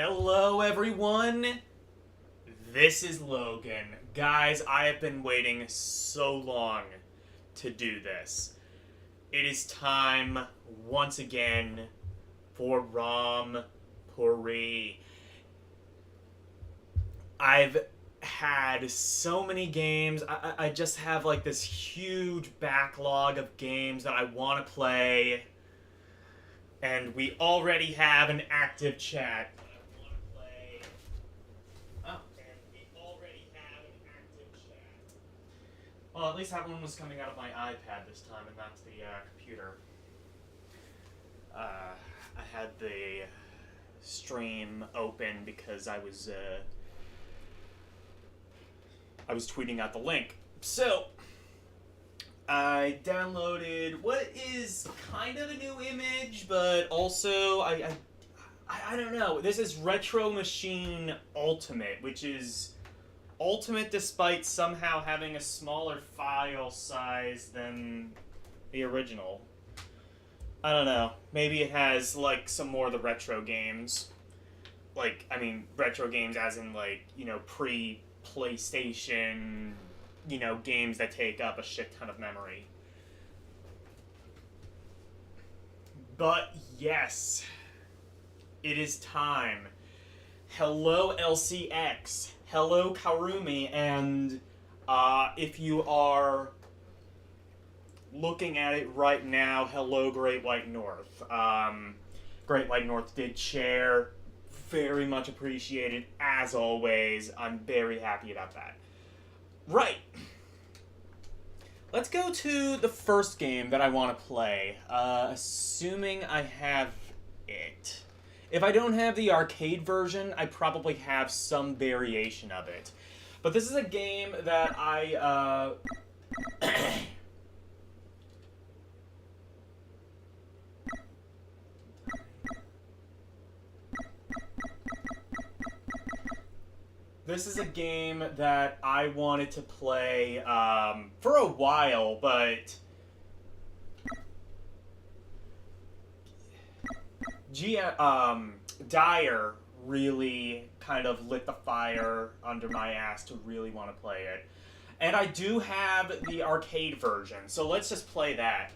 Hello, everyone. This is Logan. Guys, I have been waiting so long to do this. It is time, once again, for ROMpourri. I've had so many games. I just have like this huge backlog of games that I want to play. And we already have an active chat. Well, at least that one was coming out of my iPad this time, and not the computer. I had the stream open because I was tweeting out the link. So, I downloaded what is kind of a new image, but also I don't know. This is Retro Machine Ultimate, which is Ultimate despite somehow having a smaller file size than the original. I don't know. Maybe it has, like, some more of the retro games. Like, I mean, retro games as in, like, you know, pre-PlayStation, you know, games that take up a shit ton of memory. But, yes. It is time. Hello, LCX. Hello, Karumi, and if you are looking at it right now, hello, Great White North. Great White North did share. Very much appreciated, as always. I'm very happy about that. Right. Let's go to the first game that I want to play, assuming I have it. If I don't have the arcade version, I probably have some variation of it. But this is a game that I, This is a game that I wanted to play, for a while, but Dyer really kind of lit the fire under my ass to really want to play it. And I do have the arcade version, so let's just play that.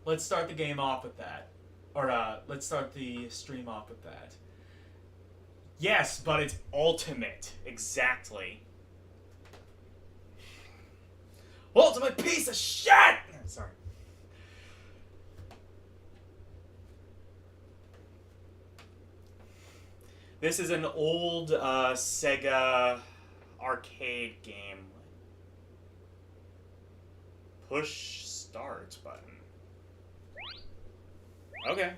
Let's start the game off with that. Or, let's start the stream off with that. Yes, but it's Ultimate. Exactly. Ultimate piece of shit! Sorry. This is an old Sega arcade game. Push start button. Okay.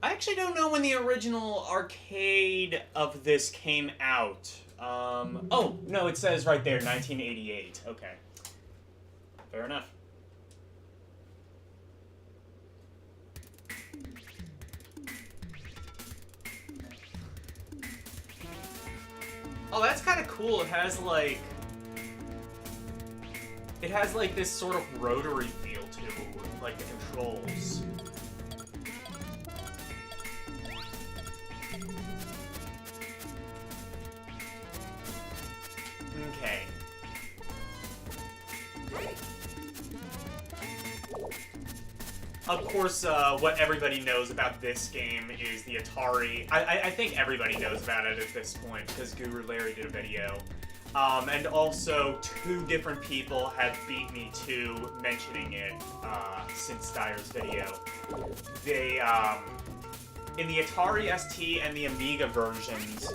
I actually don't know when the original arcade of this came out. Oh, no, it says right there, 1988. Okay. Fair enough. Oh, that's kind of cool. It has like this sort of rotary feel to like the controls. Okay. Of course, what everybody knows about this game is the Atari. I think everybody knows about it at this point, because Guru Larry did a video. And also, 2 different people have beat me to mentioning it since Dyer's video. They, in the Atari ST and the Amiga versions,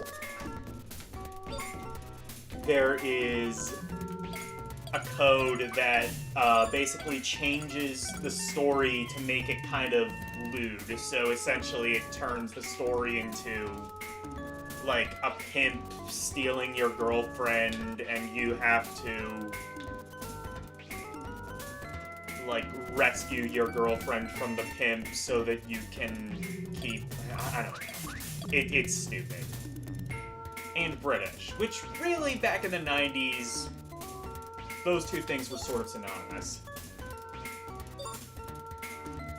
there is a code that basically changes the story to make it kind of lewd. So essentially it turns the story into like a pimp stealing your girlfriend and you have to like rescue your girlfriend from the pimp so that you can keep... I don't know. It's stupid. And British, which really back in the 90s those two things were sort of synonymous.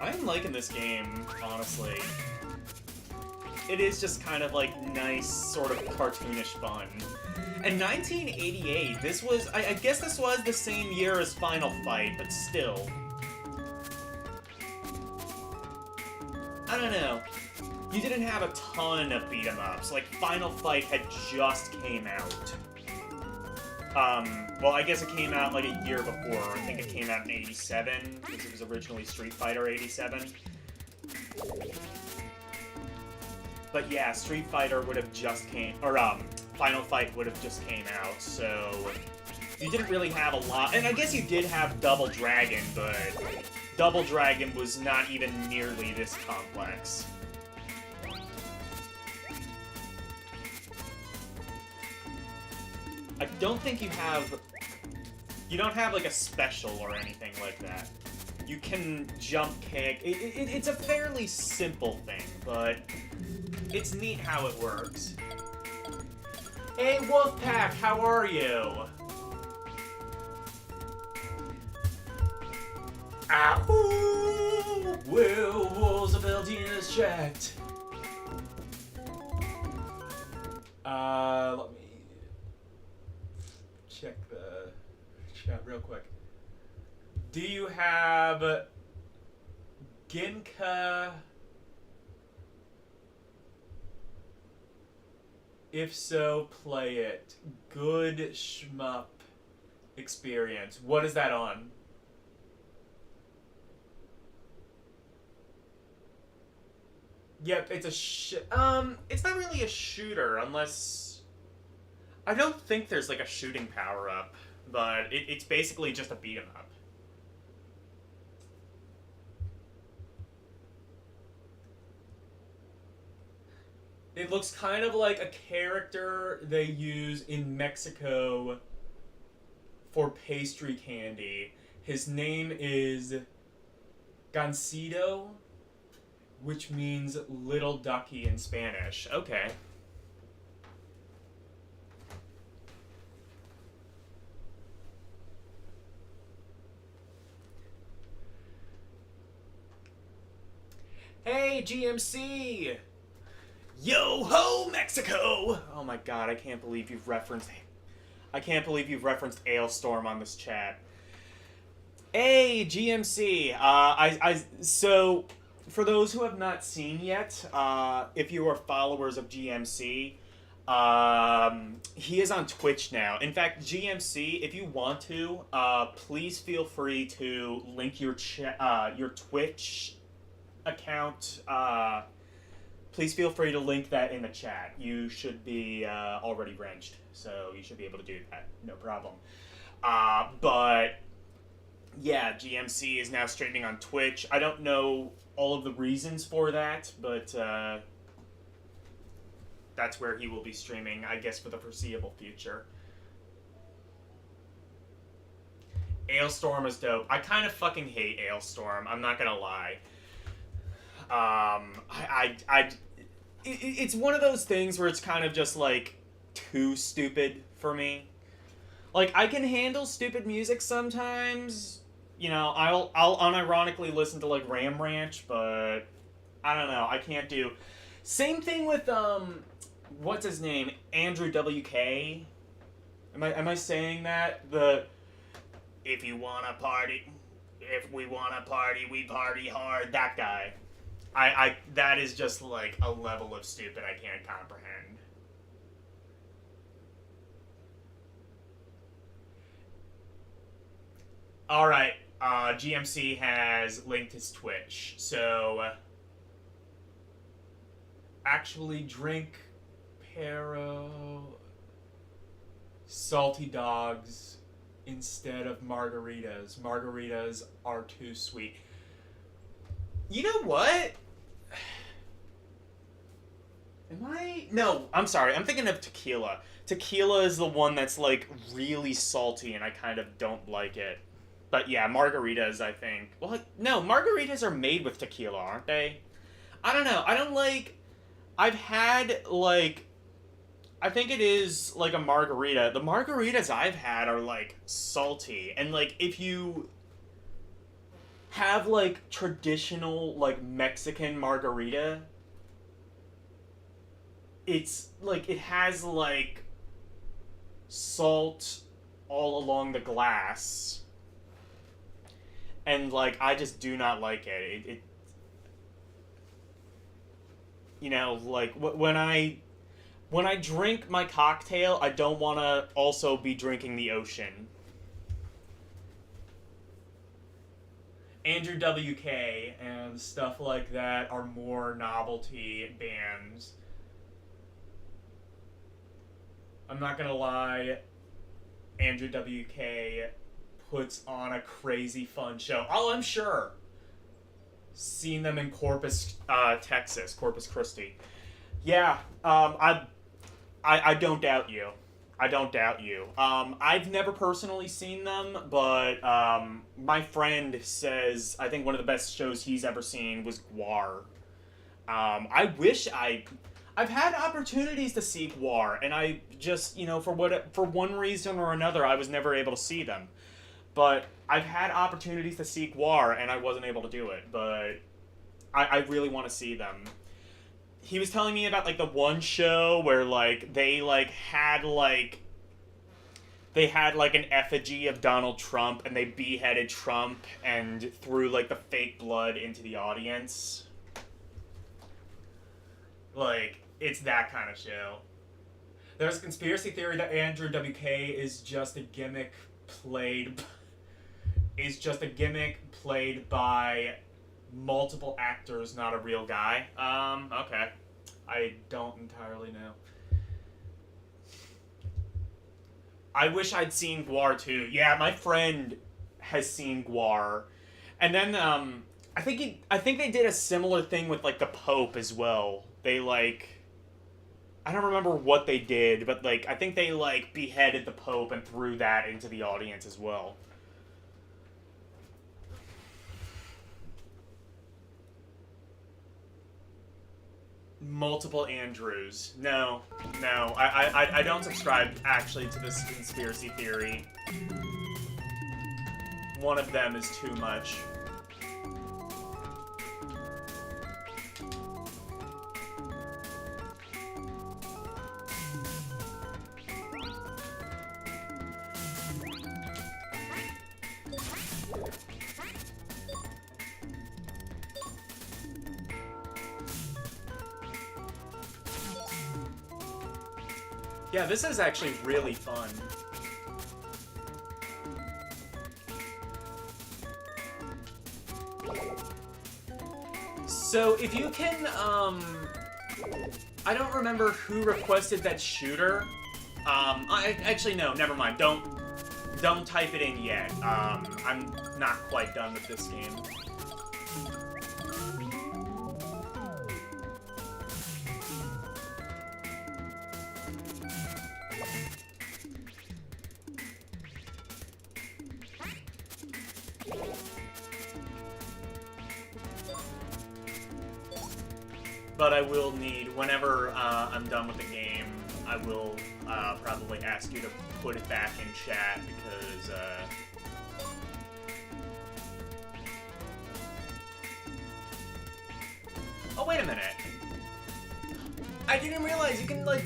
I'm liking this game, honestly. It is just kind of like nice, sort of cartoonish fun. And 1988, this was, I guess this was the same year as Final Fight, but still. I don't know. You didn't have a ton of beat-em-ups. Like, Final Fight had just came out. Well, I guess it came out like a year before. I think it came out in 87, because it was originally Street Fighter 87. But yeah, Street Fighter would have just Final Fight would have just came out, so you didn't really have a lot. And I guess you did have Double Dragon, but Double Dragon was not even nearly this complex. I don't think you don't have like a special or anything like that. You can jump kick. It's a fairly simple thing, but it's neat how it works. Hey Wolfpack, how are you? Ow! Werewolves of Eldinas checked. Let me check the chat real quick. Do you have Ginka? If so, play it. Good shmup experience. What is that on? Yep, it's it's not really a shooter unless... I don't think there's like a shooting power-up, but it's basically just a beat-em-up. It looks kind of like a character they use in Mexico for pastry candy. His name is Gansito, which means little ducky in Spanish. Okay. Hey, GMC! Yo ho, Mexico! Oh my god, I can't believe you've referenced Ailstorm on this chat. Hey, GMC. So for those who have not seen yet, if you are followers of GMC, he is on Twitch now. In fact, GMC, if you want to, please feel free to link your Twitch account. Please feel free to link that in the chat. You should be already wrenched, so you should be able to do that. No problem. But yeah, GMC is now streaming on Twitch. I don't know all of the reasons for that, but that's where he will be streaming, I guess, for the foreseeable future. Ailstorm is dope. I kind of fucking hate Ailstorm. I'm not gonna lie. It's one of those things where it's kind of just like too stupid for me. Like, I can handle stupid music sometimes. You know, I'll unironically listen to like Ram Ranch, but I don't know. I can't do. Same thing with what's his name? Andrew WK. Am I saying that? If you wanna party, if we wanna party, we party hard. That guy. That is just like a level of stupid I can't comprehend. Alright, GMC has linked his Twitch, so actually drink salty dogs instead of margaritas. Margaritas are too sweet. You know what? No, I'm sorry. I'm thinking of tequila. Tequila is the one that's, like, really salty, and I kind of don't like it. But, yeah, margaritas, I think. Well, no, margaritas are made with tequila, aren't they? I don't know. I don't like... I've had, like, I think it is like a margarita. The margaritas I've had are like salty, and like if you have like traditional like Mexican margarita, it's like it has like salt all along the glass, and like I just do not like it. It you know, like when I drink my cocktail, I don't want to also be drinking the ocean. Andrew WK and stuff like that are more novelty bands. I'm not gonna lie, Andrew WK puts on a crazy fun show. Oh, I'm sure. Seen them in Corpus, Texas, Corpus Christi. Yeah, I don't doubt you. I don't doubt you. I've never personally seen them, but my friend says I think one of the best shows he's ever seen was Guar. I wish I've had opportunities to see Guar, and I just, you know, for one reason or another, I was never able to see them. But I've had opportunities to see Guar, and I wasn't able to do it. But I really want to see them. He was telling me about like the one show where like they had an effigy of Donald Trump, and they beheaded Trump and threw like the fake blood into the audience. Like, it's that kind of show. There's a conspiracy theory that Andrew WK is just a gimmick played by multiple actors, not a real guy. Okay. I don't entirely know. I wish I'd seen Guar too. Yeah, my friend has seen Guar. And then I think they did a similar thing with like the Pope as well. They like, I don't remember what they did, but like I think they like beheaded the Pope and threw that into the audience as well. Multiple Andrews. No. I don't subscribe actually to this conspiracy theory. One of them is too much. Yeah, this is actually really fun. So if you can, I don't remember who requested that shooter. Actually no, never mind. Don't type it in yet. I'm not quite done with this game. But I will need, whenever I'm done with the game, I will probably ask you to put it back in chat, because oh, wait a minute. I didn't realize you can, like,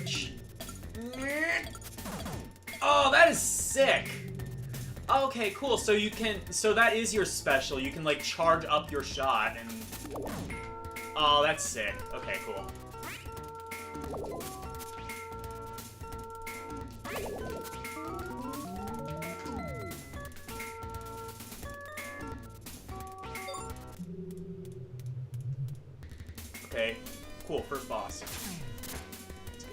oh, that is sick. Okay, cool. So you can, so that is your special. You can, like, charge up your shot and... Oh, that's sick. Okay, cool. Okay, cool. First boss. Let's go.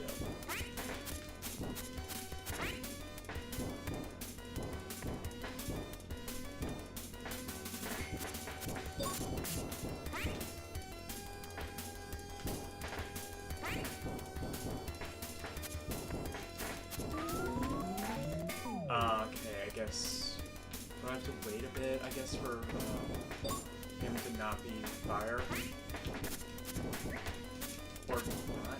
Okay, I guess do I have to wait a bit, I guess, for him to not be fire? Or not?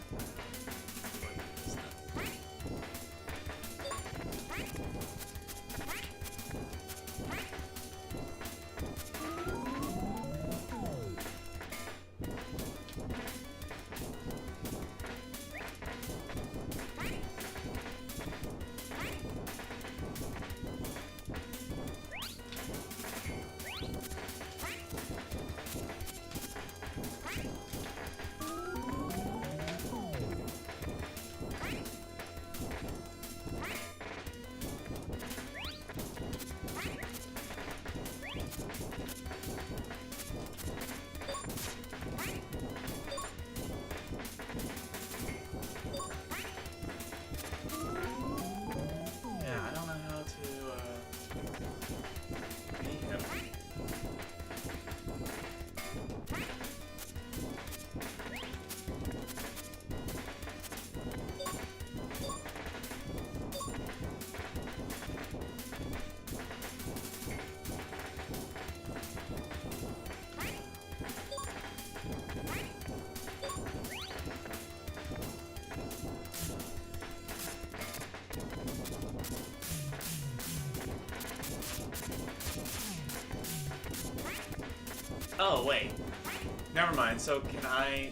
Oh, wait. Never mind. So, can I,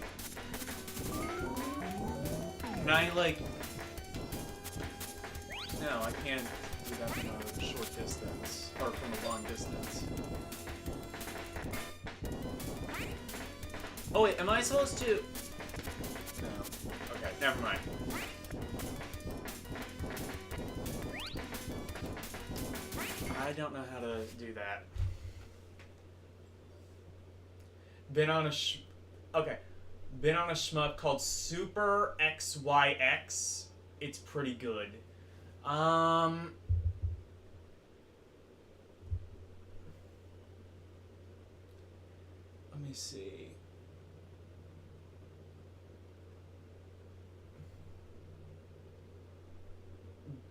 like... No, I can't do that from a short distance. Or from a long distance. Oh, wait. Am I supposed to... No. Okay, never mind. I don't know how to do that. Been on a Been on a shmup called Super XYX. It's pretty good. Let me see.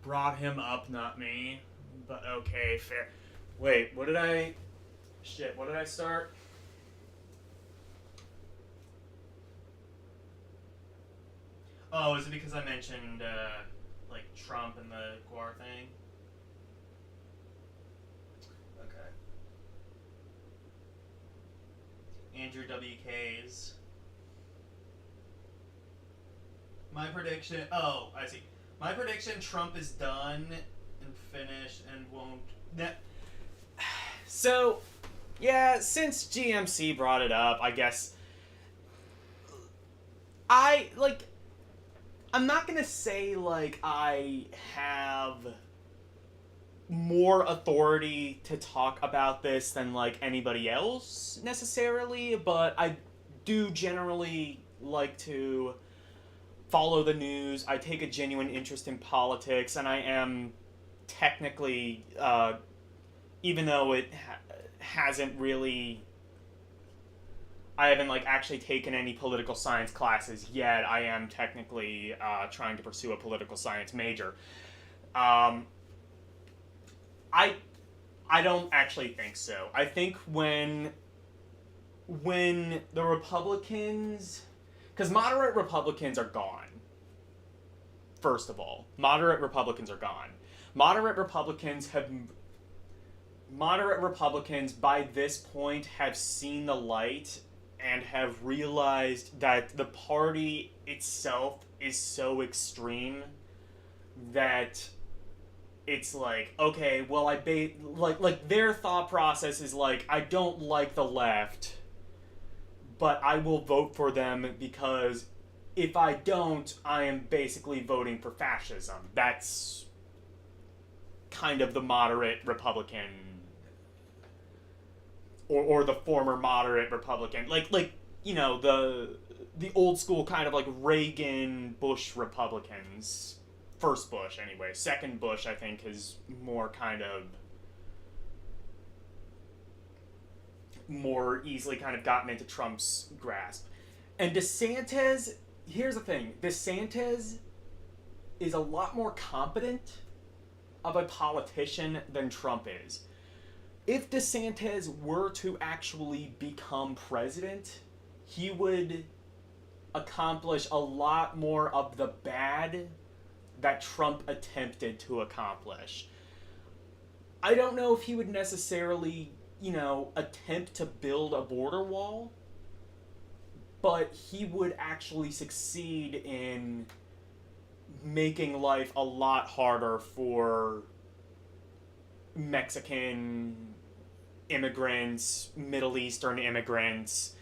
Brought him up, not me. But okay, fair. Wait, what did I... Shit, what did I start? Oh, is it because I mentioned, like, Trump and the Guar thing? Okay. Andrew WK's. My prediction... Oh, I see. My prediction, Trump is done and finished and won't... So, yeah, since GMC brought it up, I guess... I'm not gonna say, like, I have more authority to talk about this than, like, anybody else, necessarily, but I do generally like to follow the news. I take a genuine interest in politics, and I am technically, even though it hasn't really... I haven't, like, actually taken any political science classes yet. I am technically trying to pursue a political science major. I don't actually think so. I think when the Republicans... Because moderate Republicans are gone. First of all. Moderate Republicans are gone. Moderate Republicans, by this point, have seen the light and have realized that the party itself is so extreme that it's like, okay, well, like their thought process is like, I don't like the left, but I will vote for them because if I don't, I am basically voting for fascism. That's kind of the moderate Republican, or the former moderate Republican, like you know, the old school kind of like Reagan Bush Republicans. First Bush, anyway. Second Bush, I think, is more kind of more easily kind of gotten into Trump's grasp. And DeSantis, here's the thing, DeSantis is a lot more competent of a politician than Trump is. If DeSantis were to actually become president, he would accomplish a lot more of the bad that Trump attempted to accomplish. I don't know if he would necessarily, you know, attempt to build a border wall, but he would actually succeed in making life a lot harder for Mexican immigrants, Middle Eastern immigrants,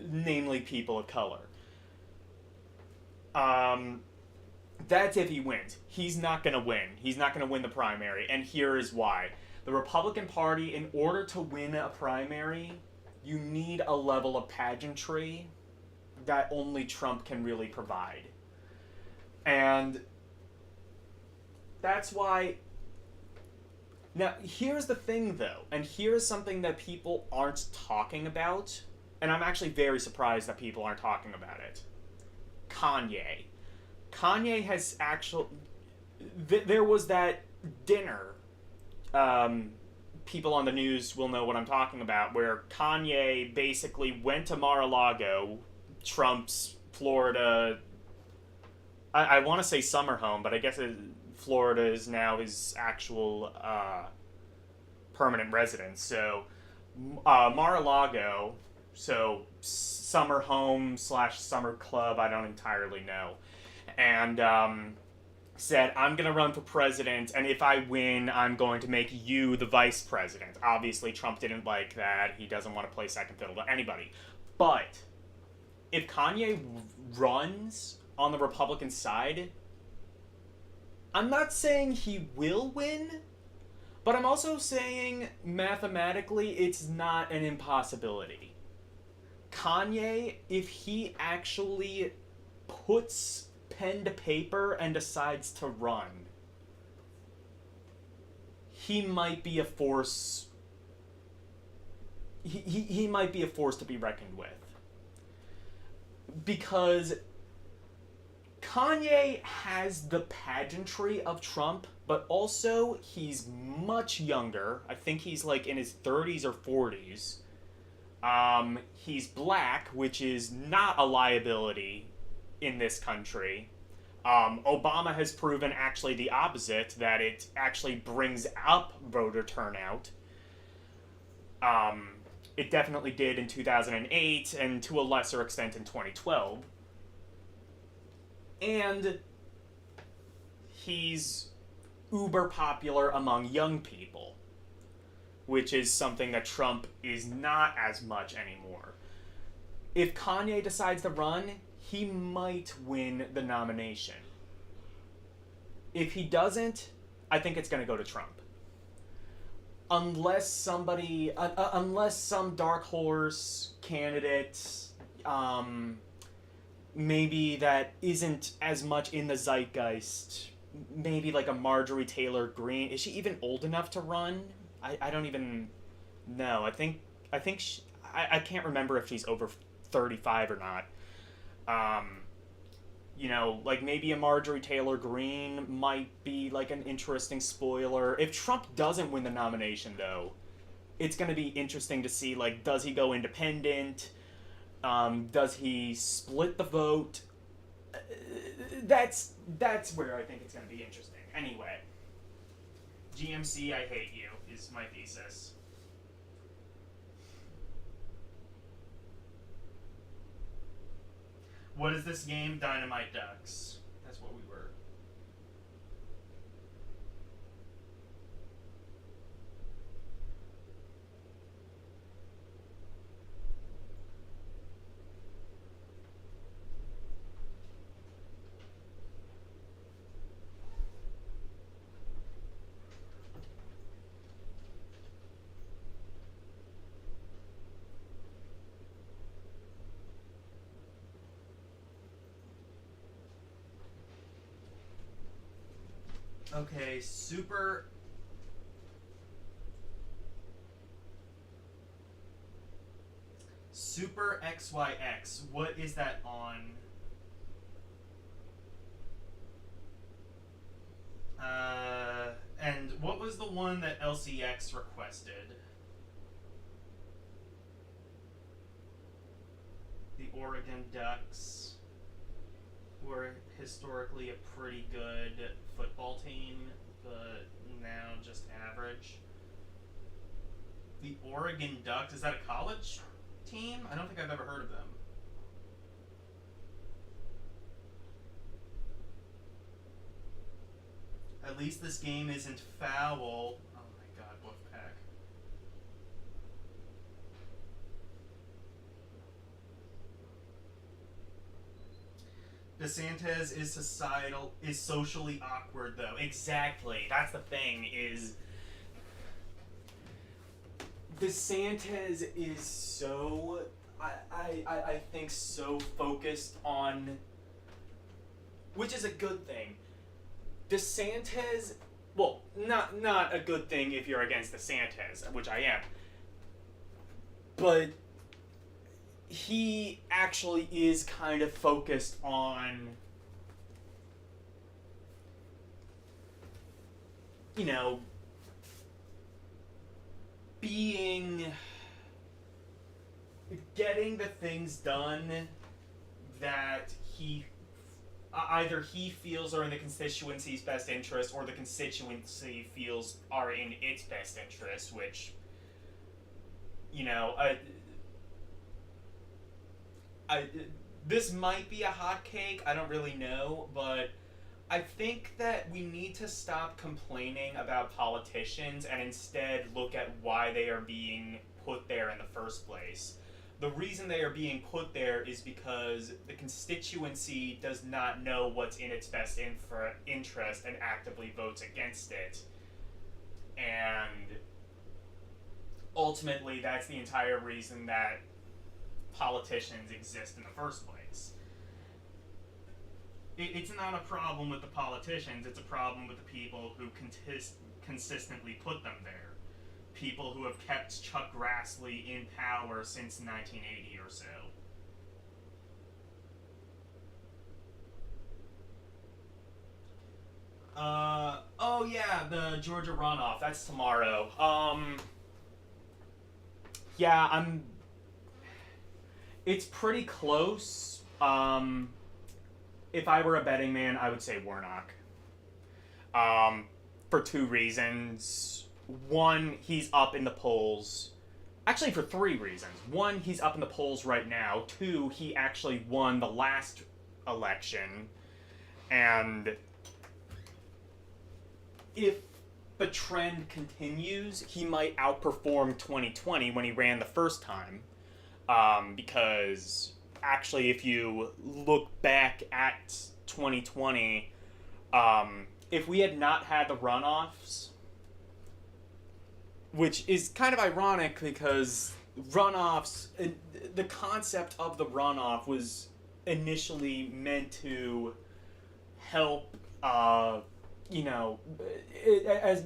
namely people of color. That's if he wins. He's not going to win. He's not going to win the primary, and here is why. The Republican Party, in order to win a primary, you need a level of pageantry that only Trump can really provide. And that's why... Now, here's the thing, though, and here's something that people aren't talking about, and I'm actually very surprised that people aren't talking about it. Kanye. Kanye has actually... there was that dinner, people on the news will know what I'm talking about, where Kanye basically went to Mar-a-Lago, Trump's Florida... I want to say summer home, but I guess Florida is now his actual permanent residence. So Mar-a-Lago, so summer home slash summer club, I don't entirely know, and said, I'm going to run for president, and if I win, I'm going to make you the vice president. Obviously, Trump didn't like that. He doesn't want to play second fiddle to anybody. But if Kanye runs on the Republican side, I'm not saying he will win, but I'm also saying mathematically it's not an impossibility. Kanye, if he actually puts pen to paper and decides to run, he might be a force. He might be a force to be reckoned with. Because Kanye has the pageantry of Trump, but also he's much younger. I think he's like in his 30s or 40s. He's black, which is not a liability in this country. Obama has proven actually the opposite, that it actually brings up voter turnout. It definitely did in 2008 and to a lesser extent in 2012. And he's uber popular among young people, which is something that Trump is not as much anymore. If Kanye decides to run, he might win the nomination. If he doesn't, I think it's going to go to Trump. Unless some dark horse candidate, maybe that isn't as much in the zeitgeist, maybe like a Marjorie Taylor Greene. Is she even old enough to run? I don't even know. I think I can't remember if she's over 35 or not. Like maybe a Marjorie Taylor Greene might be like an interesting spoiler. If Trump doesn't win the nomination, though, it's going to be interesting to see, like, does he go independent? Does he split the vote? That's where I think it's going to be interesting. Anyway, GMC, I hate you, is my thesis. What is this game? Dynamite Ducks. That's what we were. Okay, Super XYX. What is that on? And what was the one that LCX requested? The Oregon Ducks were historically a pretty good football team, but now just average. The Oregon Ducks, is that a college team? I don't think I've ever heard of them. At least this game isn't foul. Oh my god, Wolfpack. DeSantis is socially awkward, though. Exactly. That's the thing, is DeSantis is so, I think, so focused on, which is a good thing. DeSantis, well, not a good thing if you're against DeSantis, which I am, but he actually is kind of focused on, getting the things done that either he feels are in the constituency's best interest or the constituency feels are in its best interest, which you know, I this might be a hot cake. I don't really know, but I think that we need to stop complaining about politicians and instead look at why they are being put there in the first place. The reason they are being put there is because the constituency does not know what's in its best interest and actively votes against it. And ultimately, that's the entire reason that politicians exist in the first place. It's not a problem with the politicians, it's a problem with the people who consistently put them there. People who have kept Chuck Grassley in power since 1980 or so. Oh yeah, the Georgia runoff. That's tomorrow. Yeah, It's pretty close. If I were a betting man, I would say Warnock. For two reasons. One, he's up in the polls. Actually, for three reasons. One, he's up in the polls right now. Two, he actually won the last election. And if the trend continues, he might outperform 2020 when he ran the first time. Because actually, if you look back at 2020, if we had not had the runoffs, which is kind of ironic because runoffs, the concept of the runoff was initially meant to help,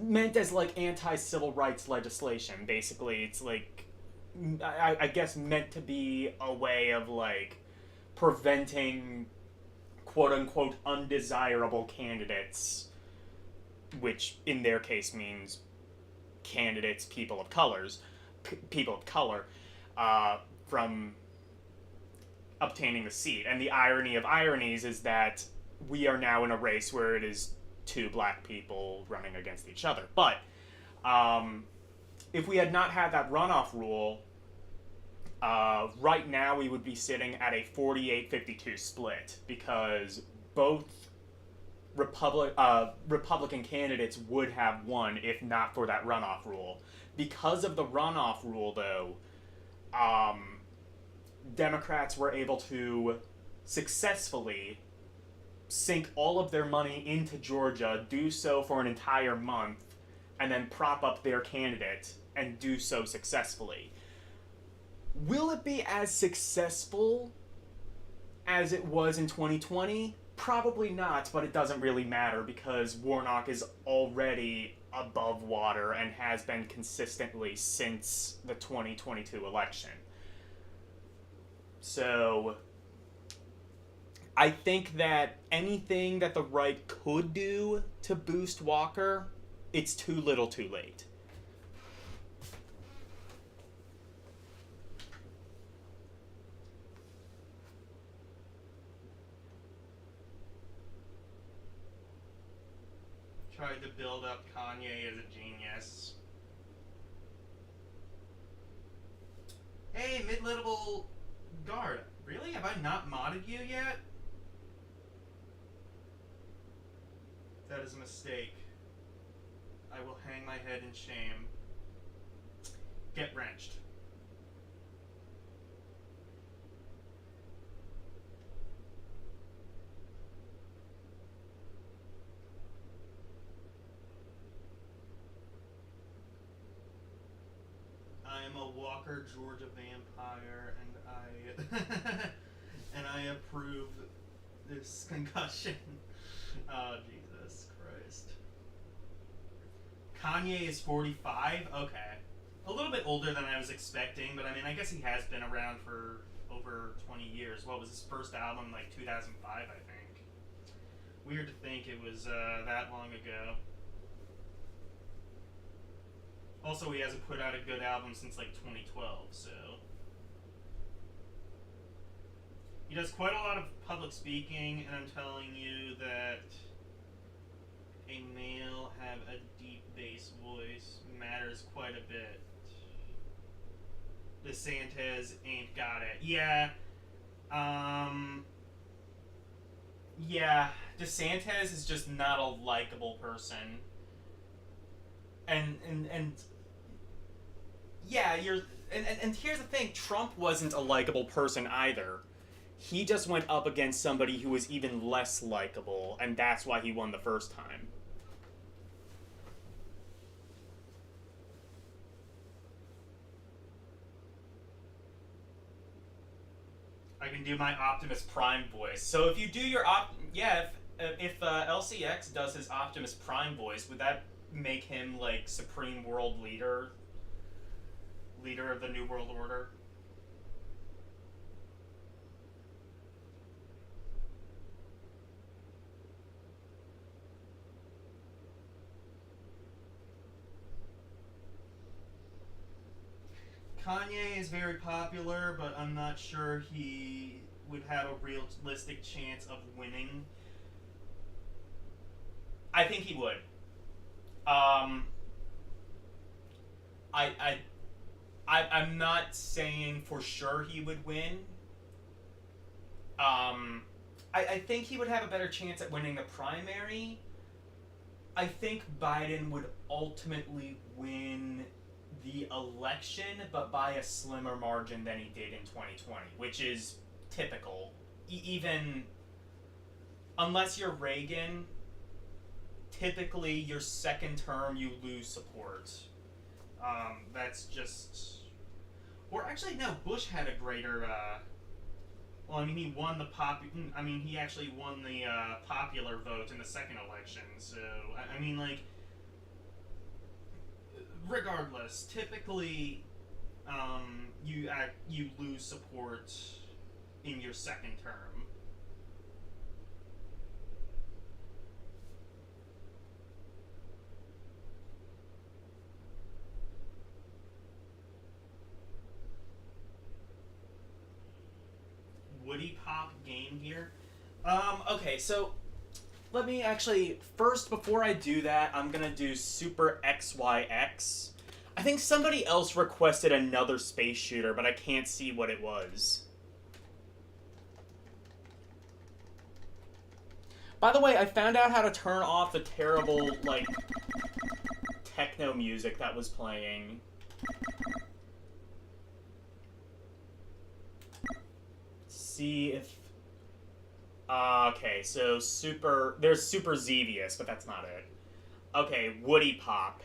meant as like anti-civil rights legislation. Basically, it's like, I guess meant to be a way of like preventing quote unquote undesirable candidates, which in their case means candidates people of color, from obtaining the seat. And the irony of ironies is that we are now in a race where it is two black people running against each other. But if we had not had that runoff rule, right now we would be sitting at a 48-52 split because both Republican candidates would have won if not for that runoff rule. Because of the runoff rule, though, Democrats were able to successfully sink all of their money into Georgia, do so for an entire month, and then prop up their candidate and do so successfully. Will it be as successful as it was in 2020? Probably not, but it doesn't really matter because Warnock is already above water and has been consistently since the 2022 election. So I think that anything that the right could do to boost Walker, it's too little too late. Tried to build up Kanye as a genius. Hey, mid-level guard. Really? Have I not modded you yet? That is a mistake. I will hang my head in shame. Get wrenched. I am a Walker, Georgia vampire, and I approve this concussion. Oh, Jesus Christ. Kanye is 45? Okay. A little bit older than I was expecting, but I mean, I guess he has been around for over 20 years. What was his first album, like 2005, I think? Weird to think it was that long ago. Also, he hasn't put out a good album since like 2012, so. He does quite a lot of public speaking, and I'm telling you that a male have a deep bass voice matters quite a bit. DeSantis ain't got it. Yeah. Yeah. DeSantis is just not a likable person. And yeah, and here's the thing, Trump wasn't a likable person either. He just went up against somebody who was even less likable, and that's why he won the first time. I can do my Optimus Prime voice. So if you do your if LCX does his Optimus Prime voice, would that make him like supreme world leader of the New World Order? Kanye is very popular, but I'm not sure he would have a realistic chance of winning. I think he would. I, I, I'm not saying for sure he would win. I think he would have a better chance at winning the primary. I think Biden would ultimately win the election, but by a slimmer margin than he did in 2020, which is typical. Even unless you're Reagan, typically your second term you lose support. That's just, or actually no, Bush had a greater. Well, I mean, he won the he actually won the popular vote in the second election. So I mean, like, regardless, typically, you lose support in your second term. Woody Pop Game Gear. Okay, so let me actually, first, before I do that, I'm gonna do Super XYX. I think somebody else requested another space shooter, but I can't see what it was. By the way, I found out how to turn off the terrible, like, techno music that was playing. See if... okay, so there's Super Xevious, but that's not it. Okay, Woody Pop.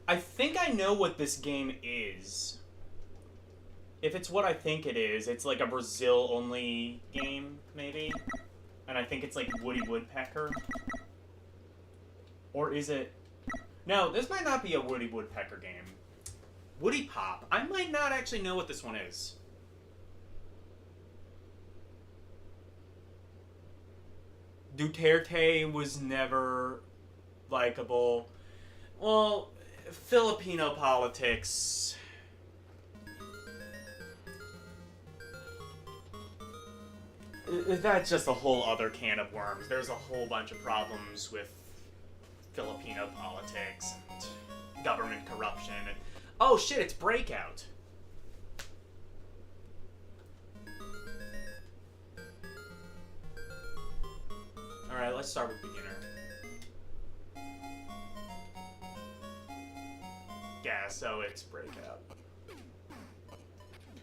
I think I know what this game is. If it's what I think it is, it's like a Brazil-only game, maybe? And I think it's like Woody Woodpecker. Or is it... No, this might not be a Woody Woodpecker game. Woody Pop. I might not actually know what this one is. Duterte was never likable. Well, Filipino politics... That's just a whole other can of worms. There's a whole bunch of problems with Filipino politics and government corruption. And, oh shit, it's Breakout. Alright, let's start with beginner. Yeah, so it's Breakout.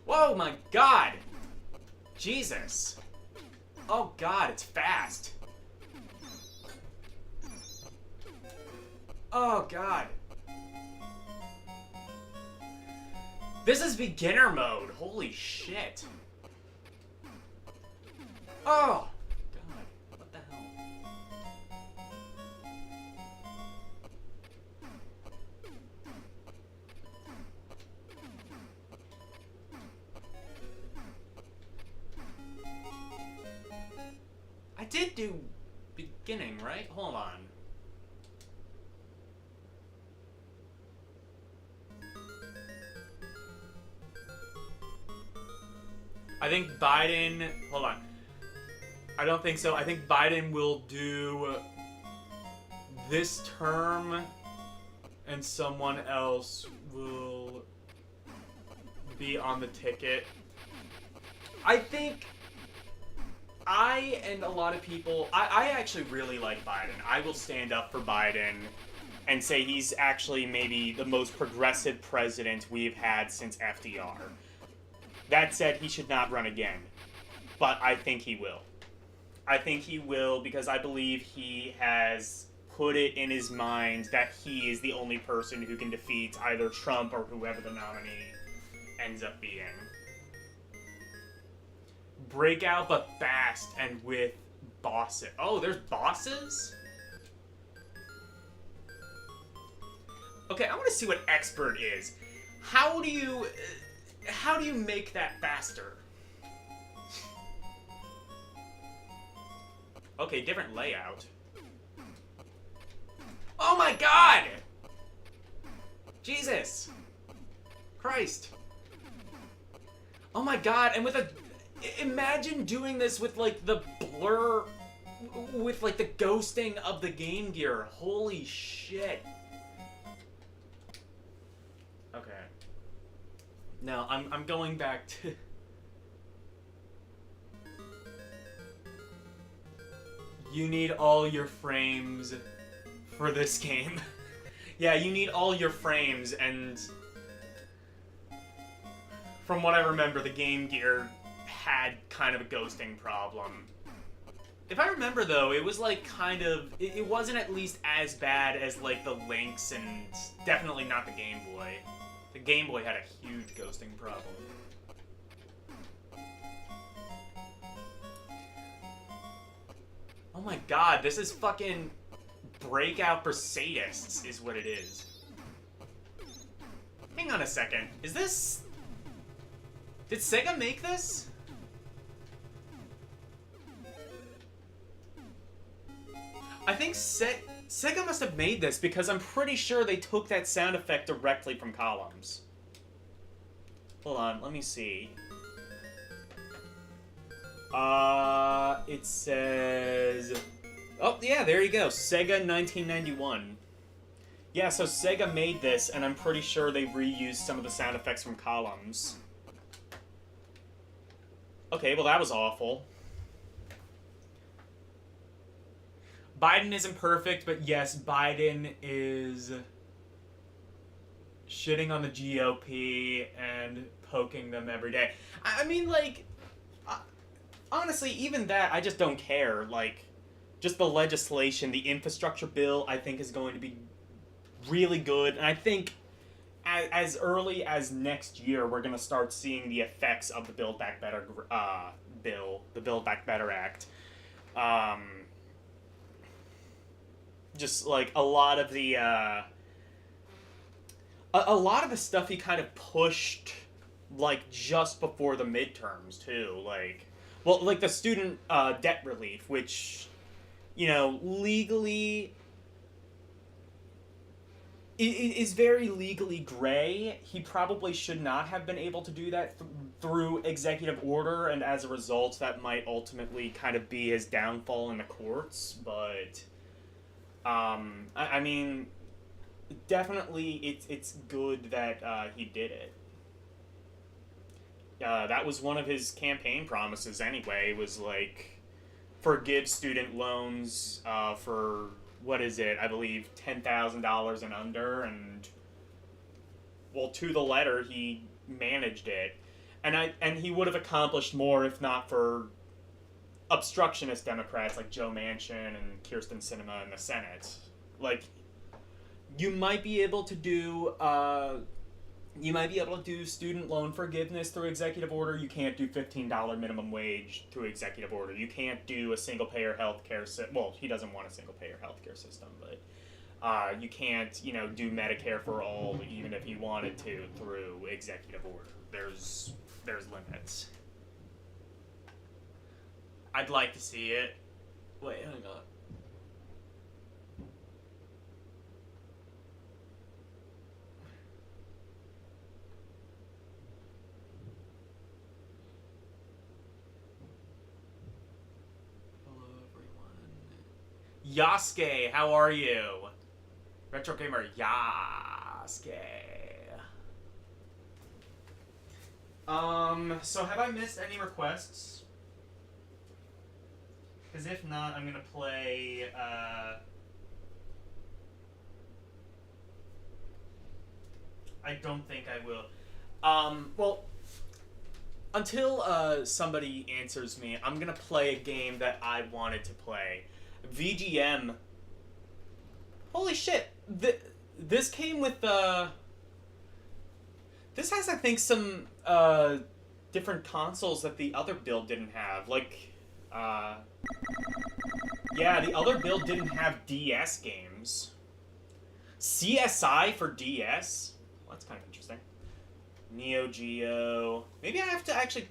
Whoa, my god! Jesus! Oh god, it's fast! Oh god. This is beginner mode. Holy shit. Oh god. What the hell? I did do beginning, right? Hold on. I think Biden... Hold on. I don't think so. I think Biden will do this term, and someone else will be on the ticket. I think I and a lot of people, I actually really like Biden. I will stand up for Biden and say he's actually maybe the most progressive president we've had since FDR. That said, he should not run again. But I think he will. I think he will because I believe he has put it in his mind that he is the only person who can defeat either Trump or whoever the nominee ends up being. Break out, but fast and with bosses. Oh, there's bosses? Okay, I want to see what expert is. How do you make that faster? Okay, different layout. Oh my god! Jesus! Christ. Oh my god, and with a... Imagine doing this with, like, the blur... With, like, the ghosting of the Game Gear. Holy shit. Okay. Now, I'm going back to... You need all your frames for this game. Yeah, you need all your frames, and... From what I remember, the Game Gear had kind of a ghosting problem. If I remember, though, it was, like, kind of... It wasn't at least as bad as, like, the Lynx, and definitely not the Game Boy. The Game Boy had a huge ghosting problem. Oh my god, this is fucking Breakout for Sadists, is what it is. Hang on a second. Is this... Did Sega make this? I think Sega must have made this because I'm pretty sure they took that sound effect directly from Columns. Hold on, let me see. It says... Oh, yeah, there you go. Sega 1991. Yeah, so Sega made this, and I'm pretty sure they reused some of the sound effects from Columns. Okay, well that was awful. Biden isn't perfect, but yes, Biden is shitting on the GOP and poking them every day. I mean, like... Honestly, even that, I just don't care. Like, just the legislation, the infrastructure bill, I think is going to be really good. And I think as early as next year, we're going to start seeing the effects of the Build Back Better bill, the Build Back Better Act. Just, like, a lot of the stuff he kind of pushed, like, just before the midterms, too. Like... Well, like the student debt relief, which, you know, legally is very legally gray. He probably should not have been able to do that through executive order, and as a result, that might ultimately kind of be his downfall in the courts. But, I mean, definitely it's good that he did it. That was one of his campaign promises anyway, was like, forgive student loans for, what is it, I believe $10,000 and under, and, well, to the letter, he managed it. And he would have accomplished more if not for obstructionist Democrats like Joe Manchin and Kirsten Sinema in the Senate. Like, you might be able to do... You might be able to do student loan forgiveness through executive order. You can't do $15 minimum wage through executive order. You can't do a single-payer healthcare system. Well, he doesn't want a single-payer healthcare system, but you can't, you know, do Medicare for all, even if you wanted to, through executive order. There's limits. I'd like to see it. Wait, hang on. Yasuke, how are you? Retro gamer Yasuke. So have I missed any requests? Because if not, I'm gonna play, I don't think I will. Well, until, somebody answers me, I'm gonna play a game that I wanted to play. VGM. Holy shit. This came with, this has, I think, some, different consoles that the other build didn't have. Like, yeah, the other build didn't have DS games. CSI for DS? Well, that's kind of interesting. Neo Geo. Maybe I have to actually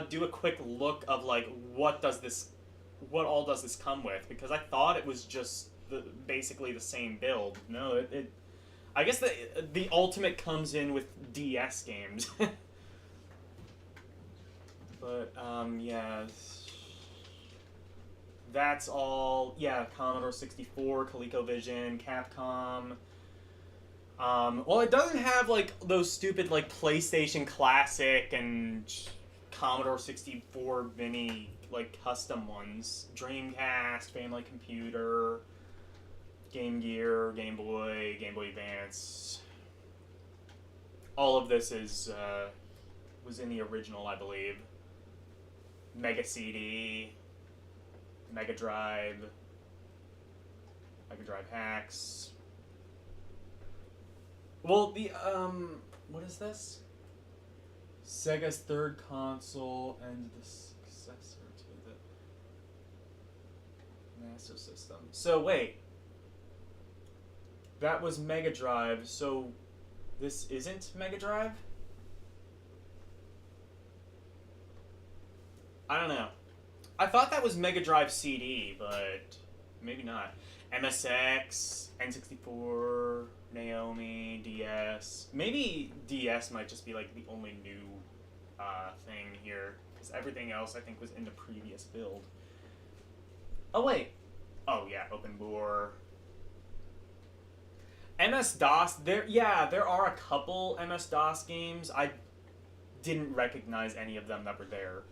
do a quick look of, like, what all does this come with? Because I thought it was just basically the same build. No, I guess the Ultimate comes in with DS games. But, yeah. That's all. Yeah, Commodore 64, ColecoVision, Capcom. Well, it doesn't have, like, those stupid, like, PlayStation Classic and Commodore 64 Mini, like, custom ones. Dreamcast, Family Computer, Game Gear, Game Boy Advance. All of this was in the original, I believe. Mega CD, Mega Drive hacks. Well, the, what is this? Sega's third console and the successor to the Master System. So, wait. That was Mega Drive, so this isn't Mega Drive? I don't know. I thought that was Mega Drive CD, but maybe not. MSX, N64, Naomi, DS. Maybe DS might just be like the only new thing here, because everything else I think was in the previous build. Oh wait. Oh yeah, Open Bore. MS-DOS. There are a couple MS-DOS games. I didn't recognize any of them that were there.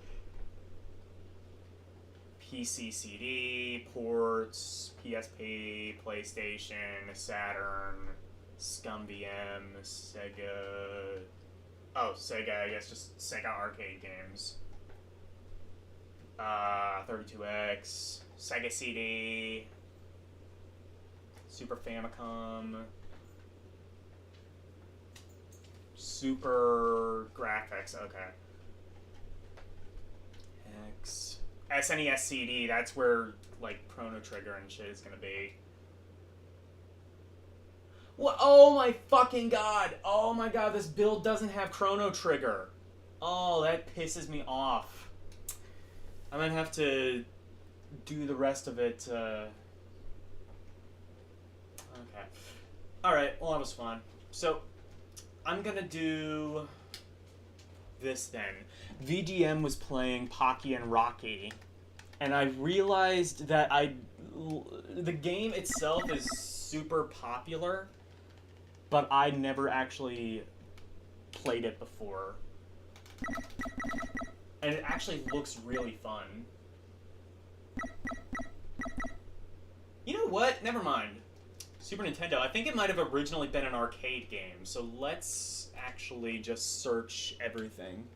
PC CD, ports, PSP, PlayStation, Saturn, Scum VM, Sega. Oh, Sega, I guess just Sega arcade games. 32X, Sega CD, Super Famicom, Super Graphics, okay. X. SNES CD, that's where, like, Chrono Trigger and shit is gonna be. What? Oh my fucking god! Oh my god, this build doesn't have Chrono Trigger. Oh, that pisses me off. I'm gonna have to do the rest of it, Okay. Alright, well, that was fun. So, I'm gonna do this then. VGM was playing Pocky and Rocky, and I realized that the game itself is super popular, but I never actually played it before. And it actually looks really fun. You know what? Never mind. Super Nintendo. I think it might have originally been an arcade game, so let's actually just search everything.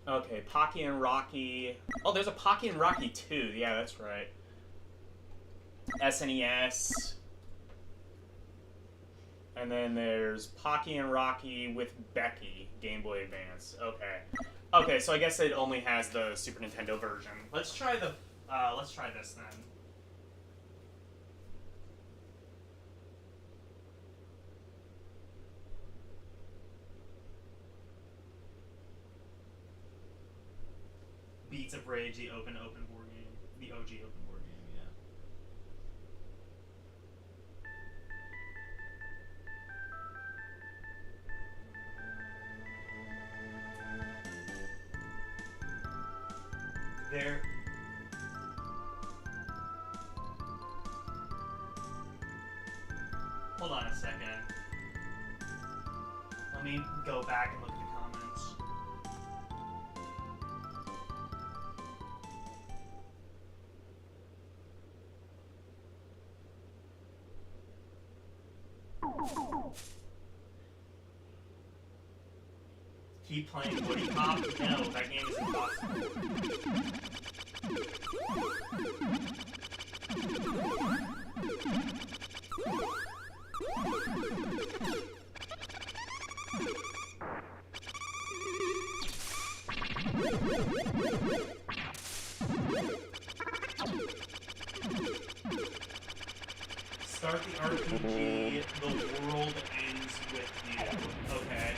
Okay, Pocky and Rocky. Oh, there's a Pocky and Rocky 2. Yeah, that's right. SNES. And then there's Pocky and Rocky with Becky, Game Boy Advance. Okay. Okay, so I guess it only has the Super Nintendo version. Let's try this then. Beats of Rage, the open board game. The OG open board game, There. Hold on a second. Let me go back and look at the comments. Keep playing Woody Pop? No, that game is impossible. Start the RPG, the world ends with you. Okay.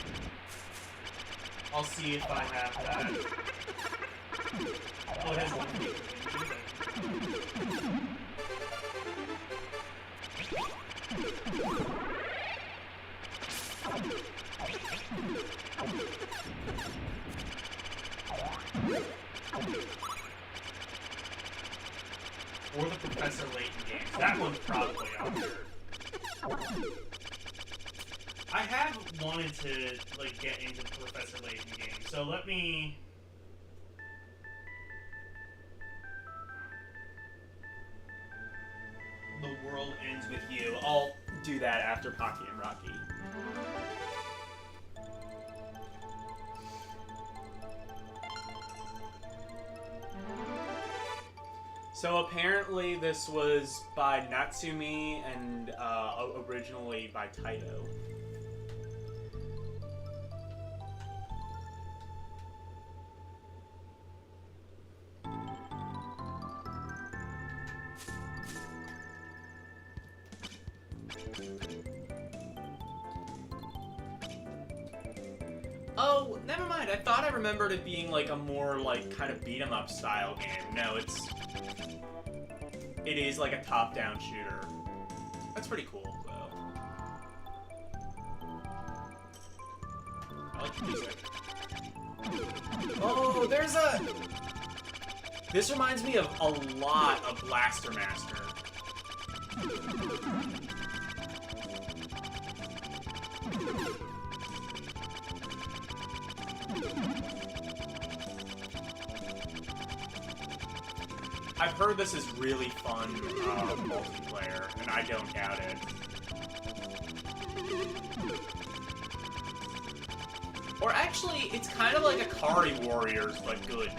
I'll see if I have that. Oh, it has one thing. Or the Professor Layton games. That one's probably out there. I have wanted to like get into Professor Layton games, so let me. The world ends with you. I'll do that after Pocky and Rocky. So apparently this was by Natsumi and originally by Taito. Oh, never mind. I thought I remembered it being like a more like kind of beat 'em up style game. No, it is like a top-down shooter. That's pretty cool, though. I like the music. Oh, there's a... This reminds me of a lot of Blaster Master. I've heard this is really fun multiplayer, and I don't doubt it. Or actually, it's kind of like Akari Warriors, but good.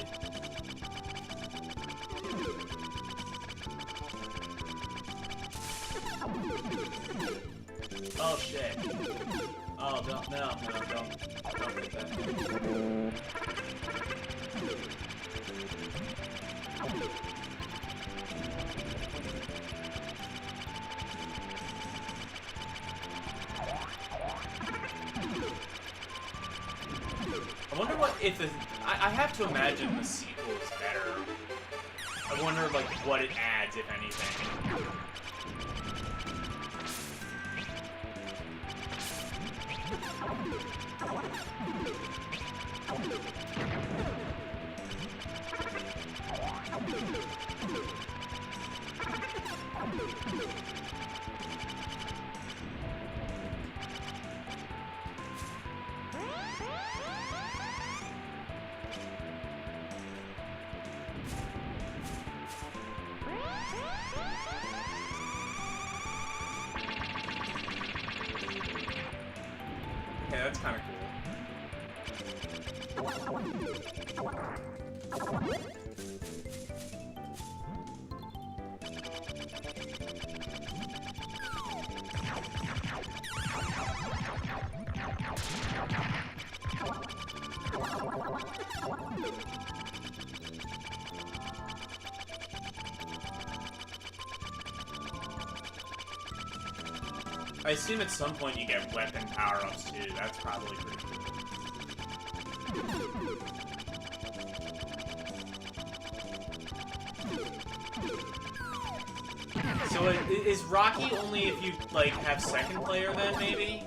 Oh shit. Oh, don't get that. I wonder what if the... I have to imagine the sequel is better. I wonder, like, what it adds, if anything. Okay, that's kind of cool. I assume at some point you get weapon power-ups too. That's probably pretty cool. So is Rocky only if you, like, have second player then, maybe?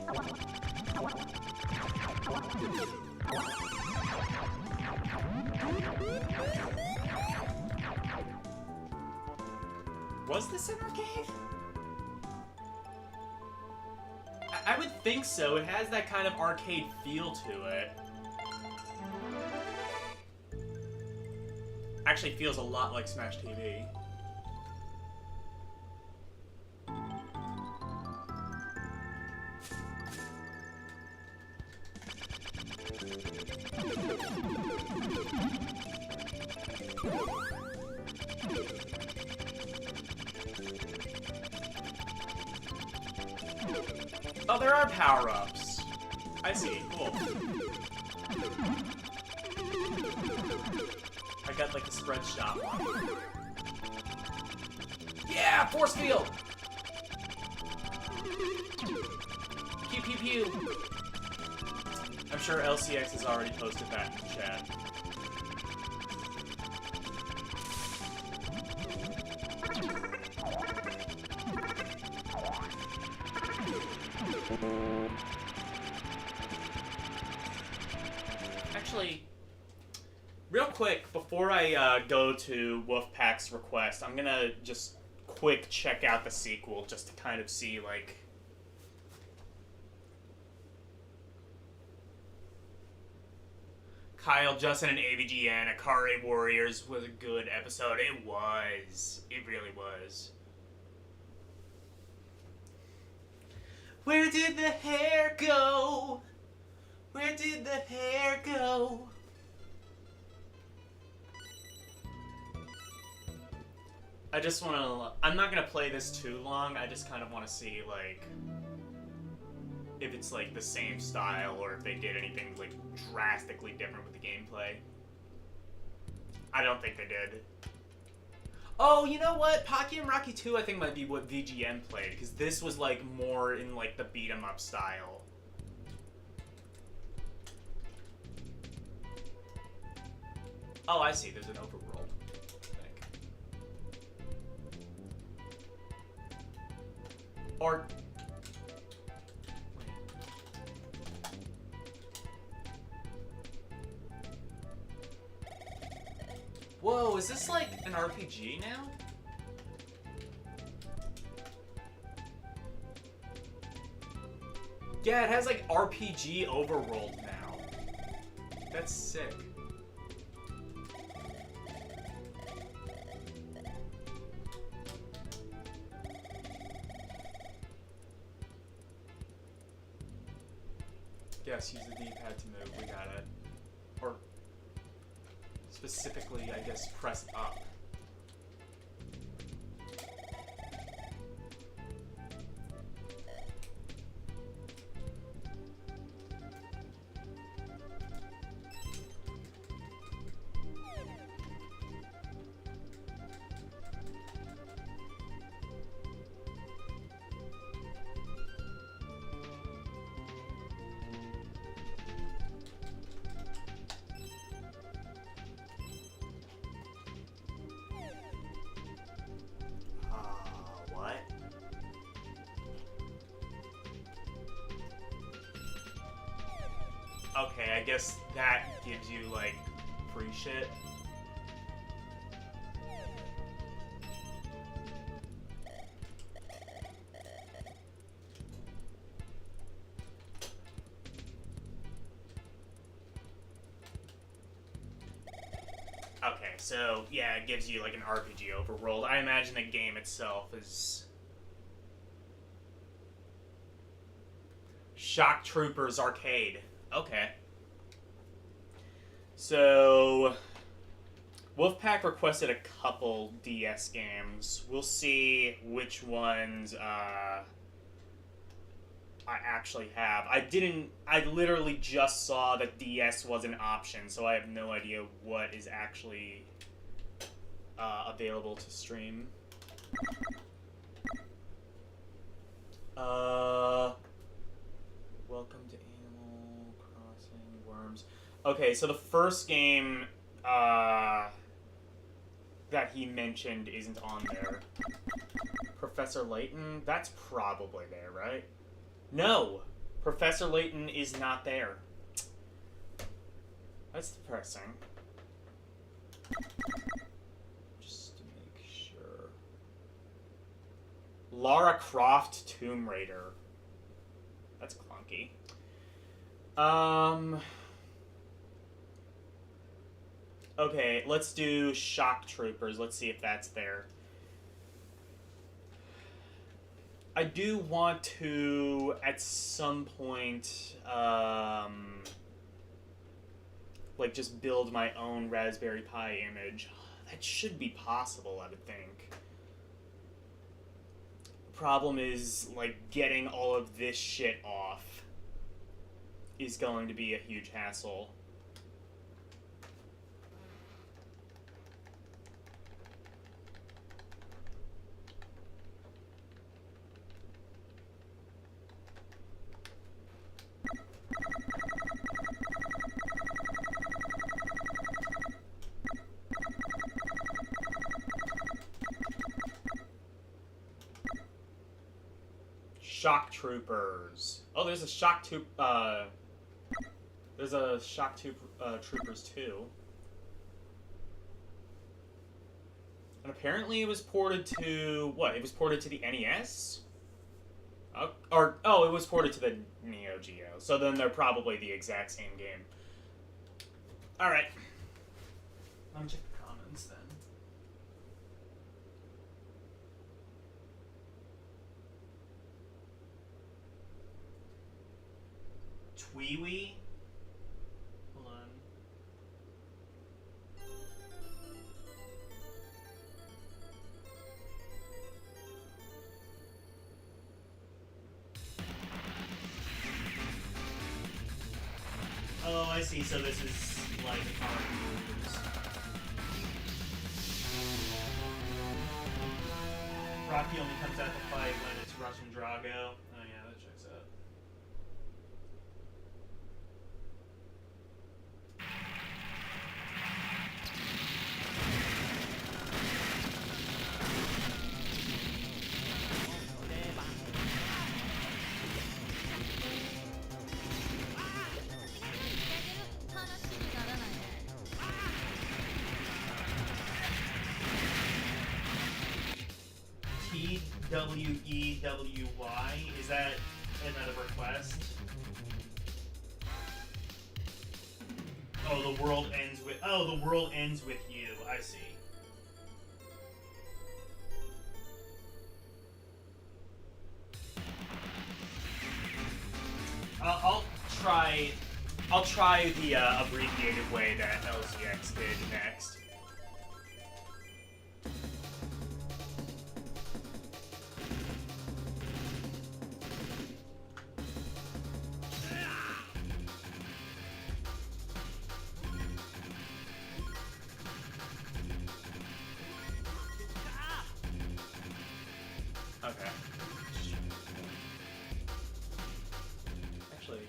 Was this an arcade? I would think so. It has that kind of arcade feel to it. Actually feels a lot like Smash TV. Oh, there are power-ups. I see. Cool. I got like a spread shot one. Yeah! Force field! Pew pew pew! I'm sure LCX has already posted that in the chat. Actually, real quick, before I go to Wolfpack's request, I'm gonna just quick check out the sequel just to kind of see, like... Kyle, Justin, and AVGN, Akari Warriors was a good episode. It was. It really was. Where did the hair go? Where did the hair go? I just want to... I'm not going to play this too long. I just kind of want to see, like... if it's, like, the same style or if they did anything, like, drastically different with the gameplay. I don't think they did. Oh, you know what? Pocky and Rocky 2, I think, might be what VGM played, because this was, like, more in, like, the beat-em-up style. Oh, I see. There's an overworld, I think. Or... Whoa, is this like an RPG now? Yeah, it has like RPG overworld now. That's sick. Yes, use the D-pad to move. We got it. Or specifically, I guess, press up. Okay, I guess that gives you, like, free shit. Okay, so, yeah, it gives you, like, an RPG overworld. I imagine the game itself is... Shock Troopers Arcade. Okay. So, Wolfpack requested a couple DS games. We'll see which ones I actually have. I literally just saw that DS was an option, so I have no idea what is actually available to stream. Welcome to Animal Crossing Worms. Okay, so the first game that he mentioned isn't on there. Professor Layton? That's probably there, right? No! Professor Layton is not there. That's depressing. Just to make sure. Lara Croft Tomb Raider. That's clunky. Okay, let's do Shock Troopers. Let's see if that's there. I do want to, at some point, like, just build my own Raspberry Pi image. That should be possible, I would think. The problem is, like, getting all of this shit off is going to be a huge hassle. Shock Troopers. Oh, there's a Shock Troopers 2. And apparently it was ported to what? It was ported to the NES? It was ported to the Neo Geo. So then they're probably the exact same game. All right. Let me check the comments then. Tweewee? Hold on. Oh, I see. So this is like ROMpourri. Rocky only comes out to fight when it's Russian Drago. Oh yeah, that checks out. TWEWY? Is that another request? Oh, the world ends with... Oh, the world ends with you. I see. I'll try the abbreviated way that LZX did next. Okay. Actually...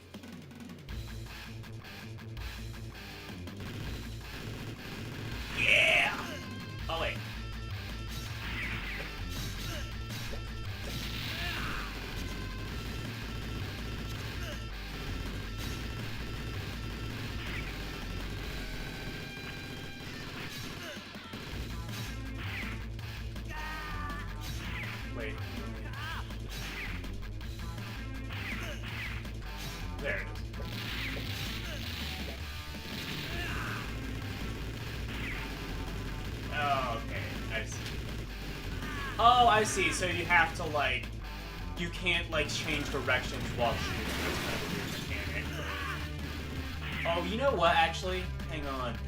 Yeah! Oh, wait. Wait. There it is. Oh, okay. I see. Oh, I see. So you have to, like... You can't, like, change directions while shooting. That's kind of a weird mechanic. Oh, you know what, actually? Hang on.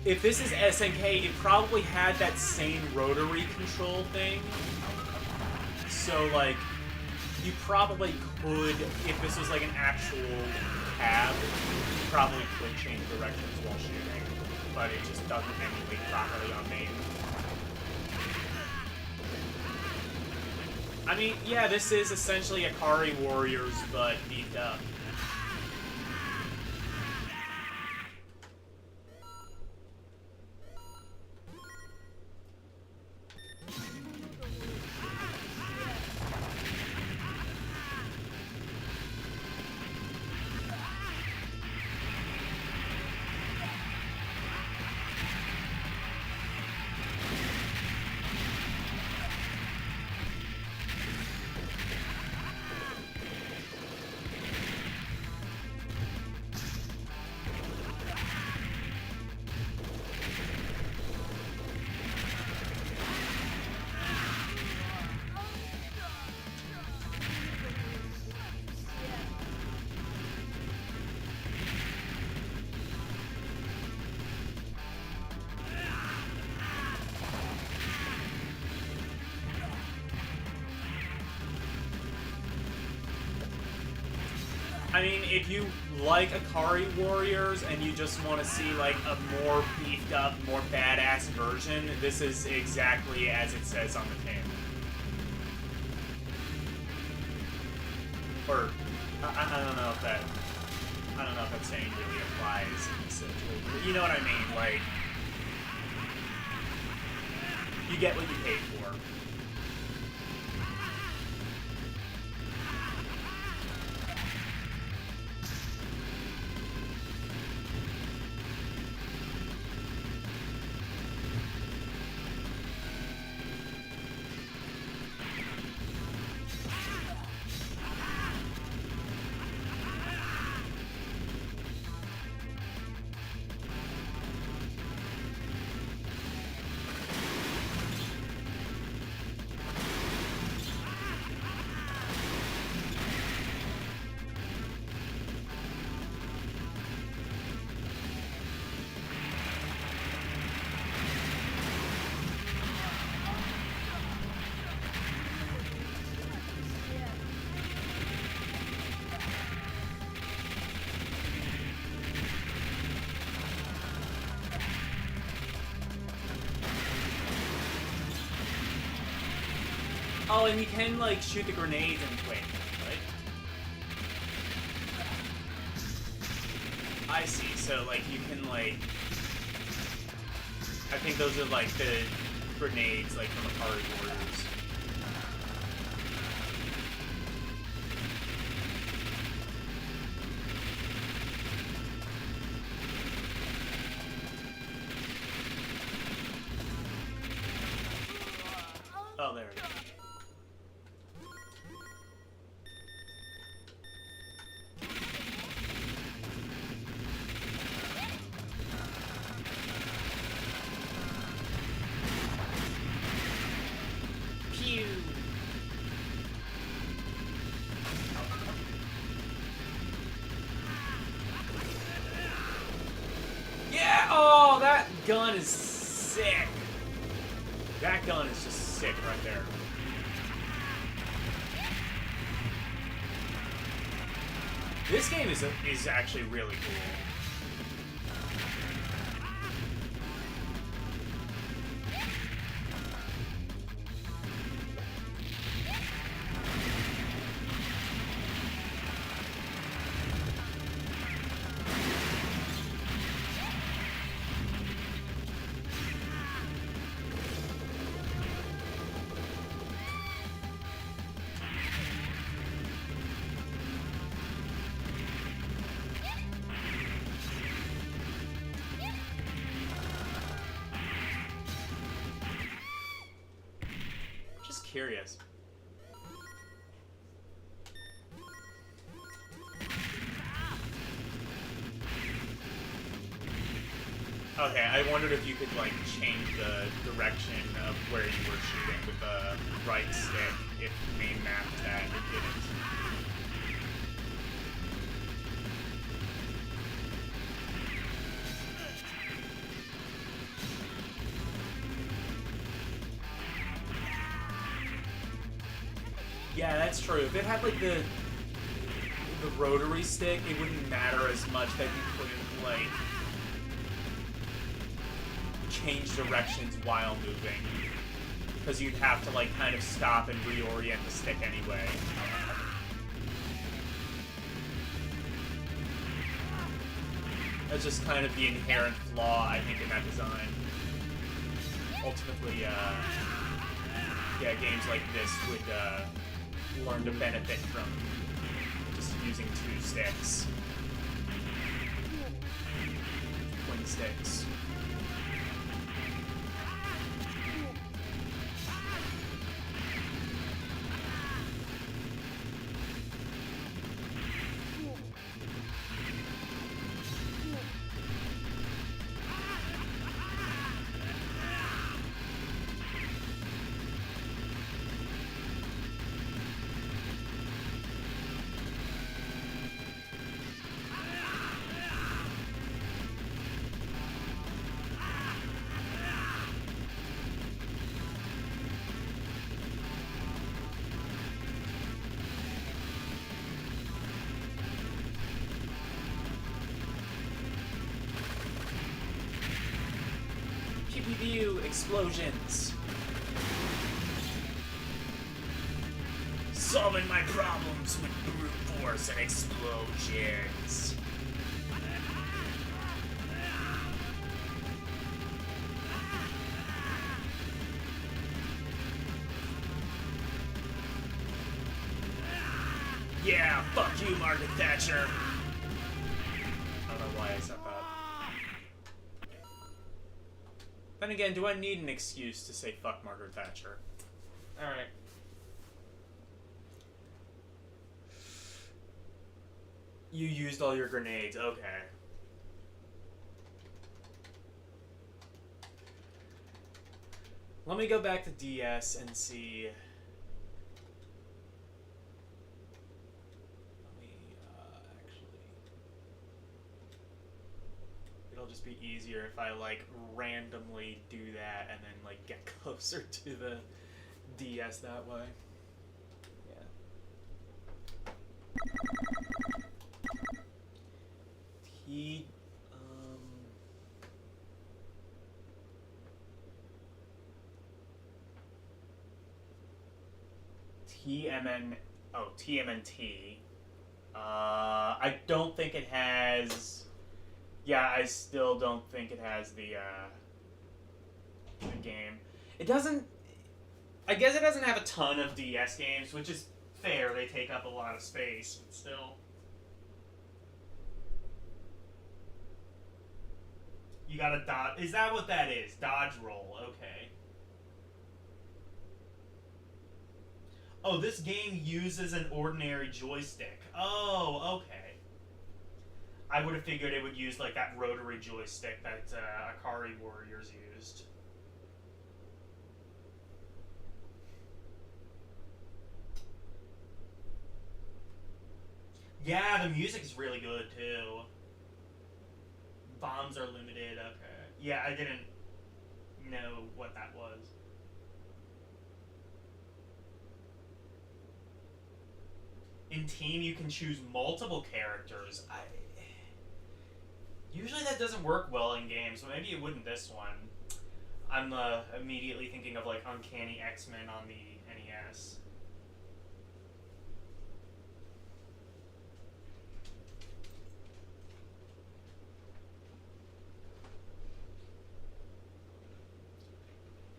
If this is SNK, it probably had that same rotary control thing. So, like, you probably could, if this was, like, an actual cab, you probably could change directions while shooting. But it just doesn't emulate properly on main. I mean, yeah, this is essentially Akari Warriors, but beefed up. I mean, if you like Akari Warriors and you just want to see like a more beefed up, more badass version, this is exactly as it says on the tin. Or I don't know if that saying really applies in this situation. But you know what I mean? Like, you get what you paid for. Oh, and you can, like, shoot the grenades and wait, right? I see, so, like, you can, like... I think those are, like, the grenades, like, from Akari Warriors. Oh, there it is. Yeah! Oh, that gun is sick. That gun is just sick right there. This game is actually really cool. Curious. Okay, I wondered if you could, like, change the direction of where you were shooting with the right stick if main map that it didn't. Yeah, that's true. If it had, like, the rotary stick, it wouldn't matter as much that you couldn't, like, change directions while moving. Because you'd have to, like, kind of stop and reorient the stick anyway. That's just kind of the inherent flaw, I think, in that design. Ultimately, yeah, games like this would, learn to benefit from just using two sticks. Twin sticks. pew pew explosions. Solving my problems with brute force and explosions. Yeah, fuck you, Margaret Thatcher. I don't know why I said that. Then again, do I need an excuse to say fuck Margaret Thatcher? Alright. You used all your grenades, okay. Let me go back to DS and see. It'll just be easier if I like randomly do that and then like get closer to the DS that way. Yeah. TMNT. I don't think it has. Yeah, I still don't think it has the game. It doesn't. I guess it doesn't have a ton of DS games, which is fair. They take up a lot of space, but still. You gotta dodge. Is that what that is? Dodge roll. Okay. Oh, this game uses an ordinary joystick. Oh, okay. I would have figured it would use like that rotary joystick that Akari Warriors used. Yeah, the music is really good too. Bombs are limited, okay. Yeah, I didn't know what that was. In Team, you can choose multiple characters. Usually that doesn't work well in games, so maybe it wouldn't this one. I'm immediately thinking of like Uncanny X-Men on the NES.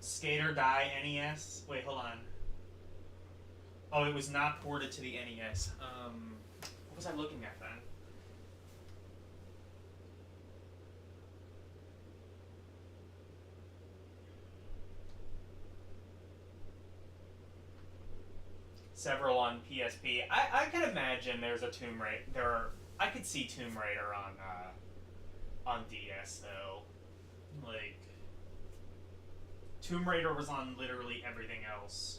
Skate or Die NES? Wait, hold on. Oh, it was not ported to the NES. What was I looking at then? Several on PSP. I can imagine there's a Tomb Raider. I could see Tomb Raider on DS though. Like Tomb Raider was on literally everything else.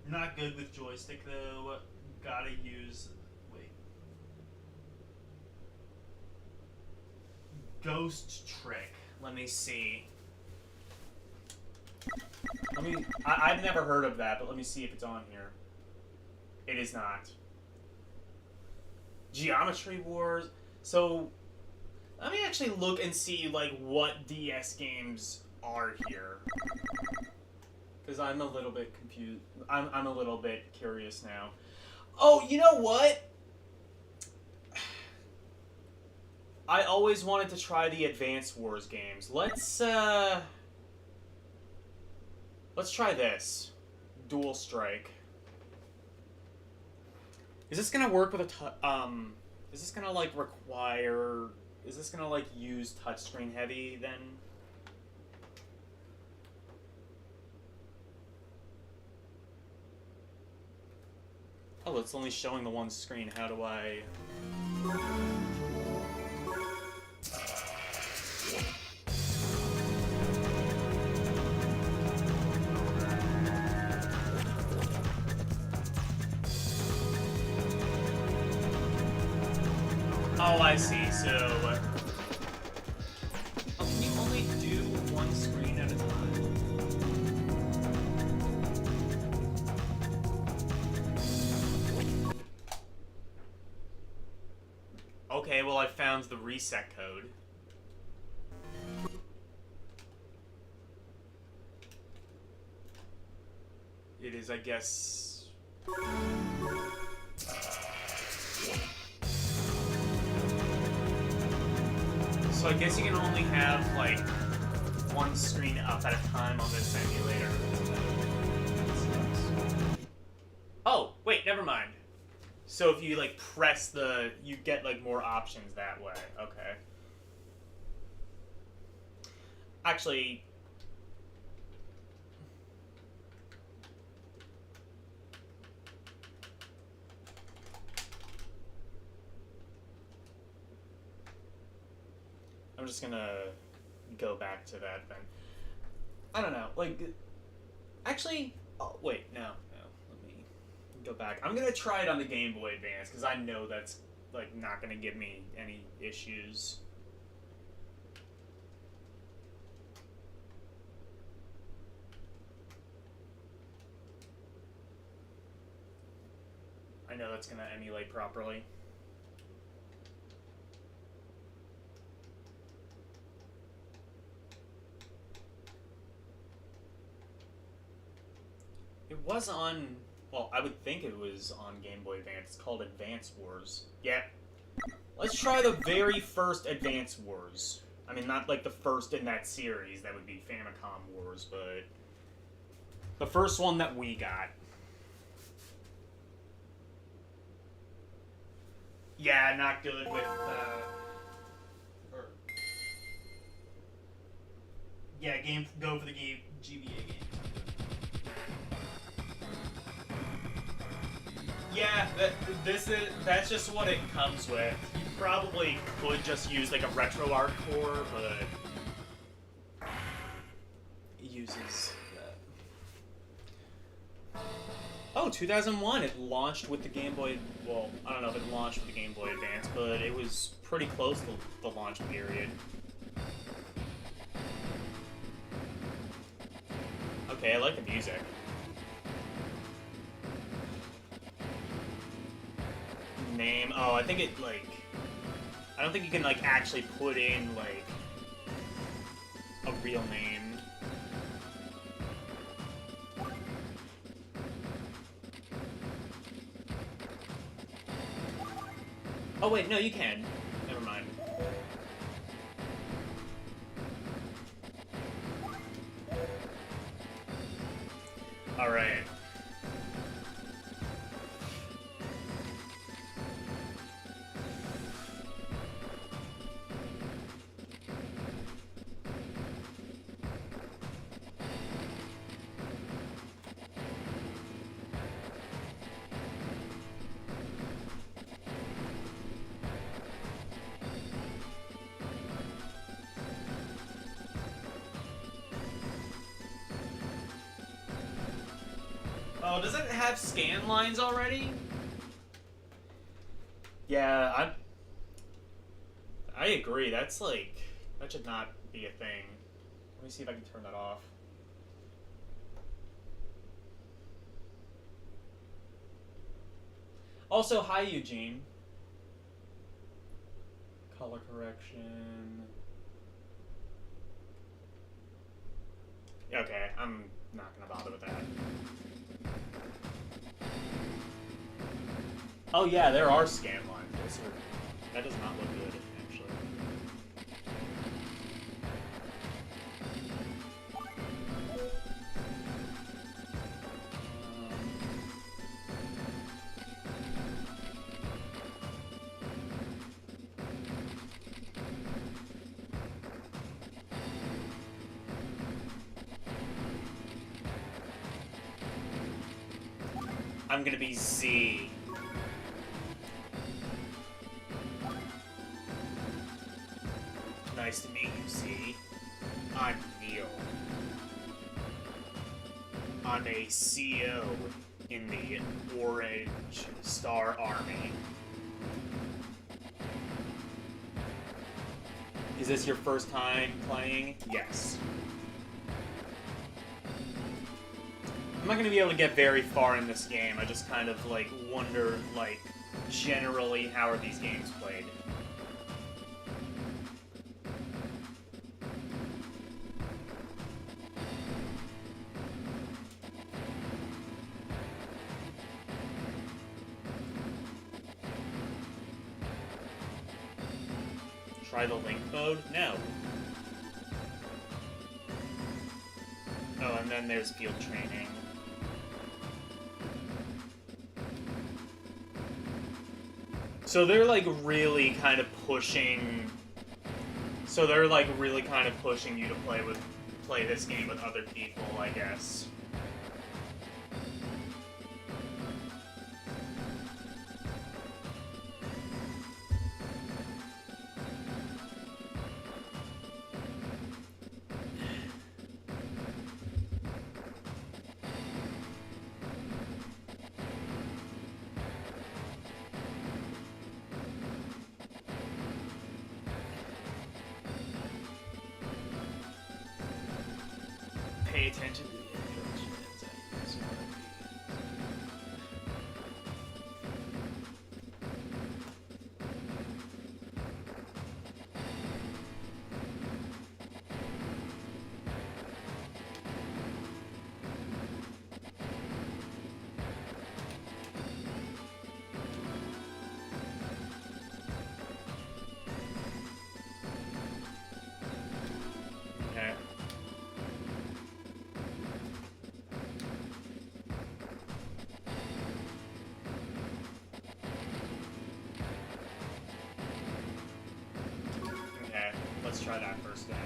Not good with joystick though. Gotta use. Wait. Ghost Trick. Let me see. I've never heard of that, but let me see if it's on here. It is not. Geometry Wars. So, let me actually look and see like what DS games are here. Because I'm a little bit confused. I'm a little bit curious now. Oh, you know what? I always wanted to try the Advance Wars games. Let's try this. Dual Strike. Is this gonna work with a is this gonna like require? Is this gonna like use touchscreen heavy then? Oh, it's only showing the one screen. How do I... Oh, I see. So, oh, can you only do one screen at a time? Okay, well, I found the reset code. It is, I guess... So I guess you can only have, like, one screen up at a time on this emulator. Oh, wait, never mind. So if you, like, press the... you get, like, more options that way. Okay. Actually... I'm just gonna go back to that then. I don't know, like... Actually... Oh, wait, no. Let me go back. I'm gonna try it on the Game Boy Advance, because I know that's, like, not gonna give me any issues. I know that's gonna emulate properly. It was on... Well, I would think it was on Game Boy Advance. It's called Advance Wars. Yeah. Let's try the very first Advance Wars. I mean, not like the first in that series. That would be Famicom Wars, but... the first one that we got. Yeah, not good with, yeah, go for the GBA game. Yeah, that's just what it comes with. You probably could just use like a retro hardcore, but it uses that. Oh, 2001, it launched with the Game Boy, well, I don't know if it launched with the Game Boy Advance, but it was pretty close to the launch period. Okay, I like the music. Name, oh, I think it, like, I don't think you can, like, actually put in, like, a real name. Oh, wait, no, you can. Never mind. Alright. Oh, does it have scan lines already? Yeah, I agree. That's like, that should not be a thing. Let me see if I can turn that off. Also, hi Eugene. Color correction. Okay, I'm not gonna bother with that. Oh yeah, there are scan lines. That does not look good, actually. I'm gonna be Z. Nice to meet you, Z. I'm Neil. I'm a CO in the Orange Star Army. Is this your first time playing? Yes. I'm not gonna be able to get very far in this game. I just kind of, like, wonder, like, generally, how are these games played? Try the link mode? No. Oh, and then there's field training. So they're like really kind of pushing. So they're like really kind of pushing you to play this game with other people, I guess. Pay attention to the instructions, I guess. Okay. Okay, let's try that first then.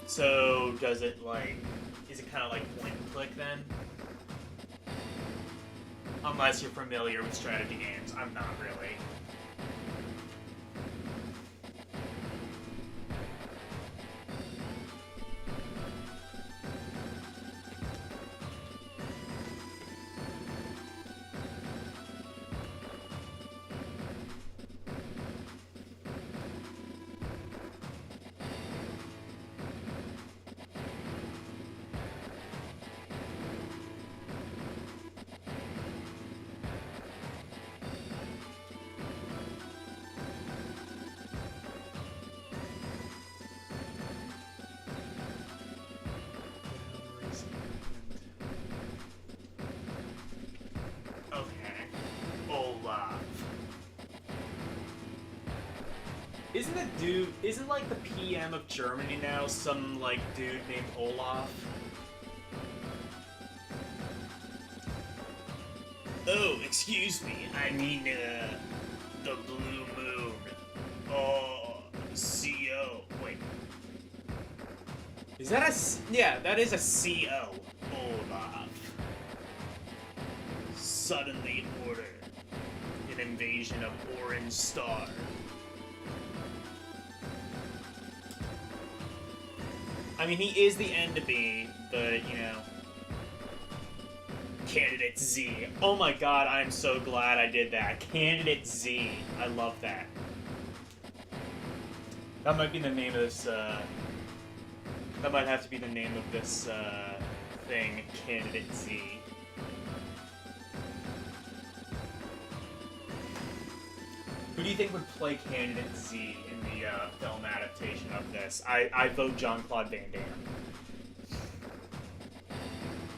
So, does it like, is it kind of like point and click then? Unless you're familiar with strategy games, I'm not really. Isn't like the PM of Germany now some like dude named Olaf? Oh, excuse me. I mean, the Blue Moon. Oh, CO. Wait. Is that a... Yeah, that is a CO. Olaf. Suddenly order an invasion of Orange Star. I mean, he is the enemy, but, you know... Candidate Z. Oh my god, I'm so glad I did that. Candidate Z. I love that. That might be the name of this, That might have to be the name of this, thing. Candidate Z. Who do you think would play Candidate Z in the film adaptation of this? I vote Jean-Claude Van Damme.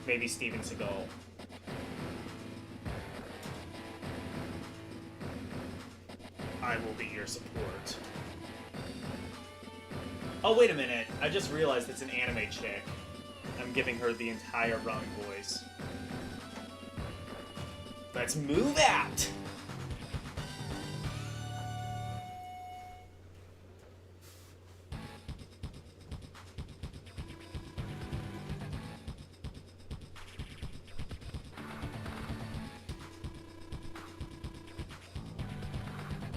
Maybe Steven Seagal. I will be your support. Oh, wait a minute. I just realized it's an anime chick. I'm giving her the entire wrong voice. Let's move out!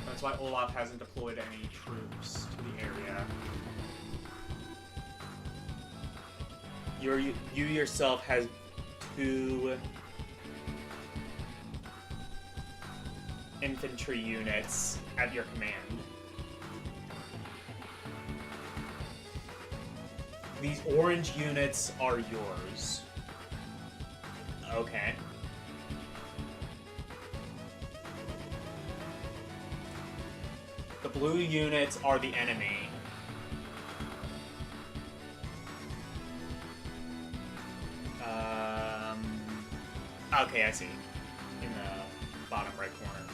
That's why Olaf hasn't deployed any troops to the area. You yourself has 2 infantry units at your command. These orange units are yours. Okay. The blue units are the enemy. Okay, I see. In the bottom right corner.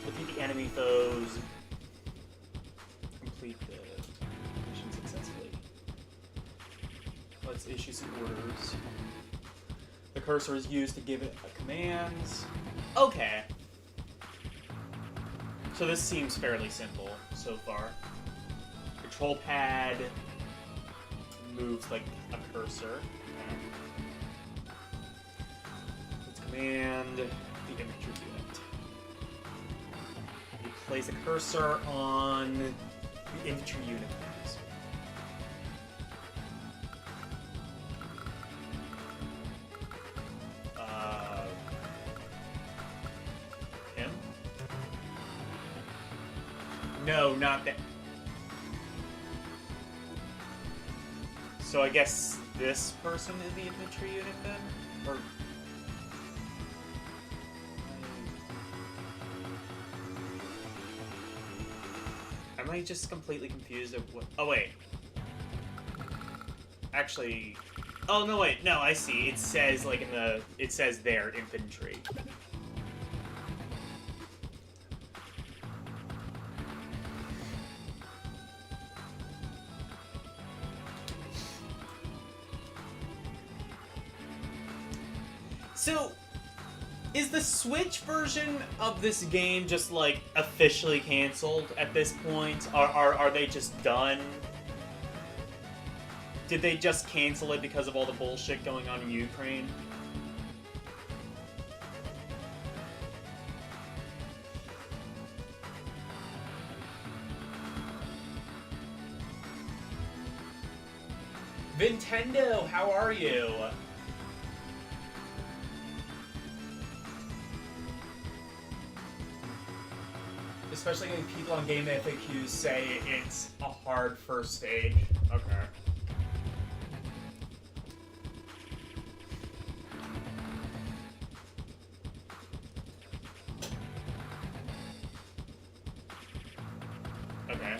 Defeat the enemy foes. Complete the mission successfully. Let's issue some orders. The cursor is used to give it commands. Okay. So this seems fairly simple so far. Control pad moves like a cursor. Okay. Let's command the infantry unit. You place a cursor on the infantry unit. Him? No, not that. So I guess this person is the infantry unit then? Or... Am I just completely confused of what... Oh, wait. Actually... Oh, no, wait. No, I see. It says, like, in the... It says there, infantry. So, is the Switch version of this game just, like, officially canceled at this point? Are they just done? Did they just cancel it because of all the bullshit going on in Ukraine? Nintendo, how are you? Especially when people on Game FAQs say it's a hard first stage. Okay. Okay.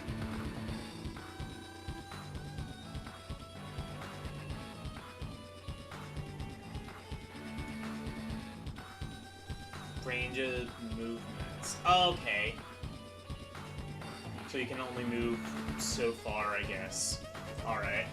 Range of movements. Okay. So you can only move so far, I guess. Alright.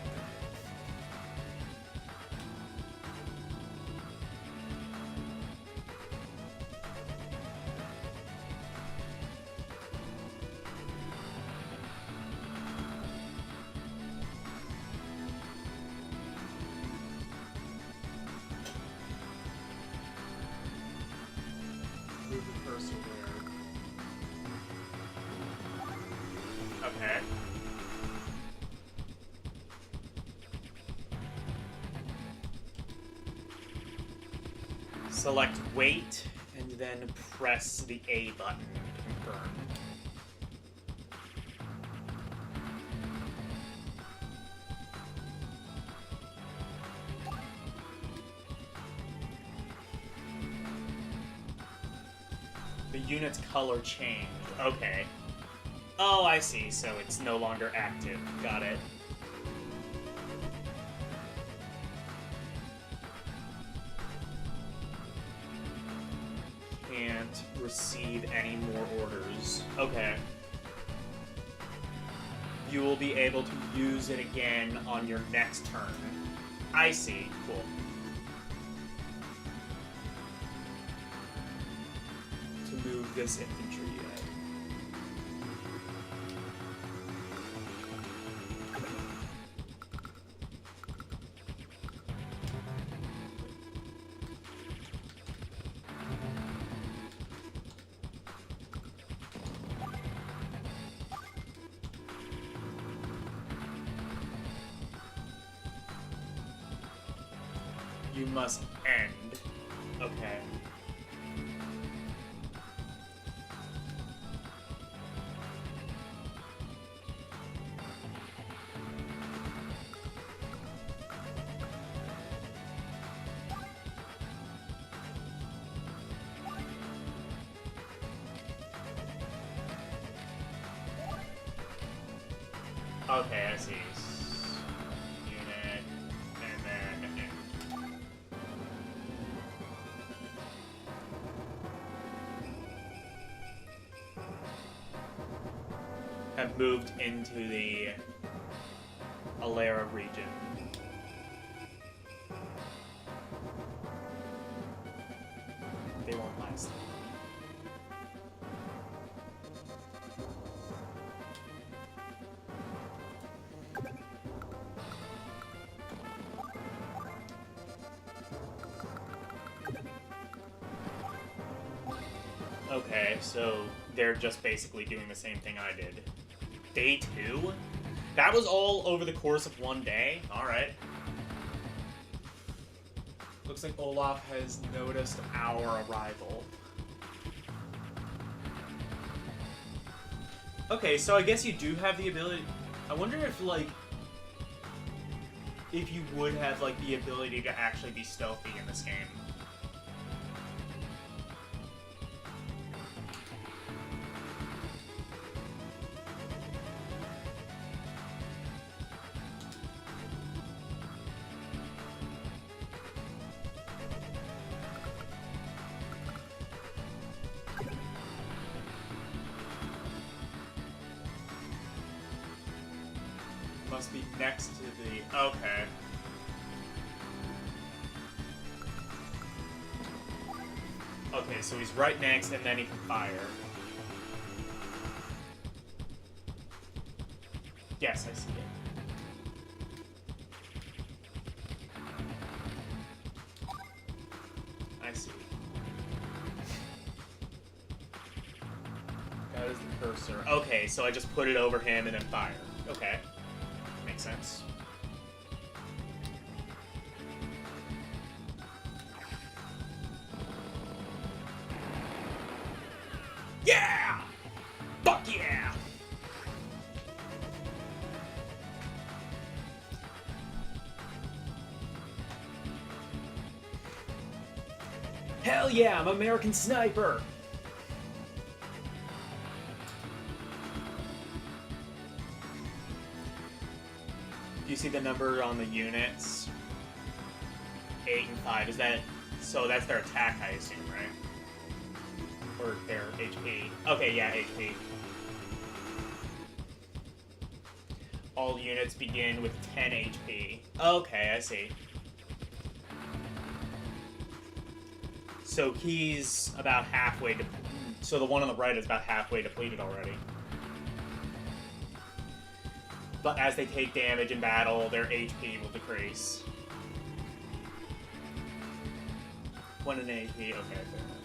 Move the cursor there. Okay. Select wait, and then press the A button to confirm. The unit's color changed. Okay. Oh, I see. So it's no longer active. Got it. Can't receive any more orders. Okay. You will be able to use it again on your next turn. I see. Cool. To move this infantry unit. You must end. Okay. Okay, I see. Unit, and then end. Have moved into the Alera region. They won't last long. Okay, so they're just basically doing the same thing I did. Day 2? That was all over the course of one day? Alright. Looks like Olaf has noticed our arrival. Okay, so I guess you do have the ability... I wonder if, like... if you would have, like, the ability to actually be stealthy in this game. Must be next to the... Okay. Okay, so he's right next, and then he can fire. Yes, I see it. I see. That is the cursor. Okay, so I just put it over him and then fire. Okay. Makes sense. Yeah! Fuck yeah! Hell yeah, I'm American Sniper! Do you see the number on the units? 8 and 5. Is that... So that's their attack, I assume, right? Or their HP. Okay, yeah, HP. All units begin with 10 HP. Okay, I see. So he's about halfway to... So the one on the right is about halfway depleted already. But as they take damage in battle, their HP will decrease. 1 in HP, okay, fair enough.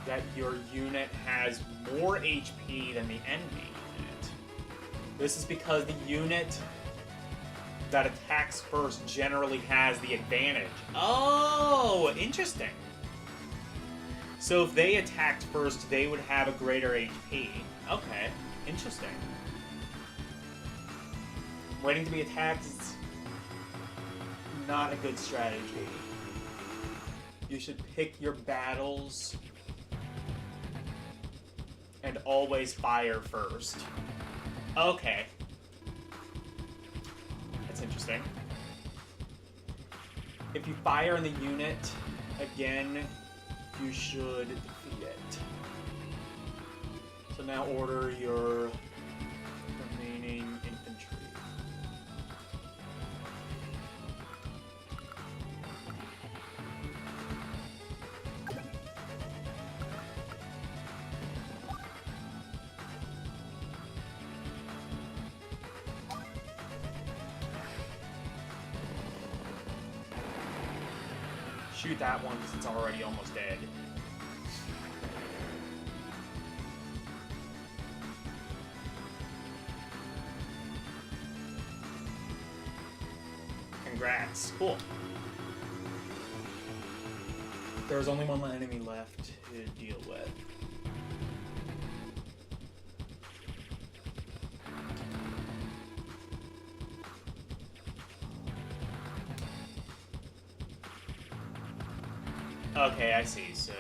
That your unit has more HP than the enemy unit. This is because the unit that attacks first generally has the advantage. Oh, interesting. So if they attacked first, they would have a greater HP. Okay, interesting. Waiting to be attacked is not a good strategy. You should pick your battles and always fire first. Okay. That's interesting. If you fire in the unit, again, you should defeat it. So now order your remaining infantry. Shoot that one because it's already almost dead. Congrats. Cool. There's only one enemy left to deal with. Okay, I see. So...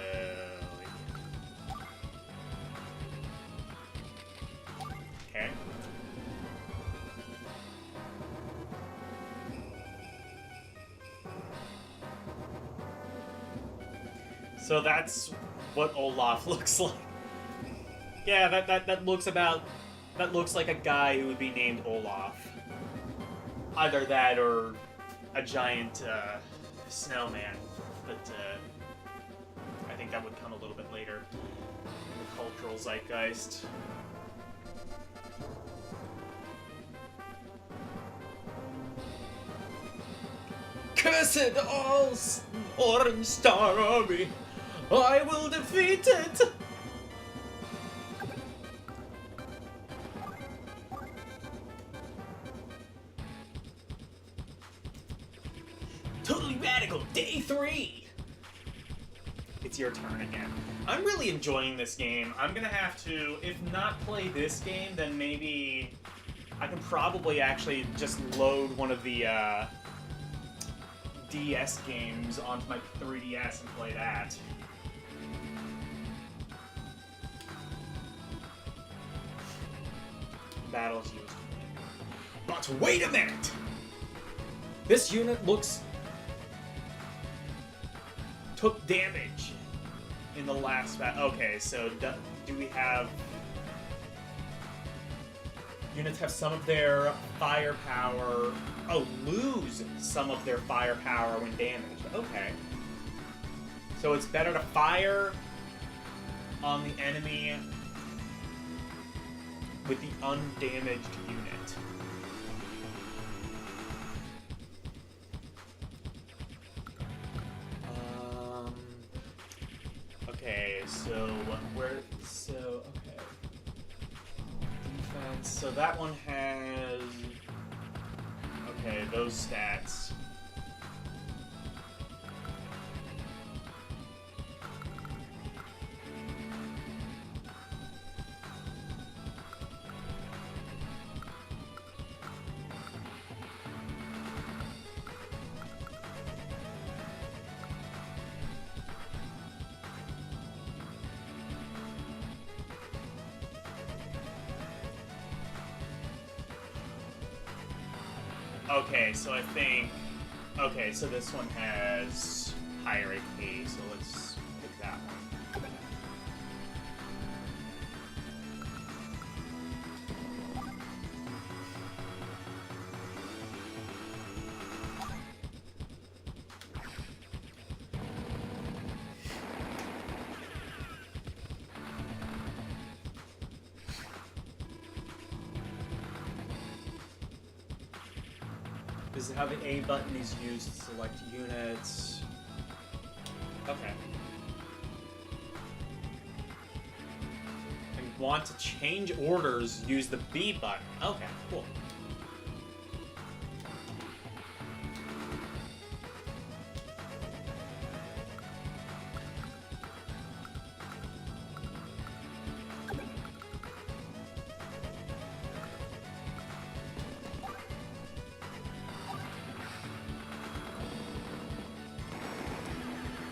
Okay. So that's what Olaf looks like. Yeah, that looks about... That looks like a guy who would be named Olaf. Either that or a giant snowman. But I think that would come a little bit later in the cultural zeitgeist. Cursed all Orange Star Army! I will defeat it! Totally Radical, Day 3! It's your turn again. I'm really enjoying this game. I'm gonna have to, if not play this game, then maybe I can probably actually just load one of the DS games onto my 3DS and play that. Battles used. But wait a minute! This unit took damage in the last battle. Okay, so do we have... Units have some of their firepower... Oh, lose some of their firepower when damaged. Okay. So it's better to fire on the enemy with the undamaged unit. Okay, so okay. Defense, so that one has, okay, those stats. Okay, so I think... Okay, so this one has higher AP, so let's pick that one. This is how the A button is used to select units. Okay. And want to change orders, use the B button. Okay, cool.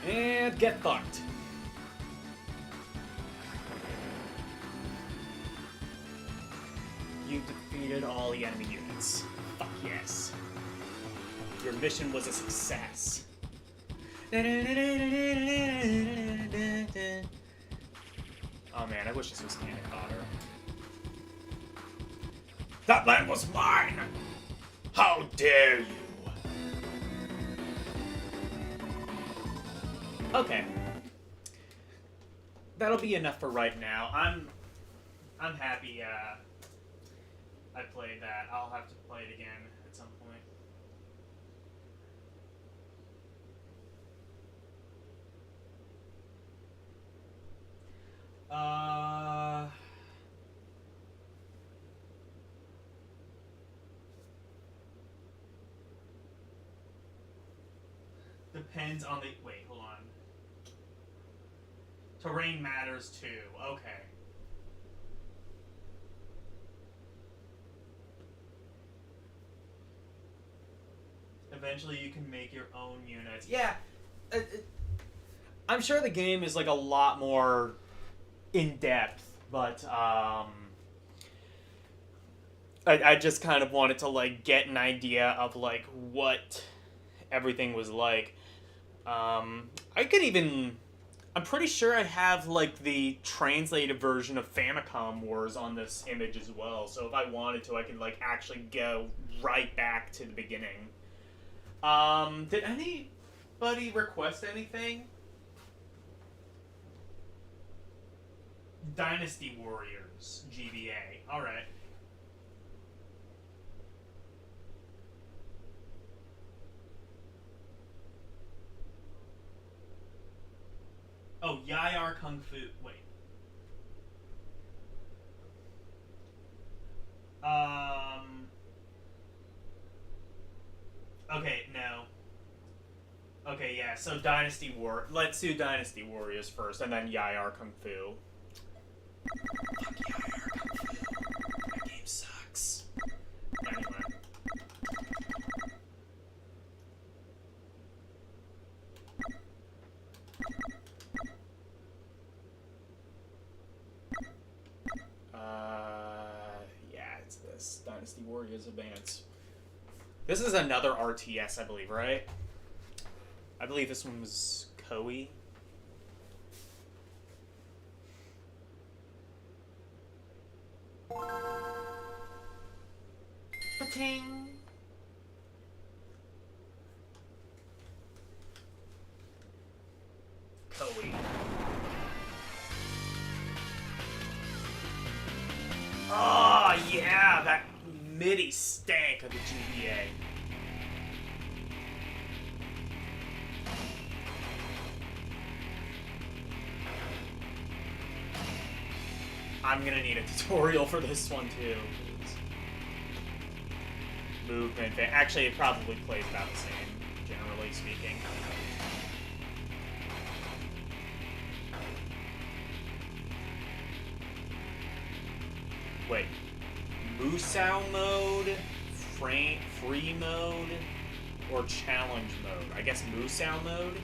And get fucked. You defeated all the enemy units. Fuck yes. Your mission was a success. Oh man, I wish this was cannon fodder. That land was mine! How dare you! Okay. That'll be enough for right now. I'm happy I played that. I'll have to play it again at some point. Depends on the... Wait, hold on. Terrain matters too. Okay. Eventually you can make your own units. Yeah. I'm sure the game is like a lot more in-depth, but I just kind of wanted to like get an idea of like what everything was like. I could even... I'm pretty sure I have like the translated version of Famicom Wars on this image as well, so if I wanted to, I could like actually go right back to the beginning. Did anybody request anything? Dynasty Warriors, GBA. Alright. Oh, Yayar Kung Fu. Wait. Okay, no. Okay, yeah, so Dynasty War. Let's do Dynasty Warriors first, and then Yayar Kung Fu. Fuck Yayar Kung Fu. That game sucks. Anyway. Yeah, it's this. Dynasty Warriors Advance. This is another RTS, I believe, right? I believe this one was Koei. Ba-ting! Koei. Oh, yeah, that MIDI stank of the GBA. I'm gonna need a tutorial for this one too. Movement. Actually, it probably plays about the same, generally speaking. Wait. Musou mode, free mode, or challenge mode? I guess Musou mode?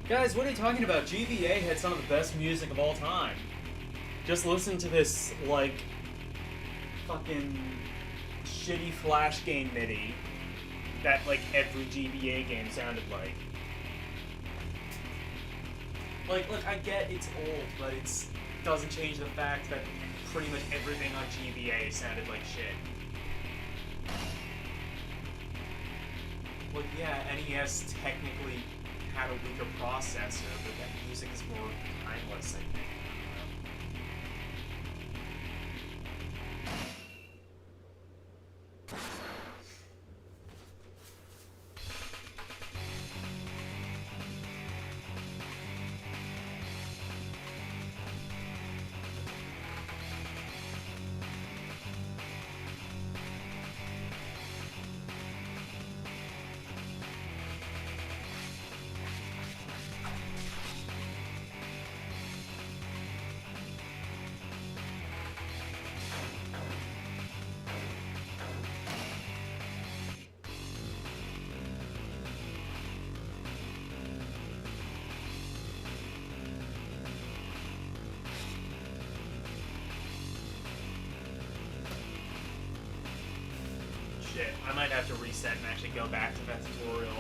Guys, what are you talking about? GBA had some of the best music of all time. Just listen to this, like, fucking shitty Flash game MIDI that, like, every GBA game sounded like. Like, look, I get it's old, but it doesn't change the fact that pretty much everything on GBA sounded like shit. Like, yeah, NES technically had a weaker processor, but that music is more timeless, I think. Shit, I might have to reset and actually go back to that tutorial.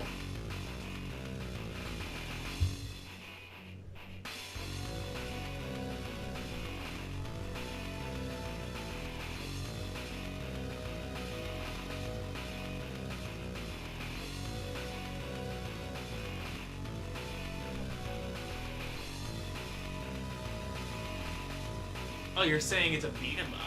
Oh, you're saying it's a beat 'em up?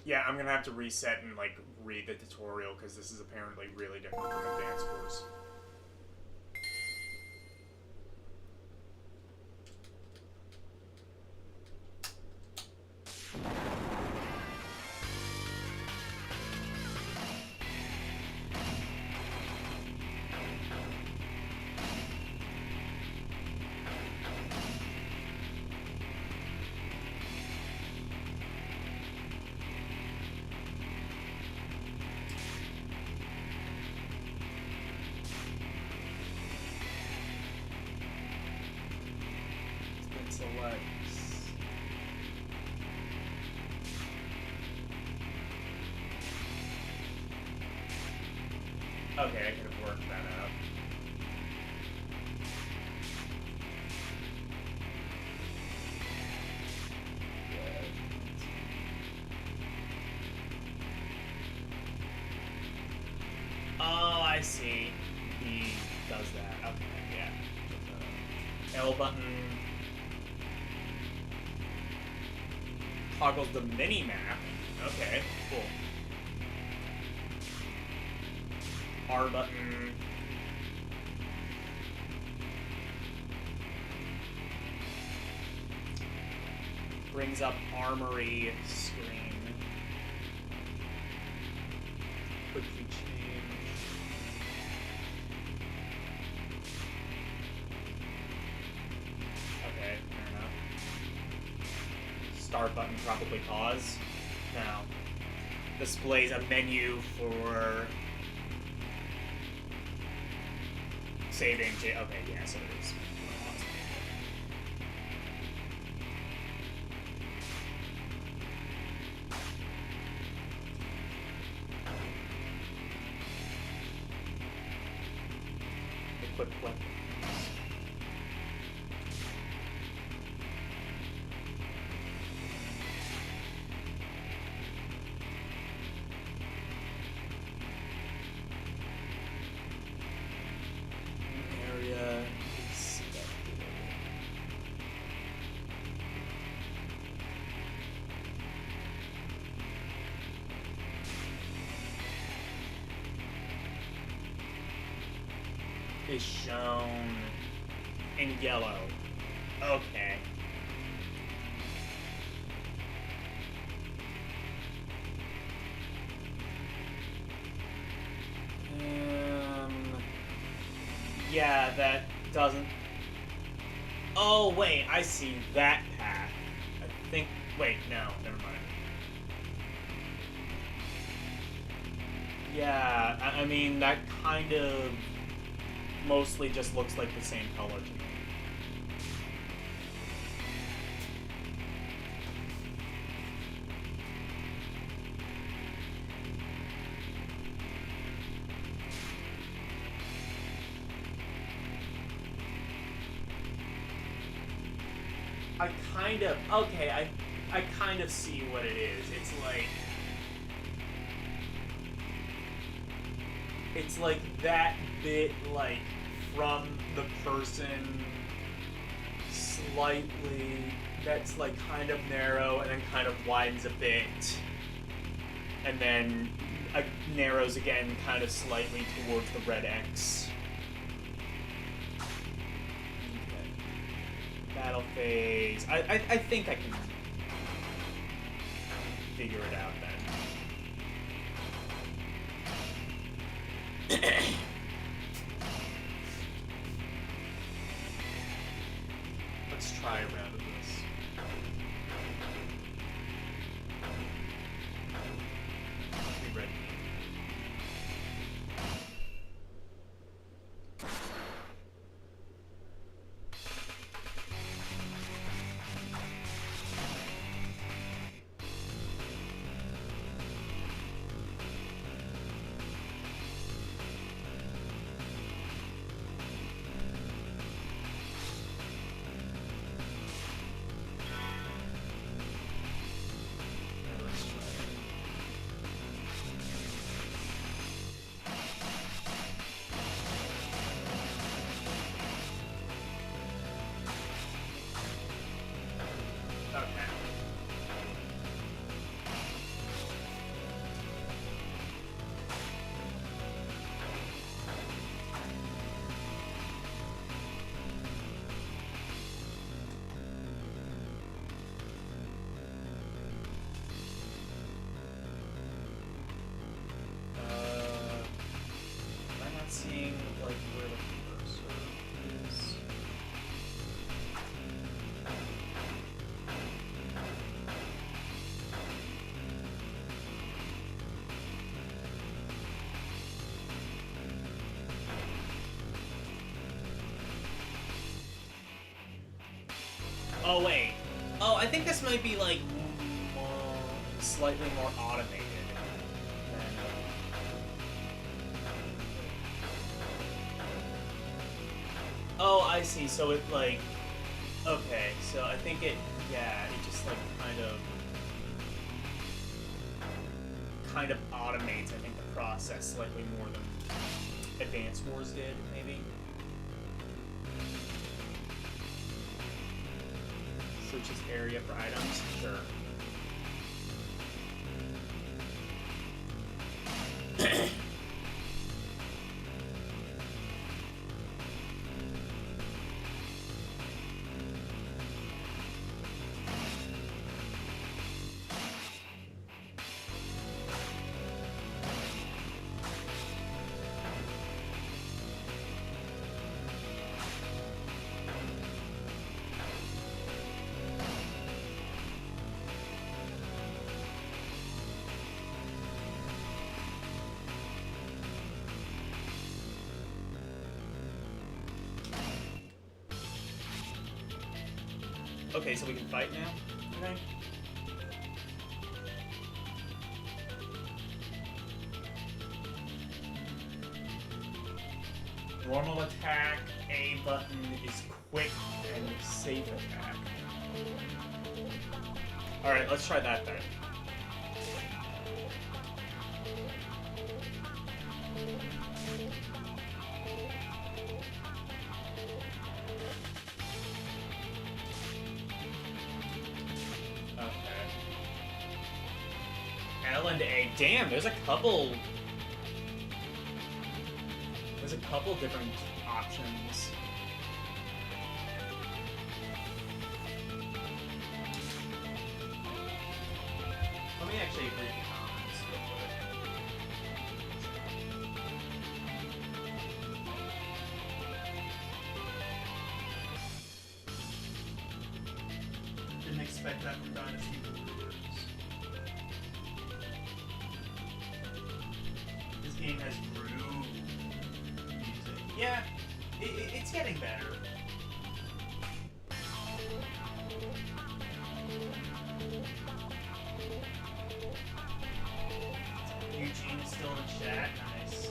Yeah, I'm gonna have to reset and like read the tutorial because this is apparently really different from advanced course. Selects. Okay, I could have worked that out. Oh, I see. He does that. Okay, yeah. L button toggles the mini map. Okay, cool. R button brings up armory screen. Quickly change. Okay, fair enough. Start button, probably pause. Now, displays a menu for saving. Okay, yeah, so it is. Equip weapons. Area is selected. Is shown in yellow. Okay. Yeah, that doesn't... Oh, wait, I see that path. I think... Wait, no, never mind. Yeah, I mean, that kind of mostly just looks like the same color to me. I kind of... Okay, I kind of see what it is. It's like that bit, like, from the person slightly... That's, like, kind of narrow and then kind of widens a bit. And then narrows again kind of slightly towards the red X. Battle phase. I think I can figure it out then. Let's try a round of this. Be ready. finding like where the cursor is. Oh wait. Oh, I think this might be like slightly more automated. Oh, I see. So it like, okay. So I think it, yeah, it just like kind of automates. I think the process slightly more than Advance Wars did, maybe. Searches area for items. Sure. Okay, so we can fight now? Okay. Normal attack, A button is quick and safe attack. Alright, let's try that then. L and A. Damn, there's a couple different options. Let me actually read the comments real quick. Didn't expect that from Dynasty Warriors. This game has groove music. Yeah, it's getting better. Eugene is still in chat. Nice.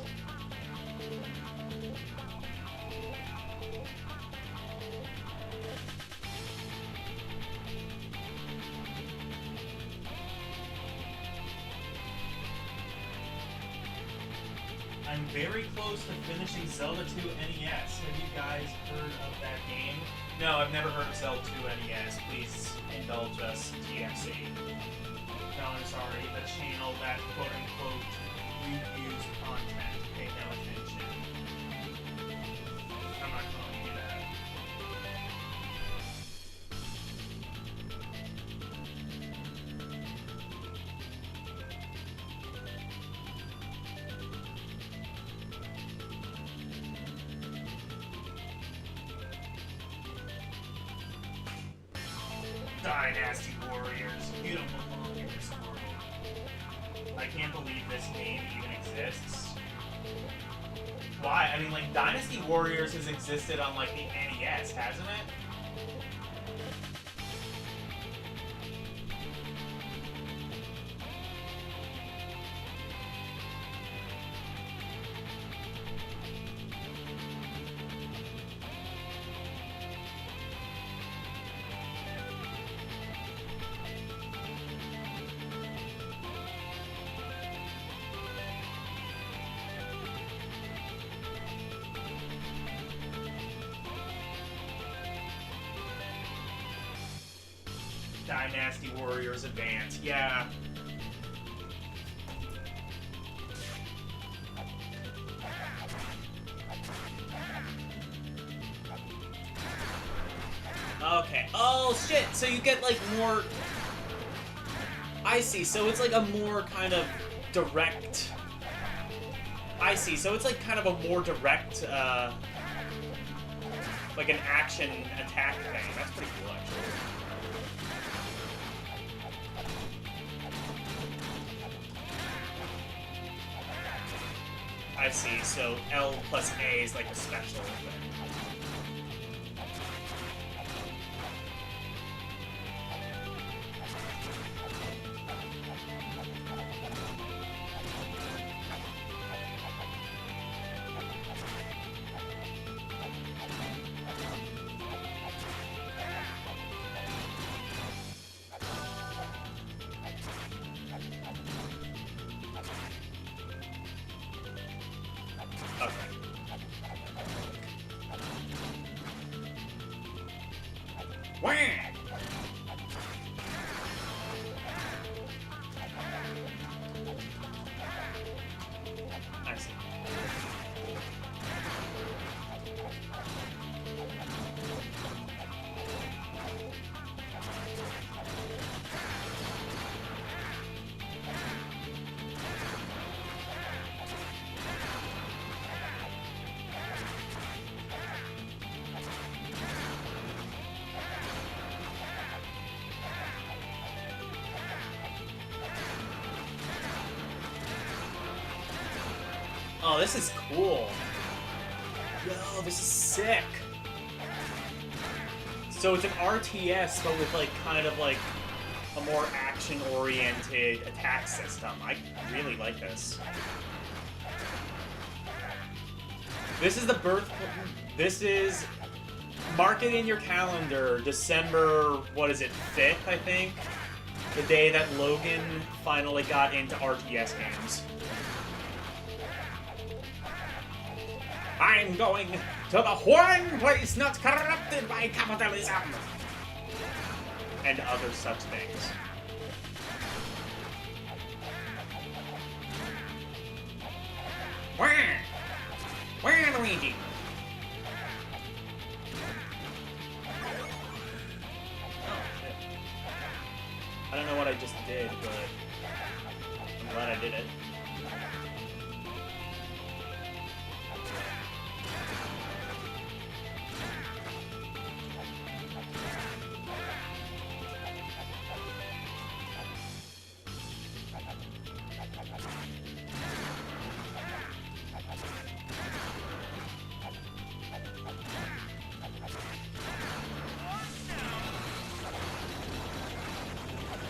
I'm very close to finishing Zelda 2 NES. Have you guys heard of that game? No, I've never heard of Zelda 2 NES. Please indulge us, TMC. No, I'm sorry. The channel that quote-unquote reviews content. Pay no attention. I'm not calling you that. Dynasty Warriors, you don't belong in this world. I can't believe this game even exists. Why? I mean, like, Dynasty Warriors has existed on, like, the NES, hasn't it? Dynasty Warriors Advance, yeah. Okay. Oh, shit. So you get, like, more... I see. So it's, like, a more kind of direct... I see. So it's like kind of a more direct, like an action attack thing. That's pretty cool, actually. I see. So L plus A is like a special thing. Oh, this is cool. Yo, this is sick. So it's an RTS, but with like kind of like a more action-oriented attack system. I really like this. This is the birth. This is, mark it in your calendar. December, what is it, 5th, I think? The day that Logan finally got into RTS games. I'm going to the one place not corrupted by capitalism! And other such things. Where? Where, Luigi? Oh, shit. I don't know what I just did, but I'm glad I did it.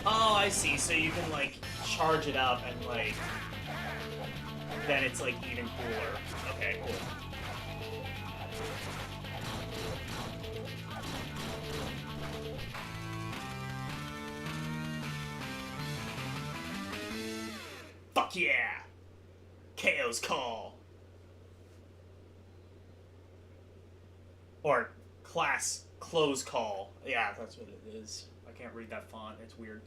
Oh, I see. So you can, like, charge it up and, like, then it's, like, even cooler. Okay, cool. Fuck yeah! KO's call. Or class close call. Yeah, that's what it is. I can't read that font. It's weird.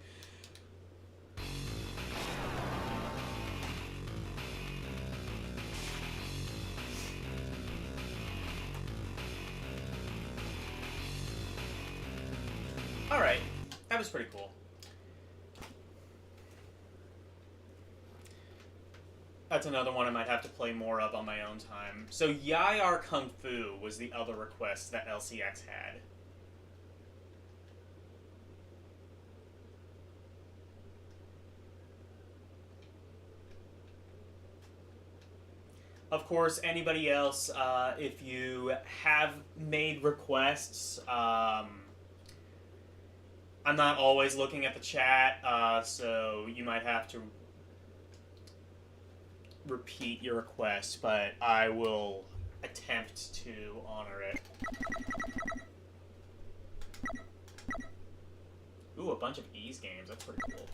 Alright. That was pretty cool. That's another one I might have to play more of on my own time. So Yai Kung Fu was the other request that LCX had. Of course, anybody else, if you have made requests, I'm not always looking at the chat, so you might have to repeat your request, but I will attempt to honor it. Ooh, a bunch of Ease games. That's pretty cool.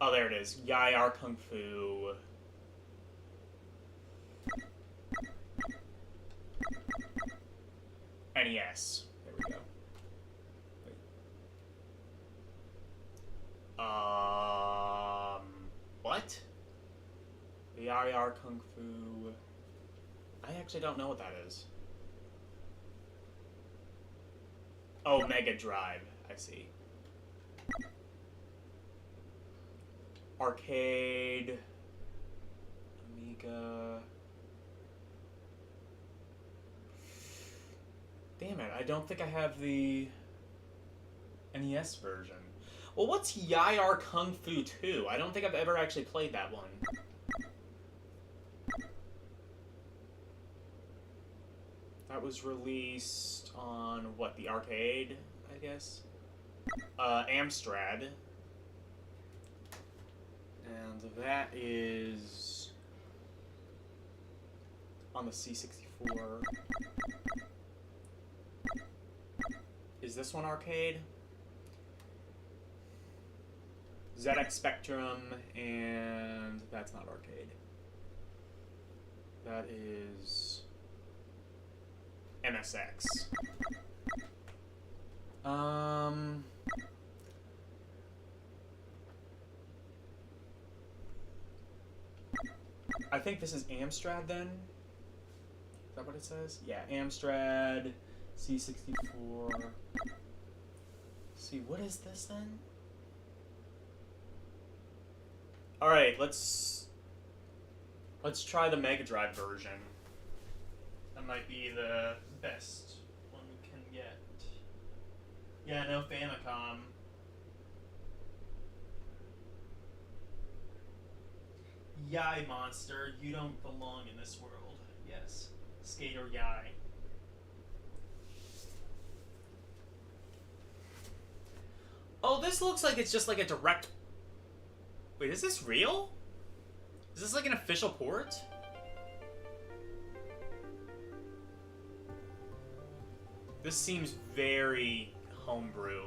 Oh, there it is. Yai Kung Fu. NES. There we go. Wait. What? The Yai Kung Fu. I actually don't know what that is. Oh, Mega Drive. I see. Arcade. Amiga. Damn it, I don't think I have the NES version. Well, what's Yai-Ar Kung Fu 2? I don't think I've ever actually played that one. That was released on, what, the arcade, I guess? Amstrad. And that is on the C64. Is this one arcade? ZX Spectrum, and that's not arcade. That is MSX. I think this is Amstrad then? Is that what it says? Yeah, Amstrad, C64. See, what is this then? Alright, let's try the Mega Drive version. That might be the best one we can get. Yeah, no Famicom. Yai monster, you don't belong in this world. Yes. Skater Yai. Oh, this looks like it's just like a direct... Wait, is this real? Is this like an official port? This seems very homebrew.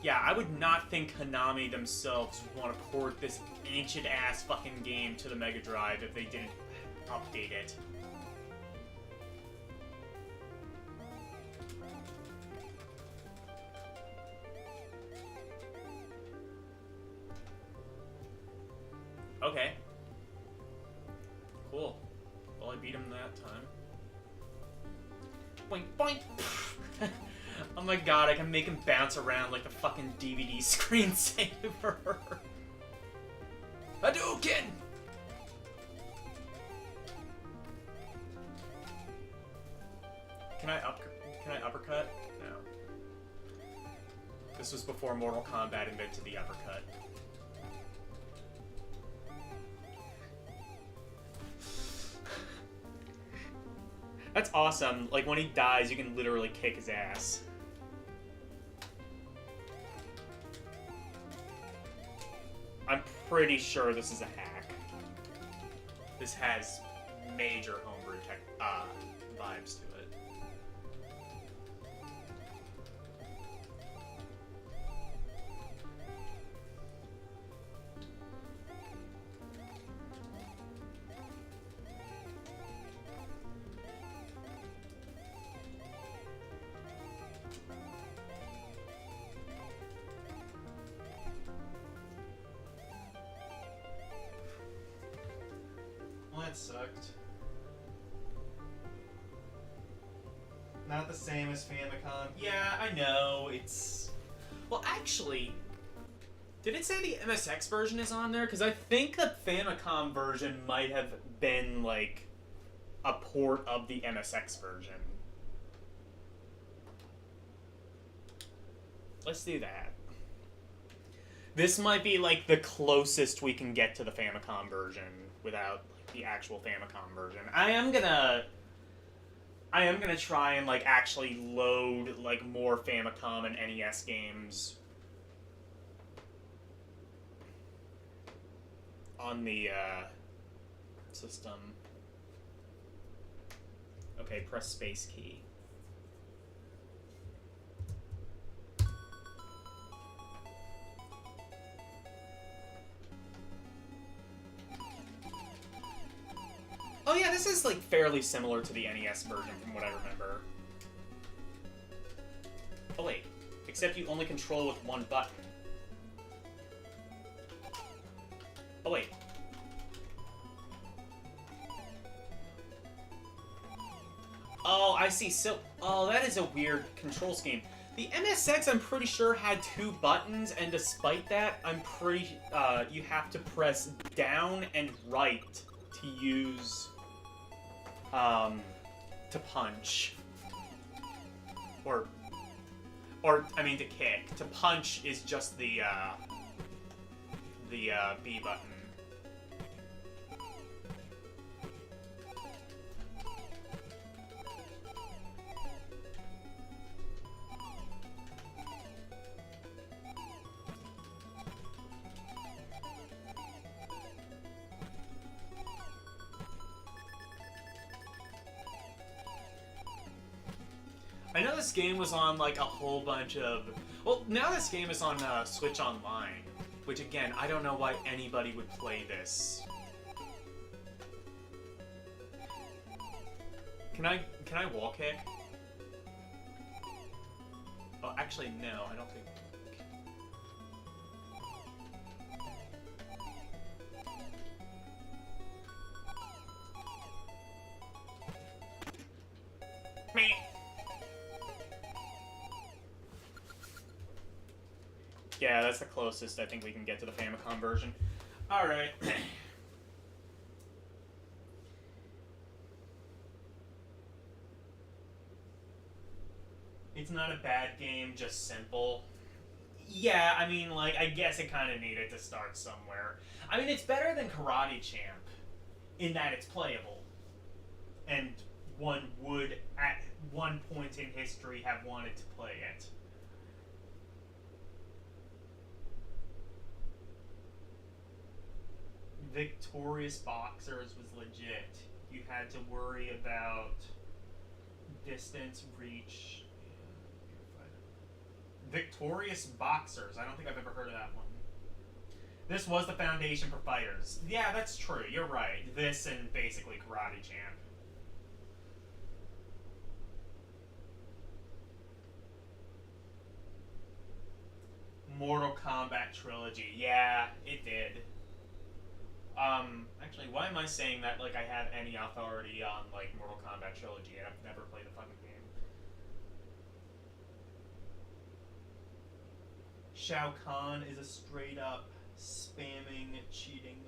Yeah, I would not think Konami themselves would want to port this ancient-ass fucking game to the Mega Drive if they didn't update it. Okay. Cool. Well, I beat him that time. Boink, boink! Oh my god, I can make him bounce around like the fucking DVD screensaver. Hadouken! Can I uppercut? No. This was before Mortal Kombat invented the uppercut. That's awesome. Like, when he dies, you can literally kick his ass. I'm pretty sure this is a hack. This has major homebrew vibes to it. That sucked. Not the same as Famicom. Yeah, I know, it's... Well, actually, did it say the MSX version is on there? Because I think the Famicom version might have been, like, a port of the MSX version. Let's do that. This might be, like, the closest we can get to the Famicom version without... the actual Famicom version. I am gonna try and like actually load like more Famicom and NES games on the system. Okay, press space key. Oh yeah, this is like fairly similar to the NES version from what I remember. Oh wait, except you only control with one button. Oh wait, I see. So, oh, that is a weird control scheme. The MSX, I'm pretty sure, had 2 buttons, and despite that, I'm pretty, you have to press down and right to use, to punch. Or, I mean, to kick. To punch is just the B button. I know this game was on, like, a whole bunch of... Well, now this game is on Switch Online, which, again, I don't know why anybody would play this. Can I wall kick? Oh, actually, no, I don't think... Meh. Yeah, that's the closest I think we can get to the Famicom version. Alright. It's not a bad game, just simple. Yeah, I mean, like, I guess it kind of needed to start somewhere. I mean, it's better than Karate Champ in that it's playable. And one would, at one point in history, have wanted to play it. Victorious Boxers was legit. You had to worry about distance, reach. Victorious Boxers. I don't think I've ever heard of that one. This was the foundation for fighters. Yeah, that's true. You're right. This and basically Karate Champ. Mortal Kombat Trilogy. Yeah, it did. Actually, why am I saying that like I have any authority on, like, Mortal Kombat Trilogy and I've never played the fucking game? Shao Kahn is a straight-up spamming, cheating,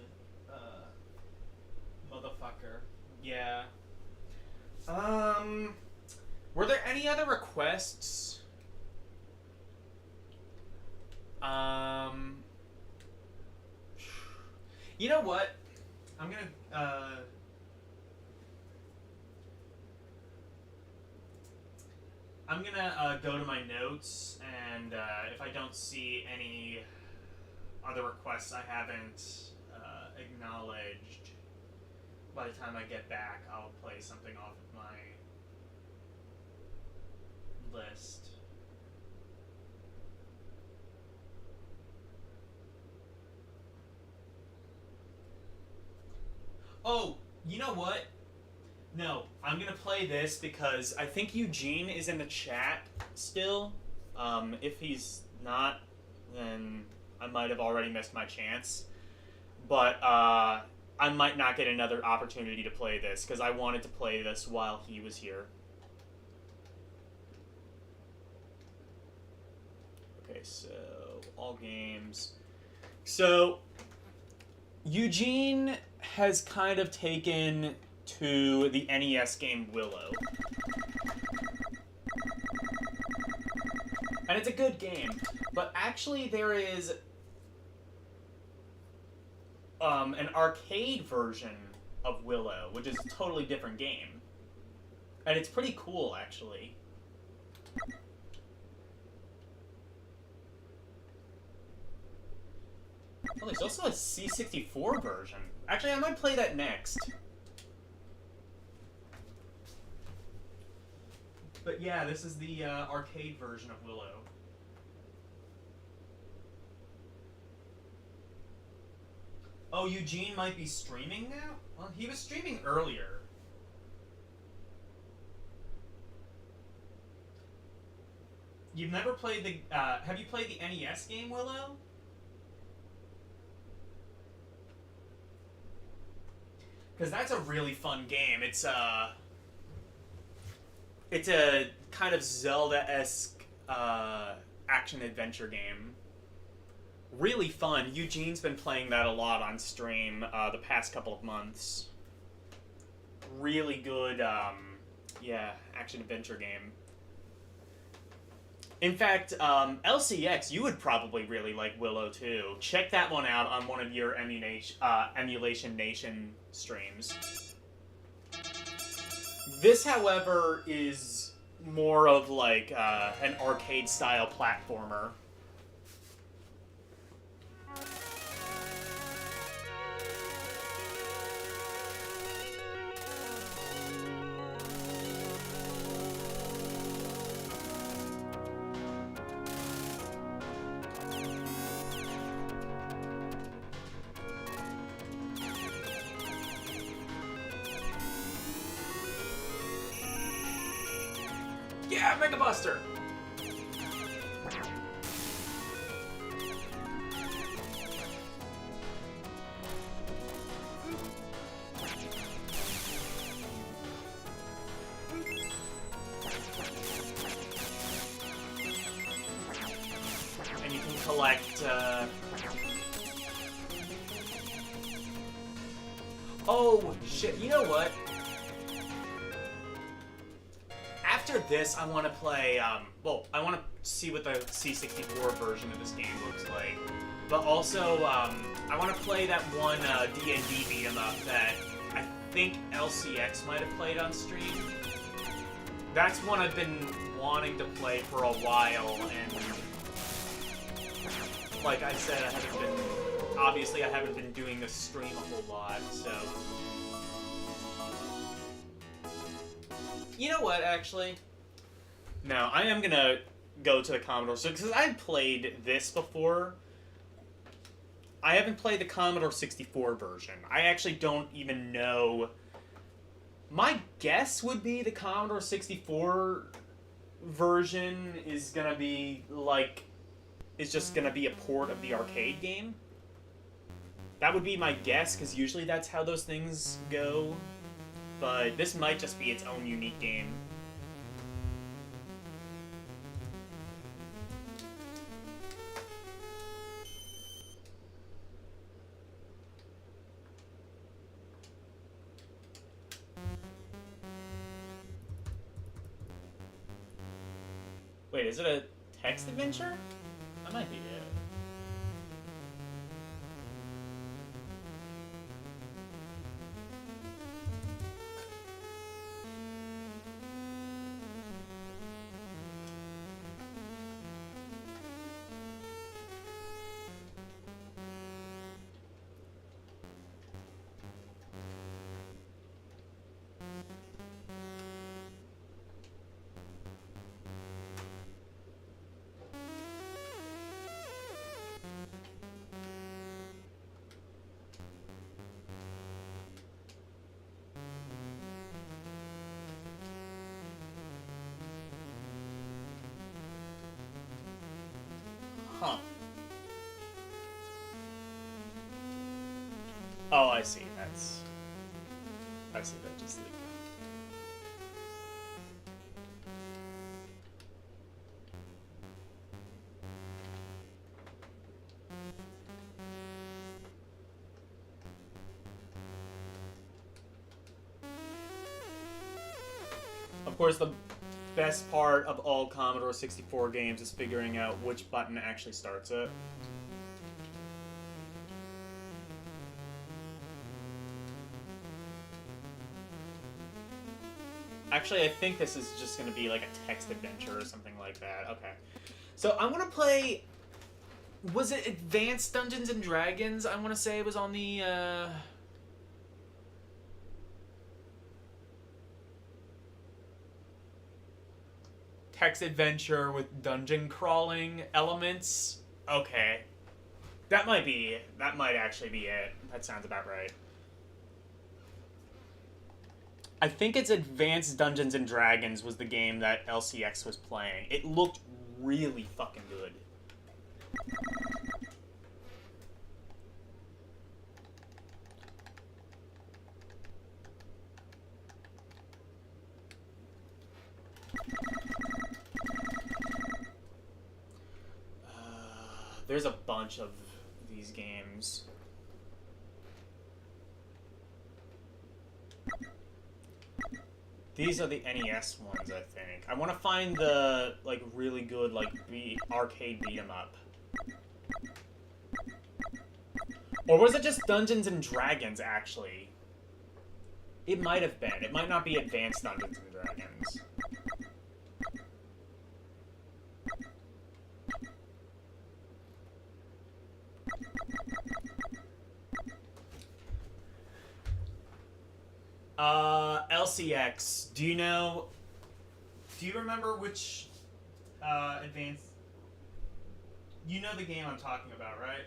motherfucker. Yeah. Were there any other requests? You know what? I'm gonna go to my notes, and if I don't see any other requests I haven't acknowledged, by the time I get back, I'll play something off of my list. Oh, you know what? No, I'm gonna play this because I think Eugene is in the chat still. If he's not, then I might have already missed my chance. But I might not get another opportunity to play this because I wanted to play this while he was here. Okay, so all games. So Eugene has kind of taken to the NES game Willow. And it's a good game, but actually there is an arcade version of Willow, which is a totally different game. And it's pretty cool, actually. Oh, there's also a C64 version. Actually, I might play that next. But yeah, this is the arcade version of Willow. Oh, Eugene might be streaming now? Well, he was streaming earlier. You've never played the... have you played the NES game, Willow? Because that's a really fun game. It's a kind of Zelda-esque action-adventure game. Really fun. Eugene's been playing that a lot on stream the past couple of months. Really good, yeah, action-adventure game. In fact, LCX, you would probably really like Willow too. Check that one out on one of your Emulation Nation streams. This, however, is more of like an arcade-style platformer. Yeah, Mega Buster! And you can collect, Oh, shit, you know what? After this, I want to play, well, I want to see what the C64 version of this game looks like. But also, I want to play that one D&D beat-em-up that I think LCX might have played on stream. That's one I've been wanting to play for a while, and like I said, obviously I haven't been doing the stream a whole lot, so... You know what, actually? No, I am gonna go to the Commodore, because I've played this before. I haven't played the Commodore 64 version. I actually don't even know... My guess would be the Commodore 64 version is gonna be, like... is just gonna be a port of the arcade game. That would be my guess, because usually that's how those things go. But this might just be its own unique game. Wait, is it a text adventure? That might be it. Huh. Oh, I see. I see that just leaked. Of course, the best part of all Commodore 64 games is figuring out which button actually starts it. Actually, I think this is just going to be like a text adventure or something like that. Okay. So I'm going to play... Was it Advanced Dungeons and Dragons? I want to say it was on the... text adventure with dungeon crawling elements. Okay. That might be it. That might actually be it. That sounds about right. I think it's Advanced Dungeons and Dragons was the game that LCX was playing. It looked really fucking good. there's a bunch of these games. These are the NES ones, I think. I want to find the, like, really good, like, arcade beat-em-up. Or was it just Dungeons and Dragons, actually? It might have been. It might not be Advanced Dungeons and Dragons. LCX. Do you remember which advanced? You know the game I'm talking about, right?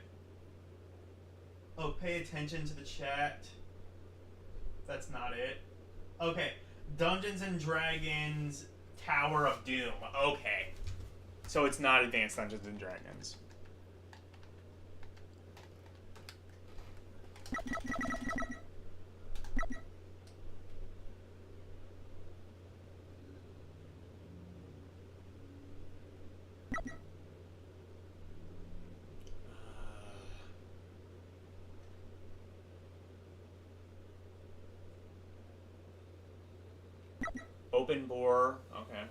Oh, pay attention to the chat. That's not it. Okay. Dungeons and Dragons Tower of Doom. Okay. So it's not Advanced Dungeons and Dragons. Open bore. Okay.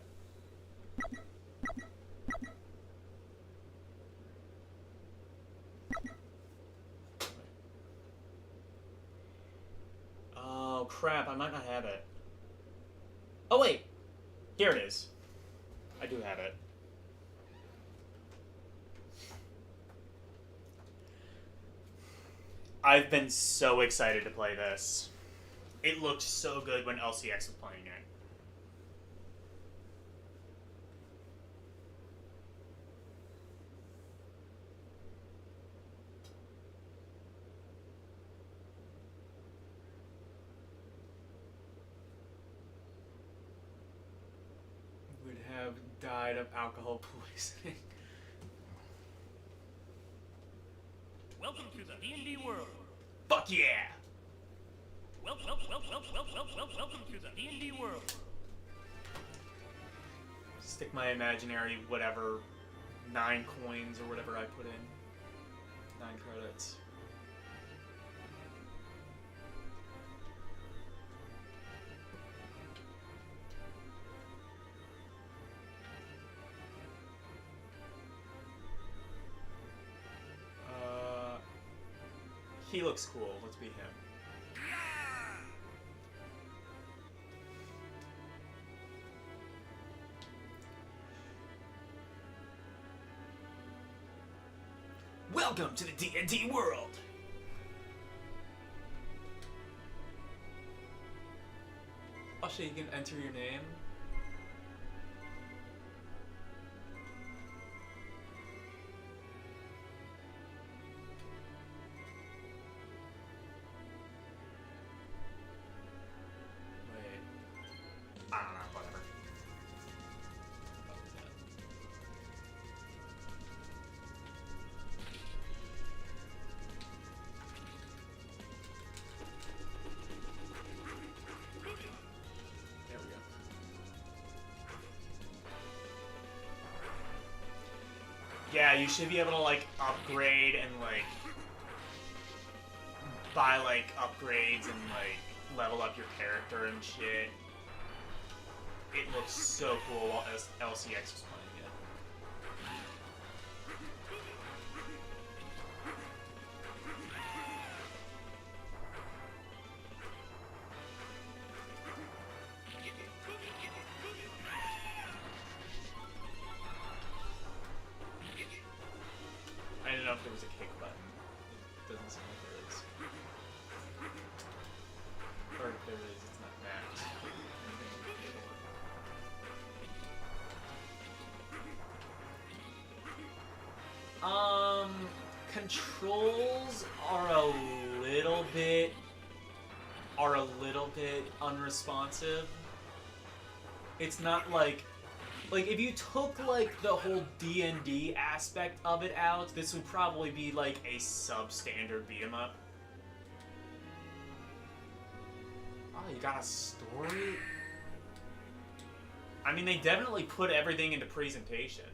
Oh crap! I might not have it. Oh wait, here it is. I do have it. I've been so excited to play this. It looked so good when LCX was playing it. Would have died of alcohol poisoning. Welcome to the D&D world. Fuck yeah! Welcome to the D&D world. Stick my imaginary whatever 9 coins or whatever I put in. 9 credits. He looks cool. Let's be him. Welcome to the D&D world. Oh shit, you can enter your name. Yeah, you should be able to, like, upgrade and, like, buy, like, upgrades and, like, level up your character and shit. It looks so cool while LCX was playing it. I don't know if there was a kick button. It doesn't seem like there is. Or if there is, it's not mapped. Controls are a little bit unresponsive. It's not like if you took like the whole D&D aspect of it out, this would probably be like a substandard beat 'em up. Oh, you got a story? I mean, they definitely put everything into presentation.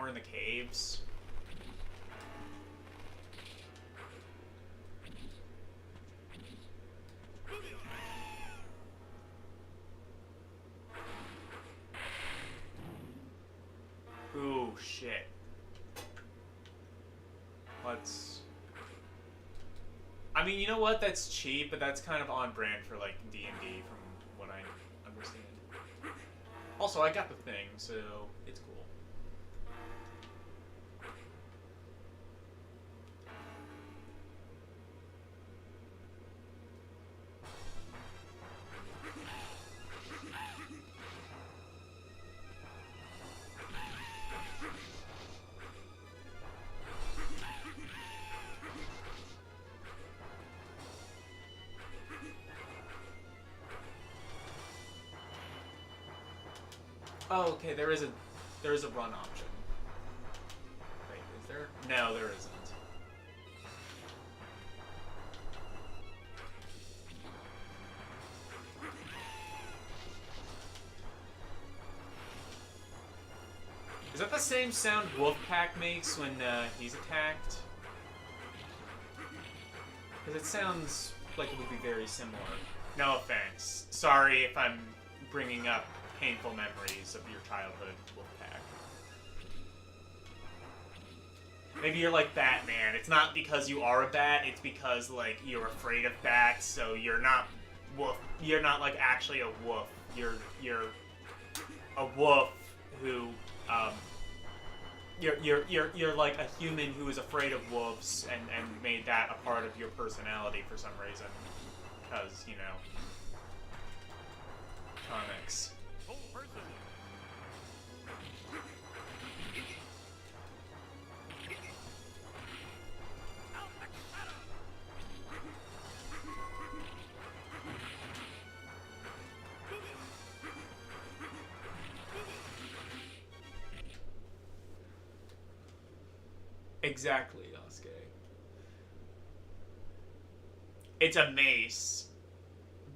we're in the caves. Ooh, shit. Let's... I mean, you know what? That's cheap, but that's kind of on brand for, like, D&D from what I understand. Also, I got the thing, so it's cool. Oh, okay, there is a run option. Wait, is there? No, there isn't. Is that the same sound Wolfpack makes when he's attacked? Because it sounds like it would be very similar. No offense. Sorry if I'm bringing up painful memories of your childhood, Wolfpack. Maybe you're like Batman. It's not because you are a bat, it's because, like, you're afraid of bats, so you're not wolf. You're not, like, actually a wolf. You're a wolf who, you're like a human who is afraid of wolves and made that a part of your personality for some reason. Because, you know, comics. Exactly, Osuke. It's a mace.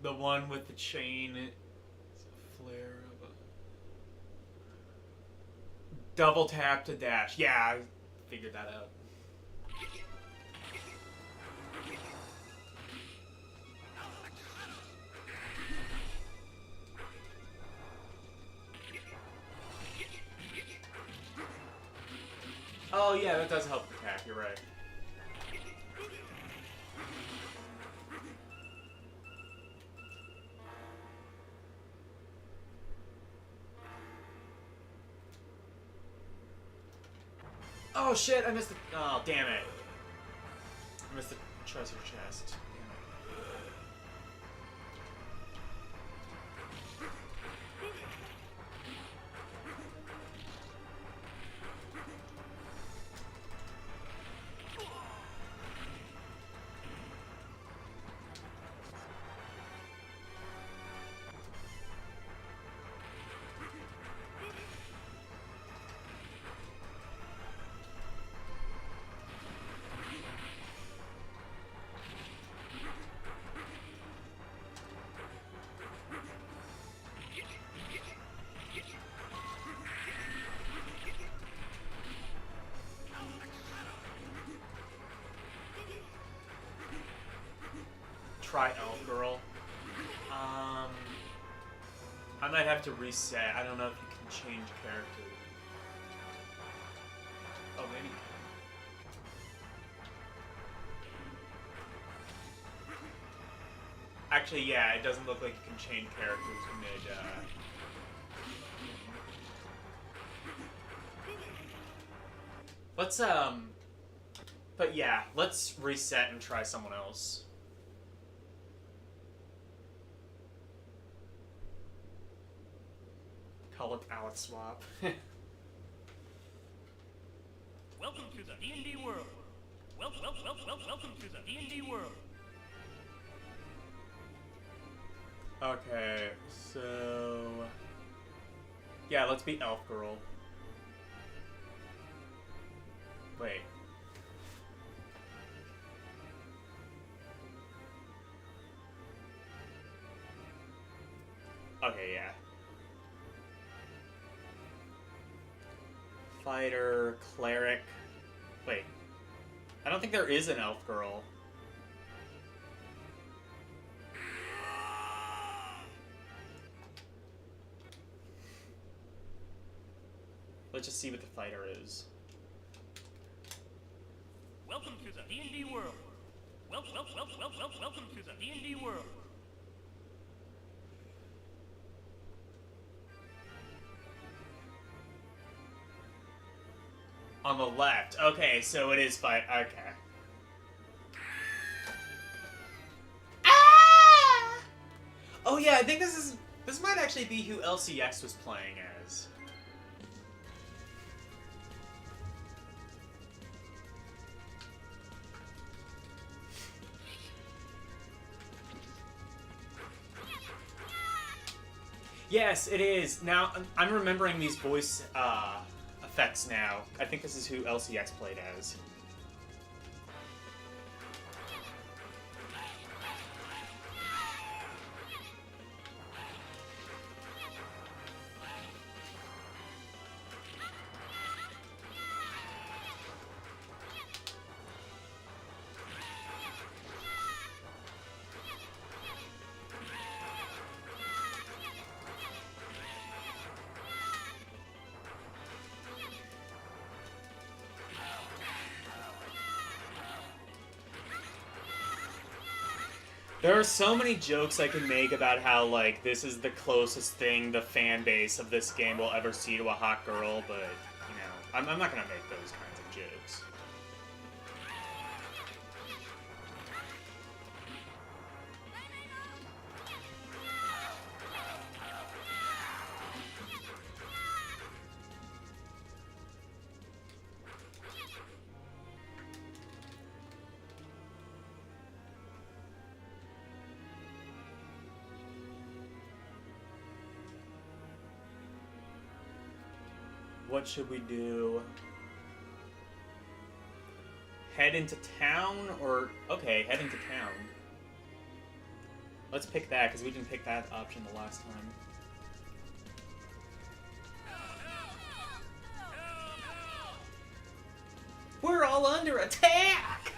The one with the chain. It's a flare of a... Double tap to dash. Yeah, I figured that out. Oh yeah, that does help attack, you're right. Oh shit, I missed the... Oh, damn it. I missed the treasure chest. Try Elf Girl. I might have to reset. I don't know if you can change character. Oh, maybe you can. Actually, yeah, it doesn't look like you can change characters mid, Let's, but yeah, let's reset and try someone else. Call it Alex Swap. Welcome to the D&D world. Welcome to the D&D world. Okay, so... Yeah, let's be Elf Girl. Wait. Okay, yeah. fighter, cleric. Wait. I don't think there is an elf girl. Let's just see what the fighter is. Welcome to the D&D world. Welcome to the D&D world. On the left. Okay, so it is fight. Okay. Ah! Oh yeah, I think this might actually be who LCX was playing as. Yes, it is. Now, I'm remembering these voice effects now. I think this is who LCX played as. There are so many jokes I can make about how, like, this is the closest thing the fan base of this game will ever see to a hot girl, but, you know, I'm not gonna make those kinds of jokes. What should we do? Head into town or... Okay, head into town. Let's pick that, because we didn't pick that option the last time. We're all under attack!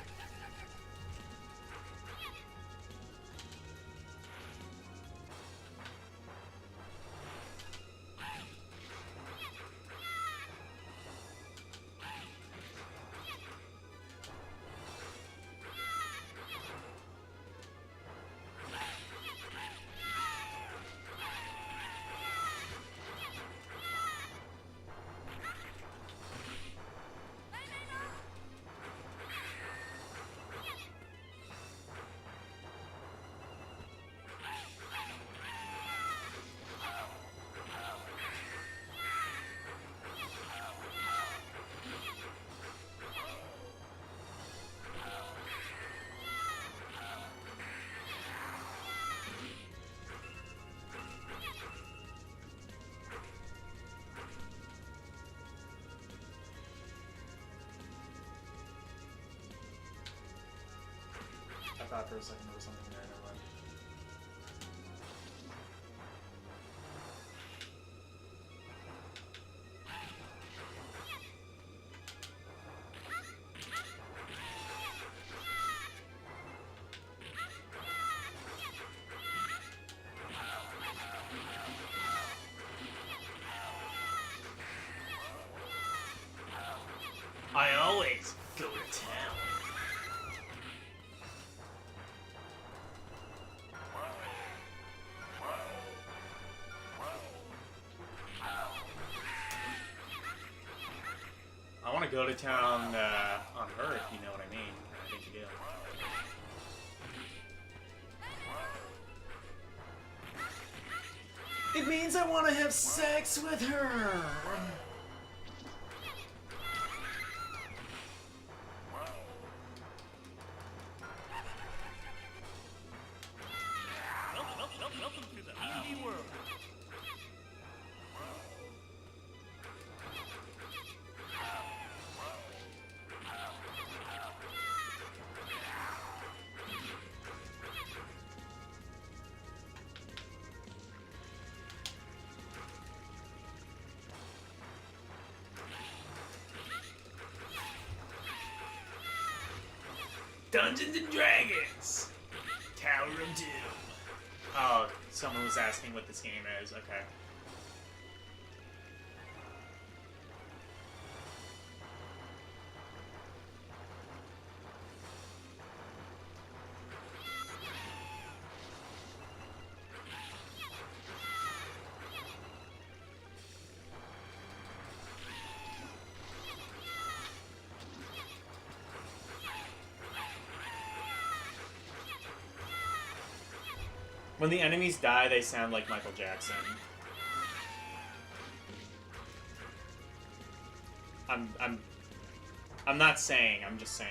I thought for a second there was something there, never mind. I always go to town. I want to go to town on her, if you know what I mean. I think you do. It means I want to have sex with her! Welcome to the D&D world. Dungeons and Dragons! Tower of Doom. Oh, someone was asking what this game is. Okay. When the enemies die, they sound like Michael Jackson. I'm not saying, I'm just saying.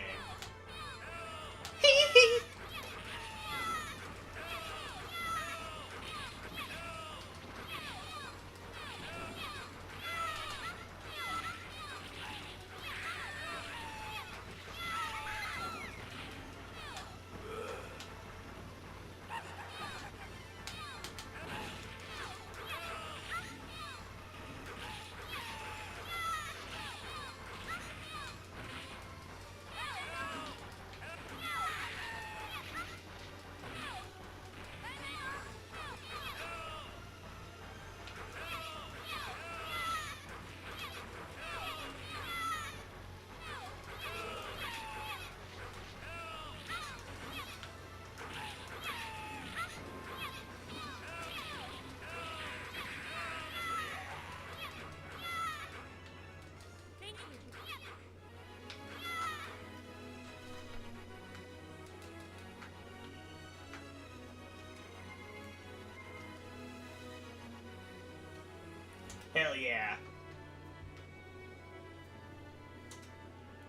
Hell yeah.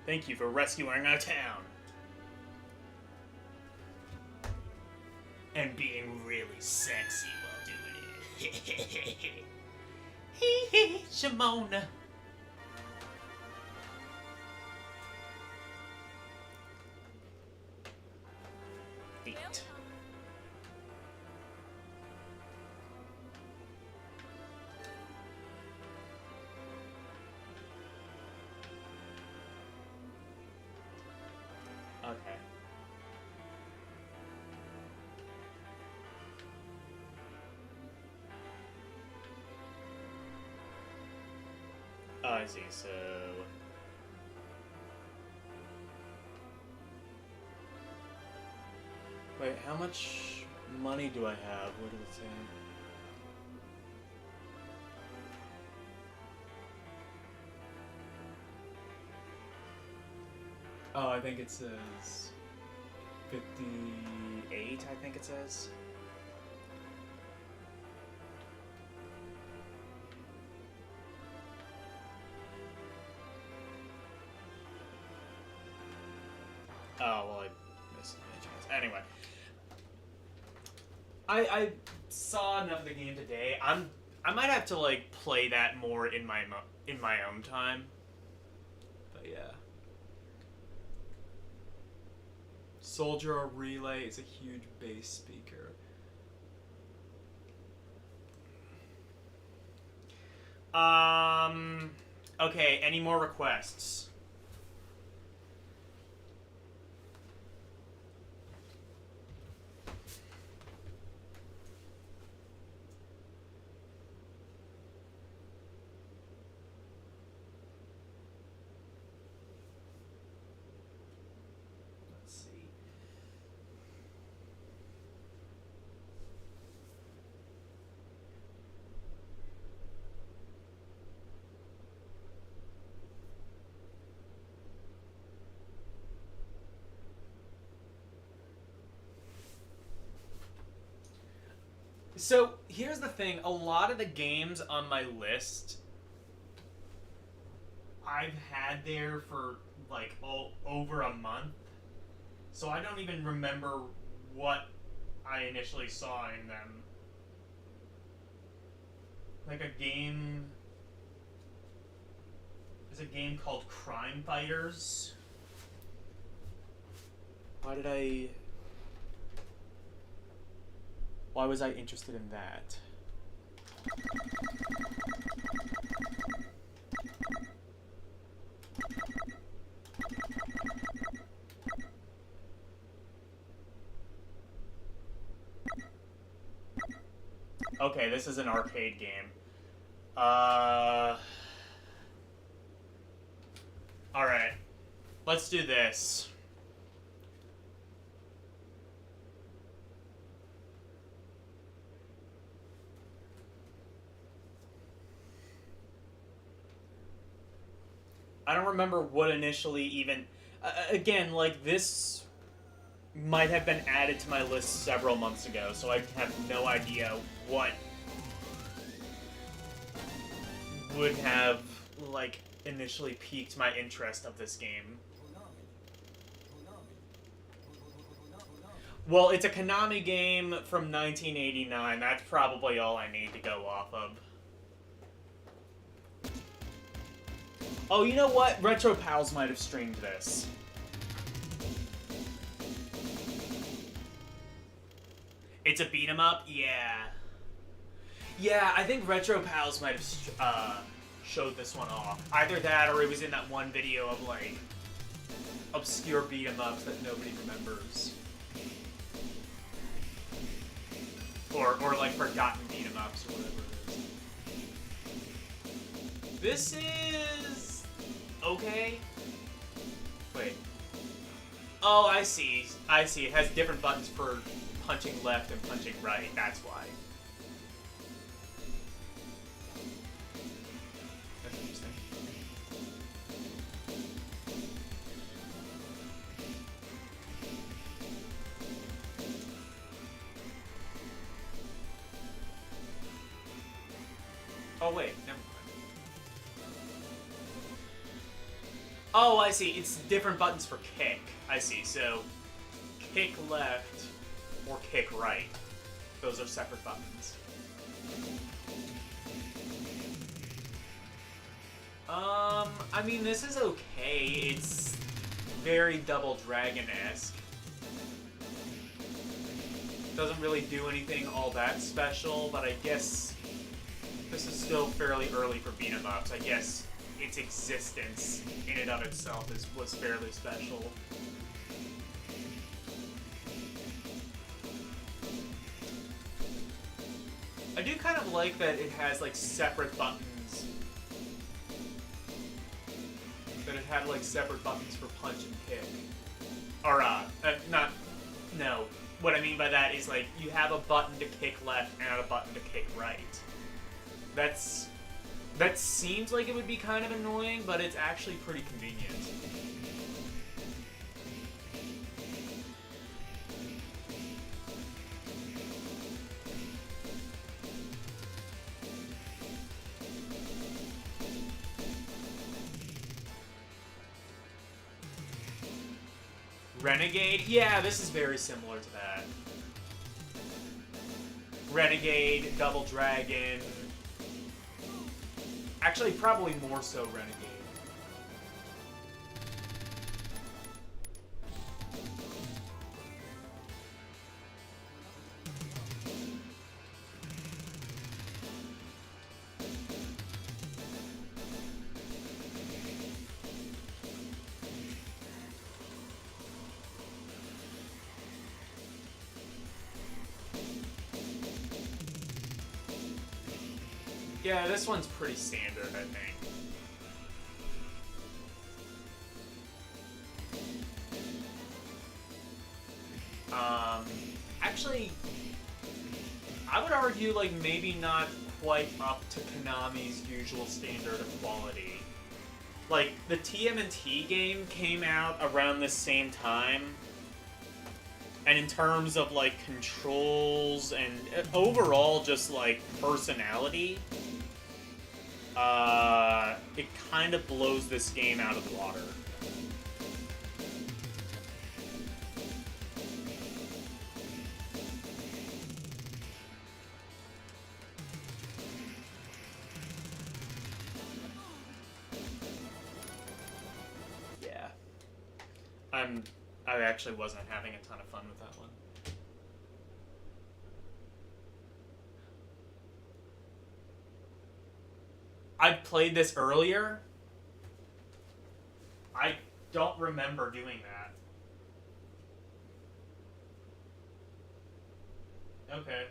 Thank you for rescuing our town. And being really sexy while doing it. Hee hee, Shimona. Feet. Okay. I see, so... Wait, how much money do I have? What did it say? Oh, I think it says 58, I think it says. Oh, well, I missed a chance. Anyway. I saw enough of the game today. I might have to, like, play that more in my own time. But yeah. Soldier Relay is a huge bass speaker. Okay, any more requests? So, here's the thing. A lot of the games on my list I've had there for, like, over a month. So I don't even remember what I initially saw in them. Like a game... There's a game called Crime Fighters. Why was I interested in that? Okay, this is an arcade game. Alright. Let's do this. I don't remember what initially even... again, like, this might have been added to my list several months ago, so I have no idea what would have, like, initially piqued my interest of this game. Well, it's a Konami game from 1989. That's probably all I need to go off of. Oh, you know what? Retro Pals might have streamed this. It's a beat 'em up? Yeah. Yeah, I think Retro Pals might have showed this one off. Either that or it was in that one video of, like, obscure beat 'em ups that nobody remembers. Or like, forgotten beat 'em ups or whatever it is. This is... okay. Wait. Oh, I see. I see. It has different buttons for punching left and punching right. That's why. That's interesting. Oh, wait. Never mind. Oh, I see. It's different buttons for kick. I see. So, kick left or kick right. Those are separate buttons. I mean, this is okay. It's very Double Dragon-esque. Doesn't really do anything all that special, but I guess this is still fairly early for beat 'em ups. I guess its existence in and of itself was fairly special. I do kind of like that it has, like, separate buttons. That it had, like, separate buttons for punch and kick. Or, not... no. What I mean by that is, like, you have a button to kick left and a button to kick right. That seems like it would be kind of annoying, but it's actually pretty convenient. Renegade? Yeah, this is very similar to that. Renegade, Double Dragon... Actually, probably more so Renegade. Yeah, this one's pretty standard, I think. Actually, I would argue, like, maybe not quite up to Konami's usual standard of quality. Like, the TMNT game came out around the same time, and in terms of, like, controls and overall just, like, personality, it kind of blows this game out of the water. Yeah. I actually wasn't having a ton of fun with that one. I played this earlier. I don't remember doing that. Okay.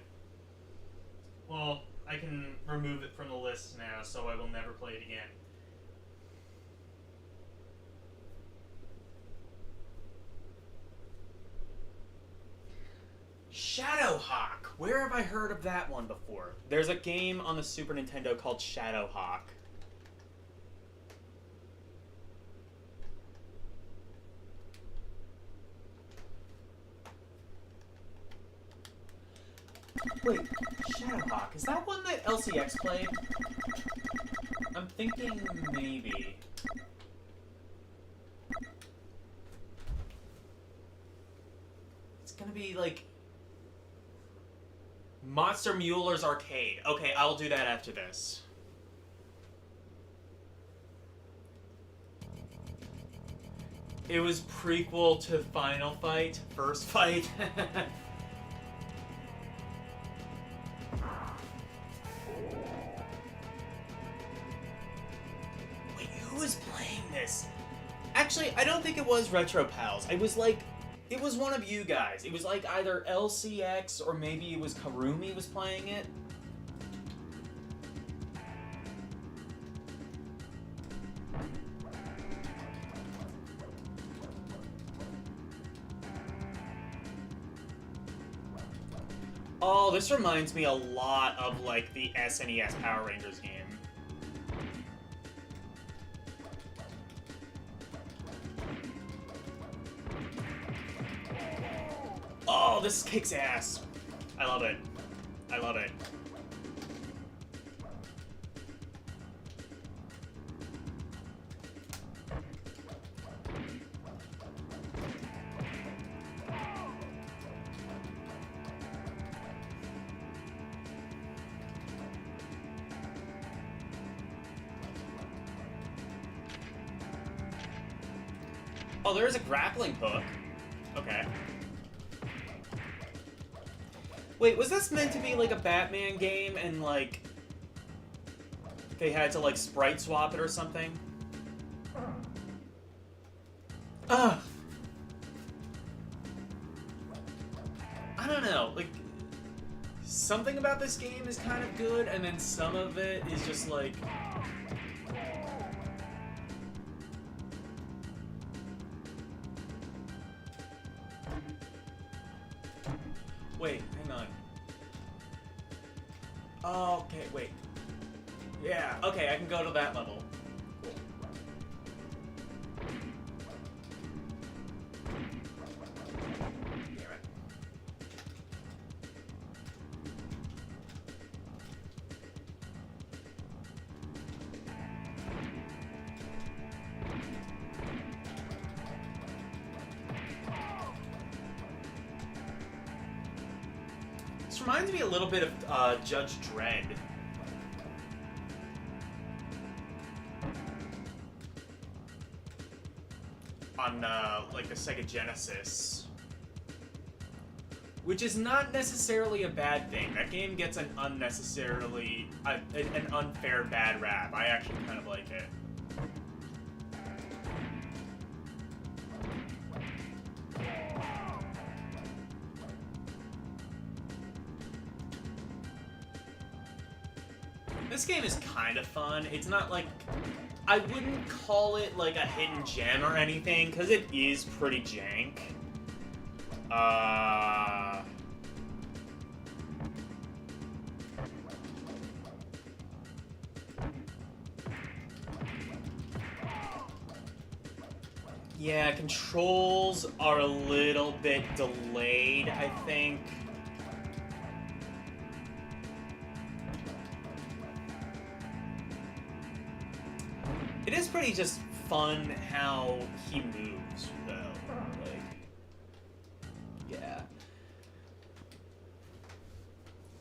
Well, can remove it from the list now, so I will never play it again. Shadowhawk. Where have I heard of that one before? There's a game on the Super Nintendo called Shadowhawk. Wait, Shadowhawk. Is that one that LCX played? I'm thinking maybe. It's gonna be like Monster Mueller's Arcade. Okay, I'll do that after this. It was prequel to Final Fight, First Fight. Wait, who was playing this? Actually, I don't think it was Retro Pals. It was like, it was one of you guys. It was like either LCX or maybe it was Karumi was playing it. Oh, this reminds me a lot of like the SNES Power Rangers game. Oh, this kicks ass. I love it. I love it. Oh, there is a grappling hook. Okay. Wait, was this meant to be like a Batman game and like they had to like sprite swap it or something? Ugh. I don't know, like something about this game is kind of good and then some of it is just like wait, hang on. Oh, okay, wait. Yeah, okay, I can go to that level. Cool. Damn it. This reminds me a little bit of Judge Dredd. On like the Sega Genesis. Which is not necessarily a bad thing. That game gets an unnecessarily, an unfair bad rap. I actually kind of like it. This game is kind of fun. It's not like... I wouldn't call it like a hidden gem or anything, because it is pretty jank. Yeah, controls are a little bit delayed, I think. It is pretty just fun how he moves, though. Like, yeah.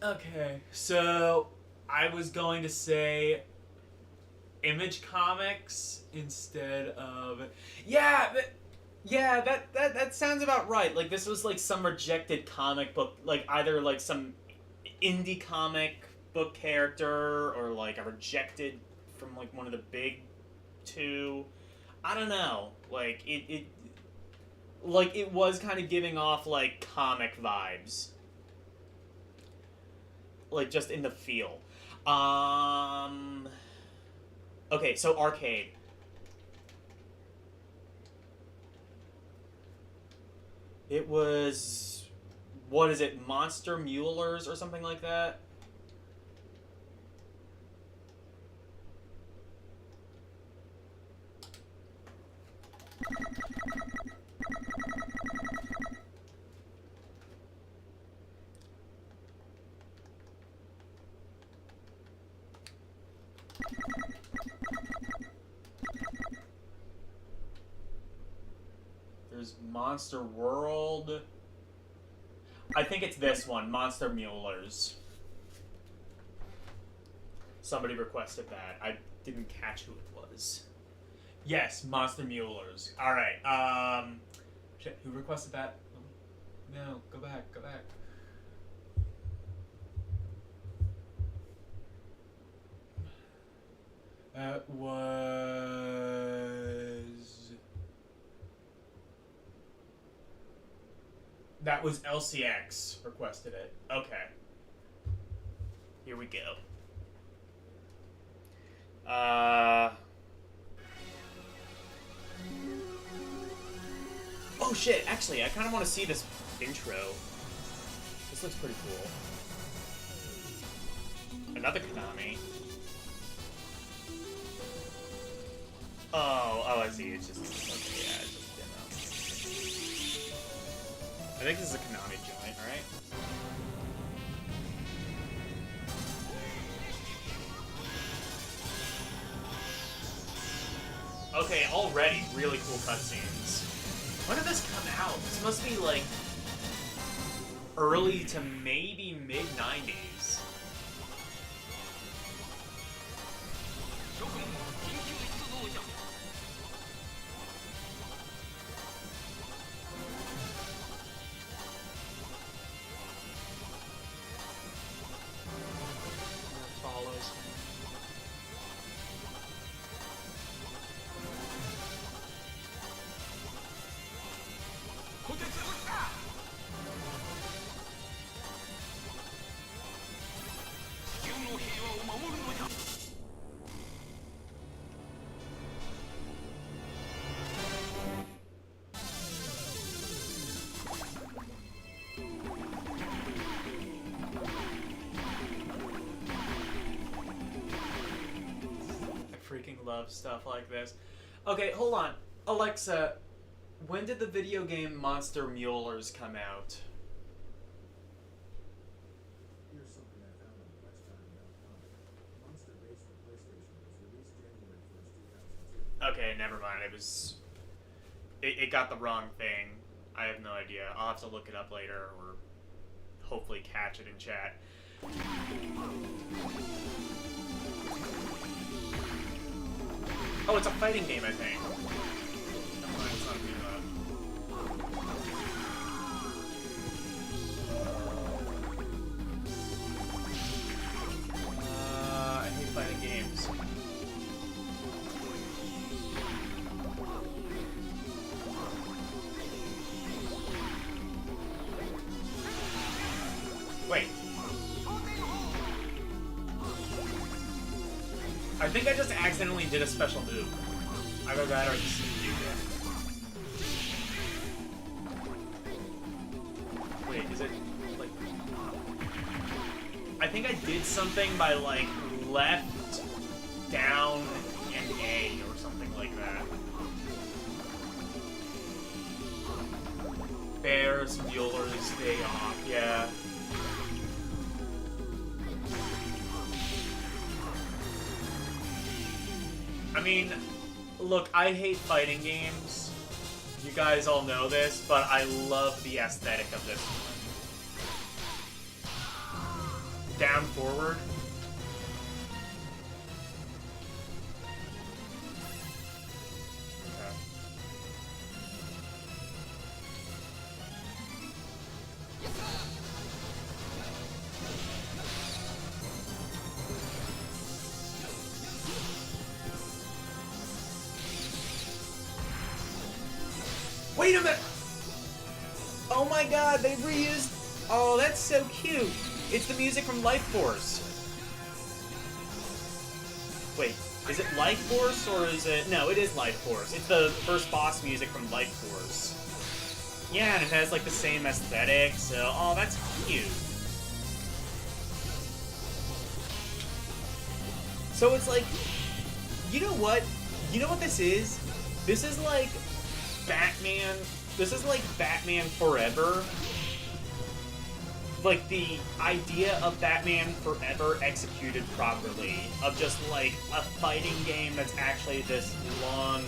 Okay, so I was going to say Image Comics instead of... Yeah, that sounds about right. Like, this was like some rejected comic book, like either like some indie comic book character or like a rejected from like one of the big two. I don't know. Like it was kind of giving off like comic vibes. Like just in the feel. Okay, so arcade. It was, what is it, Monster Mulers or something like that? There's Monster World. I think it's this one, Monster Mulers. Somebody requested that. I didn't catch who it was. Yes, Monster Mulers. Alright, shit, who requested that? No, go back, go back. That was LCX requested it. Okay. Here we go. Oh shit, actually, I kind of want to see this intro. This looks pretty cool. Another Konami. Oh, I see. It's just, okay, yeah, it's just demo. I think this is a Konami joint, right? Okay, already really cool cutscenes. When did this come out? This must be like early to maybe mid-90s. Follows. Freaking love stuff like this. Okay, hold on. Alexa, when did the video game Monster Mulers come out? Here's something I found on QuestTime.com. Monster Base for PlayStation was released January 1st, 2002. Okay, never mind. It got the wrong thing. I have no idea. I'll have to look it up later or hopefully catch it in chat. Oh, it's a fighting game, I think. Never mind, it's not a beat 'em up. I hate fighting games. Wait. I think I just accidentally did a special move. Either that or just you did. Wait, is it like... I think I did something by like left, down, and A or something like that. Bears, Mueller's Day Off, yeah. I mean, look, I hate fighting games. You guys all know this, but I love the aesthetic of this one. Down, forward. Okay. Wait a minute! Oh my god, they reused... Oh, that's so cute! It's the music from Life Force. Wait, is it Life Force or is it... No, it is Life Force. It's the first boss music from Life Force. Yeah, and it has like the same aesthetic, so... Oh, that's cute. So it's like... You know what? You know what this is? This is like Batman... This is like Batman Forever. Like, the idea of Batman Forever executed properly. Of just, like, a fighting game that's actually this long...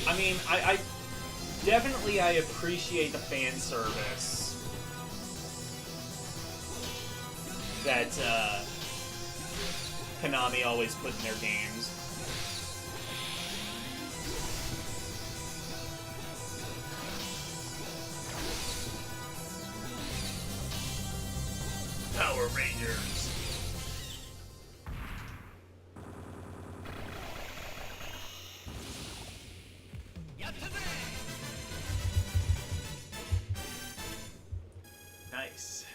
I mean, I definitely I appreciate the fan service that, Konami always put in their games. Power Rangers. Nice.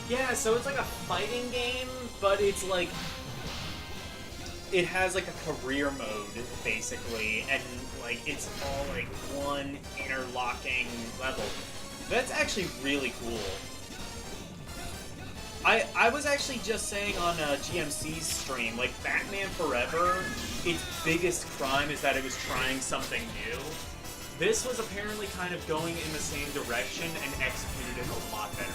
Yeah, so it's like a fighting game, but it's like... It has like a career mode, basically, and like it's all like one interlocking level. That's actually really cool. I was actually just saying on GMC's stream, like Batman Forever, its biggest crime is that it was trying something new. This was apparently kind of going in the same direction and executed it a lot better.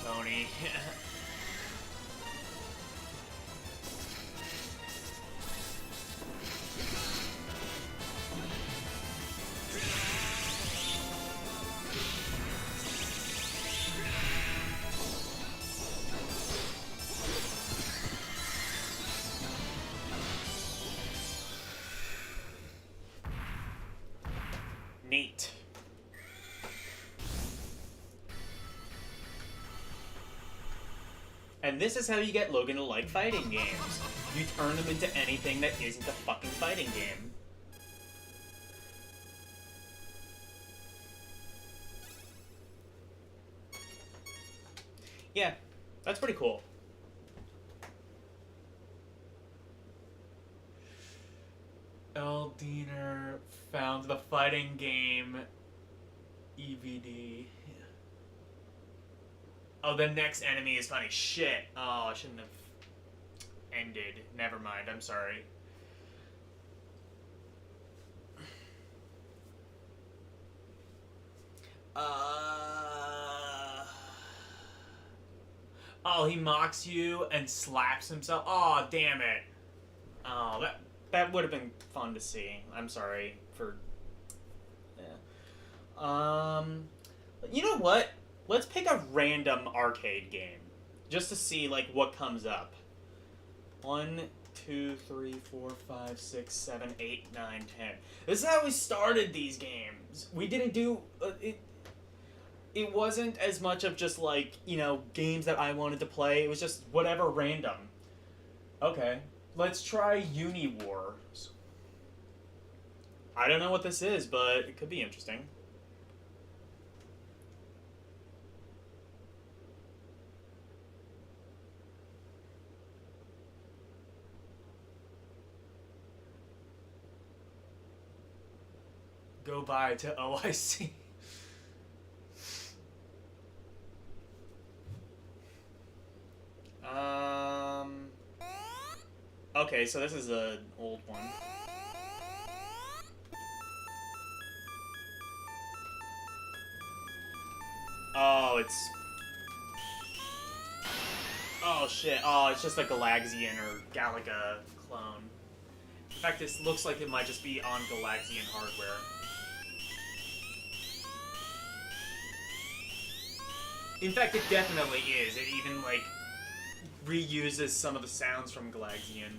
Pony. Neat. And this is how you get Logan to like fighting games. You turn them into anything that isn't a fucking fighting game. Yeah, that's pretty cool. Eldiner found the fighting game EVD. Oh, the next enemy is funny. Shit. Oh, I shouldn't have ended. Never mind. I'm sorry. Oh, he mocks you and slaps himself. Oh, damn it. Oh, that would have been fun to see. I'm sorry for... Yeah. You know what? Let's pick a random arcade game. Just to see, like, what comes up. 1, 2, 3, 4, 5, 6, 7, 8, 9, 10. This is how we started these games. We didn't do... It wasn't as much of just, like, you know, games that I wanted to play. It was just whatever random. Okay. Let's try Uni Wars. I don't know what this is, but it could be interesting. Go by to OIC. Okay, so this is an old one. Oh, it's... Oh, shit. Oh, it's just a Galaxian or Galaga clone. In fact, this looks like it might just be on Galaxian hardware. In fact, it definitely is. It even, like, reuses some of the sounds from Galaxian.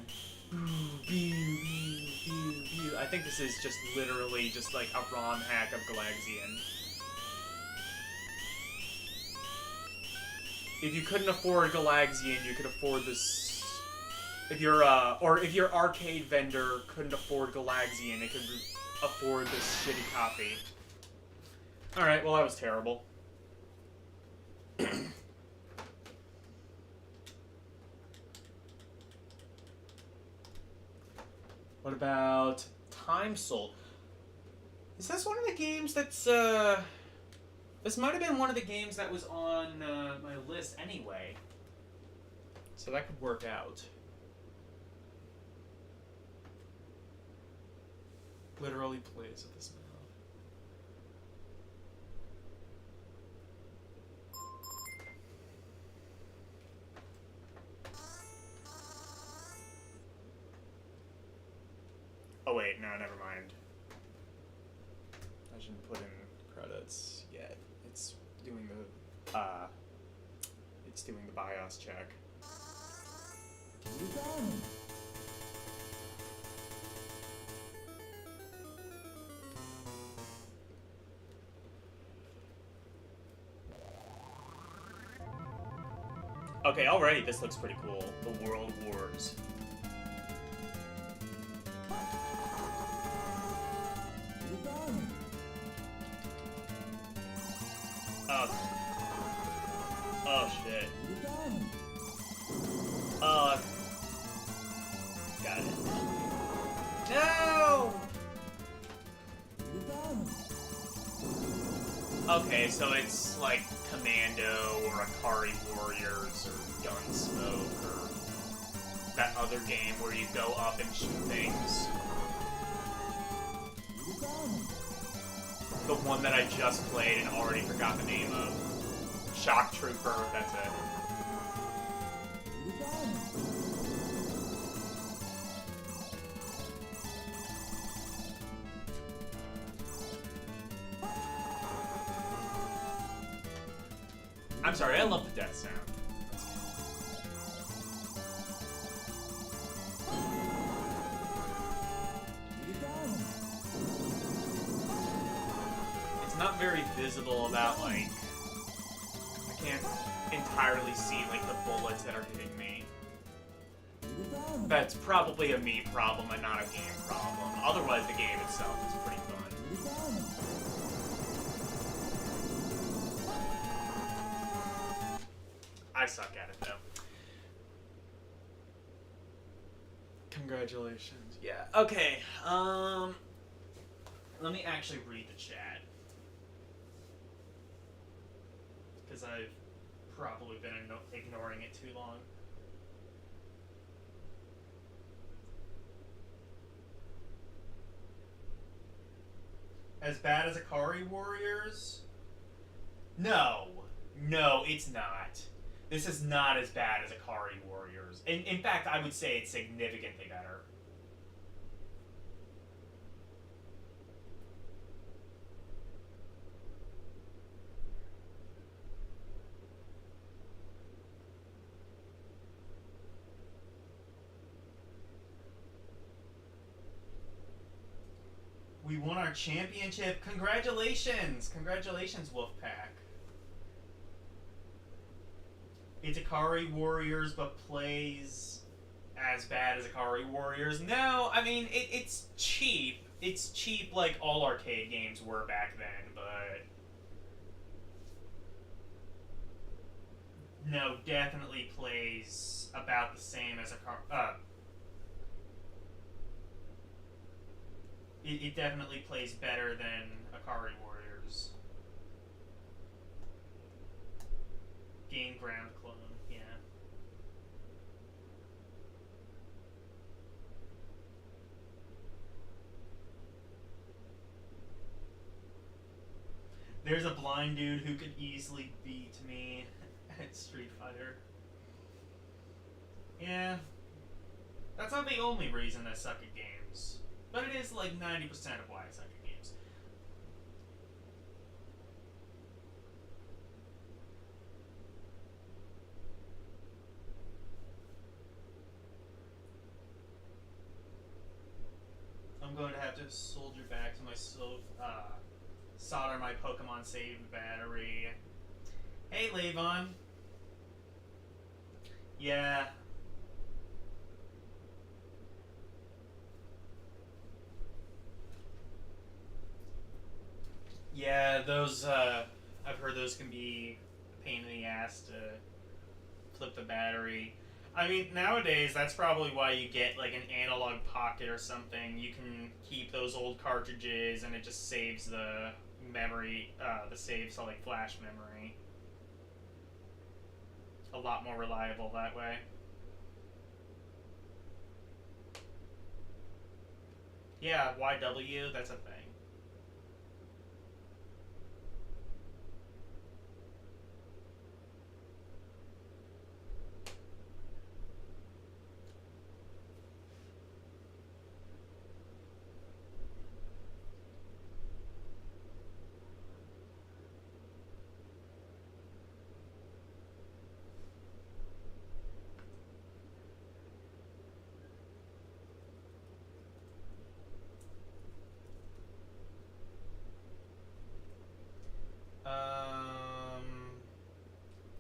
I think this is just literally just, like, a ROM hack of Galaxian. If you couldn't afford Galaxian, you could afford this... If your arcade vendor couldn't afford Galaxian, it could afford this shitty copy. Alright, well that was terrible. What about Time Soul? Is this one of the games that's, This might have been one of the games that was on my list anyway. So that could work out. Literally plays with this mouth. Oh wait, no, never mind. I shouldn't put in credits yet. It's doing the BIOS check. Okay, already this looks pretty cool. The World Wars. Oh shit. Oh, got it. No! Okay, so it's like Commando or Akari Warriors or Gunsmoke or that other game where you go up and shoot things. The one that I just played and already forgot the name of. Shock Trooper, that's it. I'm sorry, I love the death sound. It's not very visible about, like... I can't entirely see, like, the bullets that are hitting me. That's probably a me problem and not a game problem. Otherwise, the game itself is pretty fun. I suck at it, though. Congratulations. Yeah. Okay. Let me actually read the chat. Because I've probably been ignoring it too long. As bad as Akari Warriors? No. No, it's not. This is not as bad as Akari Warriors. In fact, I would say it's significantly better. We won our championship. Congratulations! Congratulations, Wolfpack. It's Akari Warriors, but plays as bad as Akari Warriors. No, I mean, it's cheap. It's cheap like all arcade games were back then, but... No, definitely plays about the same as Akari... it definitely plays better than Akari Warriors. Gain ground clone, yeah. There's a blind dude who could easily beat me at Street Fighter. Yeah. That's not the only reason I suck at games. But it is like 90% of why I suck at games. I'm going to have to soldier back to my solder my Pokemon save battery. Hey, Levon. Yeah. Yeah, those, I've heard those can be a pain in the ass to flip the battery. I mean, nowadays, that's probably why you get, like, an analog pocket or something. You can keep those old cartridges, and it just saves the memory, the saves, like, flash memory. A lot more reliable that way. Yeah, YW, that's a thing.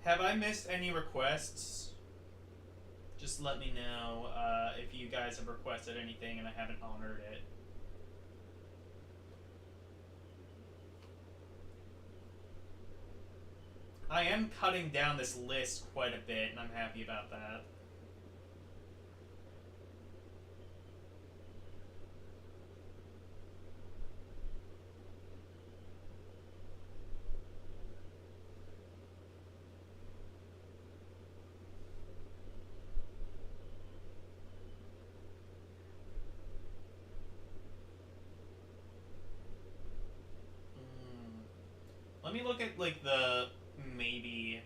Have I missed any requests? Just let me know if you guys have requested anything and I haven't honored it. I am cutting down this list quite a bit, and I'm happy about that. Let me look at, like, the maybe...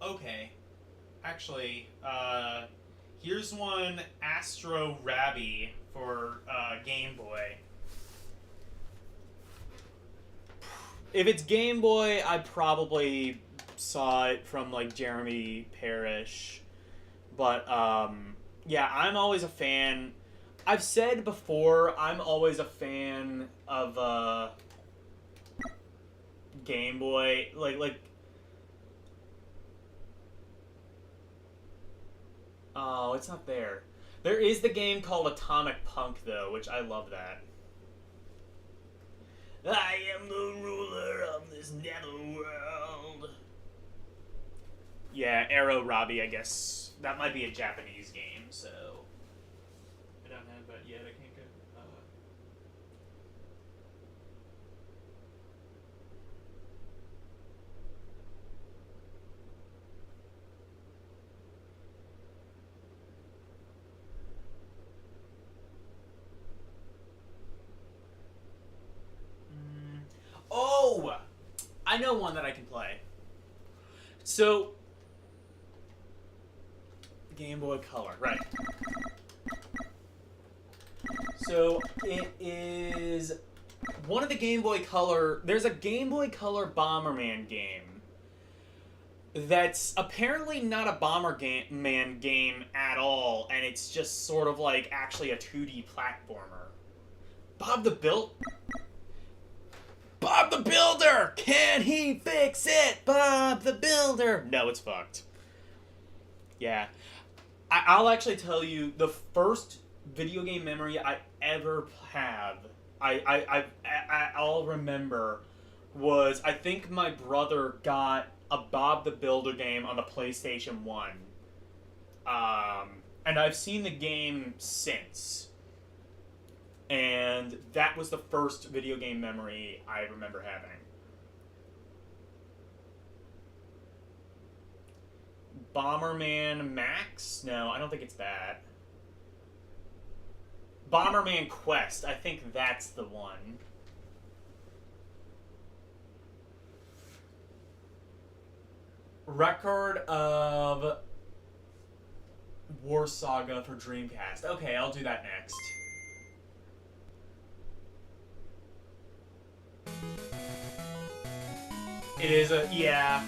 Okay. Actually, here's one Astro Rabby for Game Boy. If it's Game Boy, I probably saw it from, like, Jeremy Parrish. But, yeah, I'm always a fan. I've said before, I'm always a fan of Game Boy. Like. Oh, it's not there. There is the game called Atomic Punk, though, which I love that. I am the ruler of this netherworld. Yeah, Arrow Robbie, I guess. That might be a Japanese game, so... I don't have that yet, I can't get... Oh! I know one that I can play. So... Game Boy Color, right. So, it is one of the Game Boy Color... There's a Game Boy Color Bomberman game that's apparently not a Bomberman game at all, and it's just sort of like actually a 2D platformer. Bob the Builder! Can he fix it? Bob the Builder! No, it's fucked. Yeah. I'll actually tell you, the first video game memory I ever have, I'll remember, was I think my brother got a Bob the Builder game on the PlayStation 1. And I've seen the game since. And that was the first video game memory I remember having. Bomberman Max? No, I don't think it's that. Bomberman Quest. I think that's the one. Record of War Saga for Dreamcast. Okay, I'll do that next. It is a... yeah.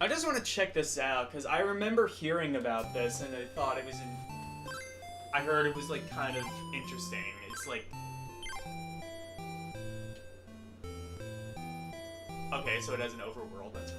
I just want to check this out, because I remember hearing about this, and I thought it was... I heard it was, like, kind of interesting. It's, like... Okay, so it has an overworld. That's cool.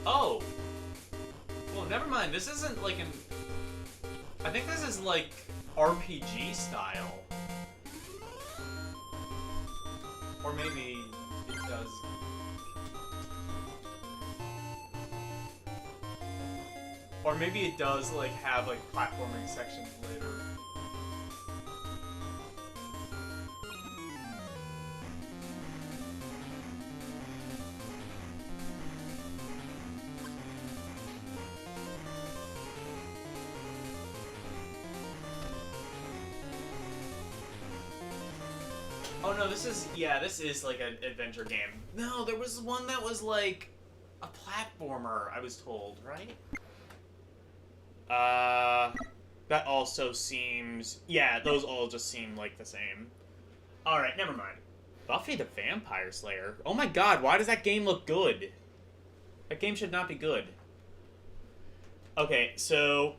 Oh! Well, never mind. This isn't like an... I think this is like RPG style. Or maybe it does... Or maybe it does like have like platforming sections later. Oh no, this is, yeah, this is like an adventure game. No, there was one that was like a platformer, I was told, right? That also seems, yeah, those all just seem like the same. Alright, never mind. Buffy the Vampire Slayer. Oh my god, why does that game look good? That game should not be good. Okay, so...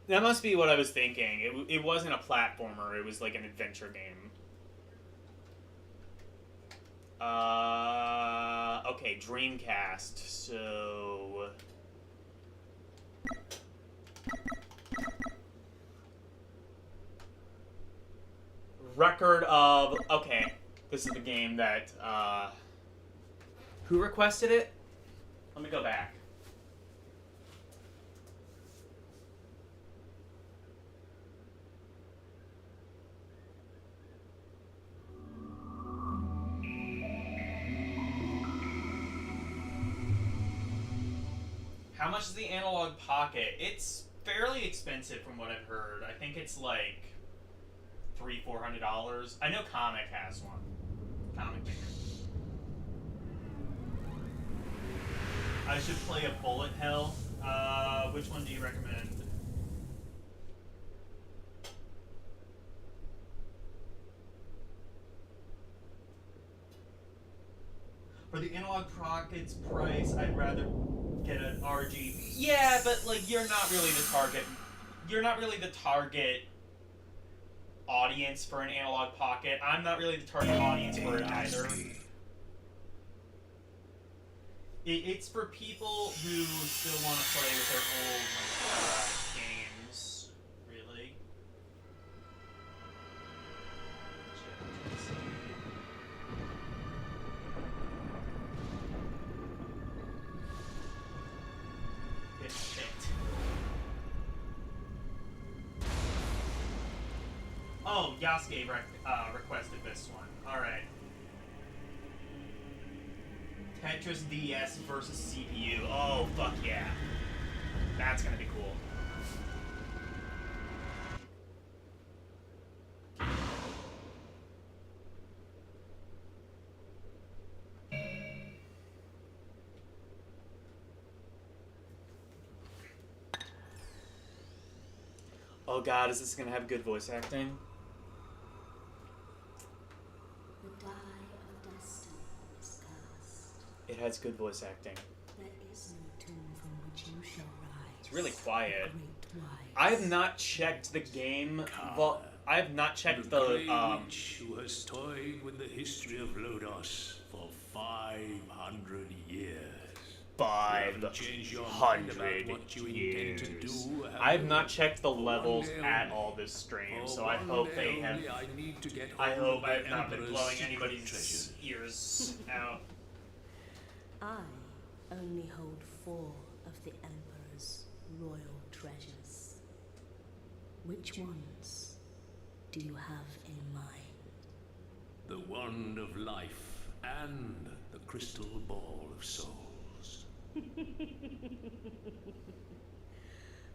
that must be what I was thinking. It wasn't a platformer, it was like an adventure game. Okay, Dreamcast, so... Record of... okay, this is the game that, who requested it? Let me go back. How much is the Analog Pocket? It's fairly expensive from what I've heard. I think it's like $300-400. I know Comic has one. Comic Maker. I should play a Bullet Hell. Which one do you recommend? For the Analog Pocket's price, I'd rather get an RG. Yeah, but like you're not really the target. You're not really the target audience for an Analog Pocket. I'm not really the target audience for it either. It's for people who still want to play with their old games, really. Get picked. Oh, Yasuke requested this one. Alright. Tetris DS versus CPU. Oh, fuck yeah. That's gonna be cool. Oh god, is this gonna have good voice acting? It has good voice acting. There is no tomb from which you shall rise. It's really quiet. Great wise. I have not checked the game. Well, I have not checked the witch who has toyed with the history of Lodos for 500 years. 500 what you intend to years. do, I have not checked the For levels one day at only. all this stream, For so I one hope day they have. only, I need to get I hold hope of I've the not been Emperor's blowing secret anybody's treasures. ears out. I only hold 4 of the Emperor's royal treasures. Which ones do you have in mind? The wand of life and the crystal ball of souls.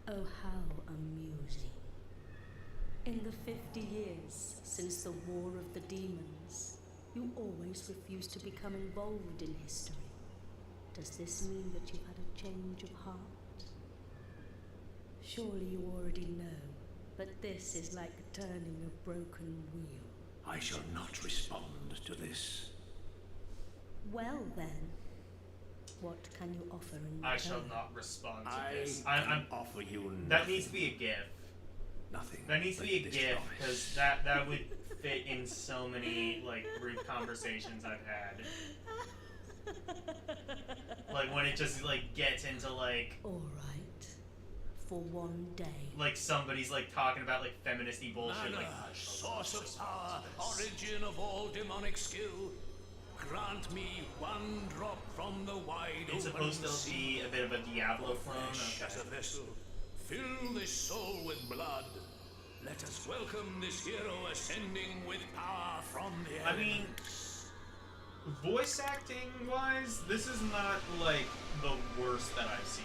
Oh, how amusing. In the 50 years since the War of the Demons, you always refused to become involved in history. Does this mean that you've had a change of heart? Surely you already know, but this is like turning a broken wheel. I shall not respond to this. Well then, what can you offer in return? I shall not respond to I this. can offer you nothing. That needs to be a GIF. Nothing. That needs to but be a this GIF promise. because that would fit in so many like rude conversations I've had. Like when it just like gets into like All right, for one day. like somebody's like talking about like feministy bullshit. Mana, Like source of power, origin of all demonic skill. Grant me one drop from the wide it's open supposed to sea. be a bit of a Diablo clone. Fresh as a Okay. vessel, fill this soul with blood. Let us welcome this hero ascending with power from the I mean, elements. voice acting wise, this is not like the worst that I've seen.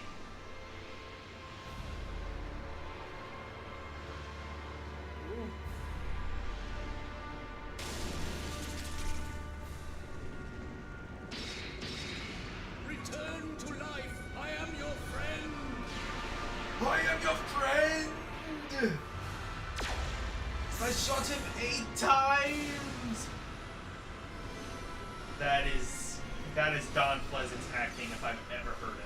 Return to life. I am your friend. I am your friend! I shot him 8 times! That is Don Pleasant's acting if I've ever heard it.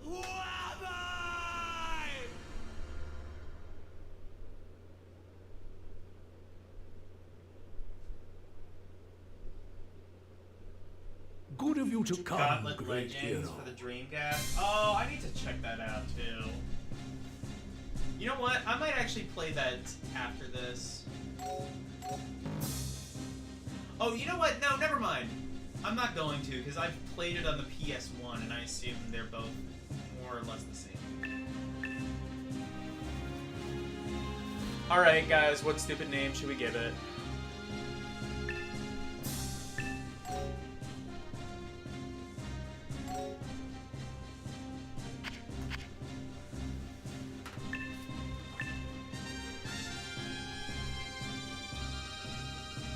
Who am I? Good of you to come, Gauntlet great Legends hero. for the Dreamcast. Oh, I need to check that out too. You know what? I might actually play that after this. Oh, you know what? No, never mind. I'm not going to because I've played it on the PS1 and I assume they're both more or less the same. Alright, guys, what stupid name should we give it?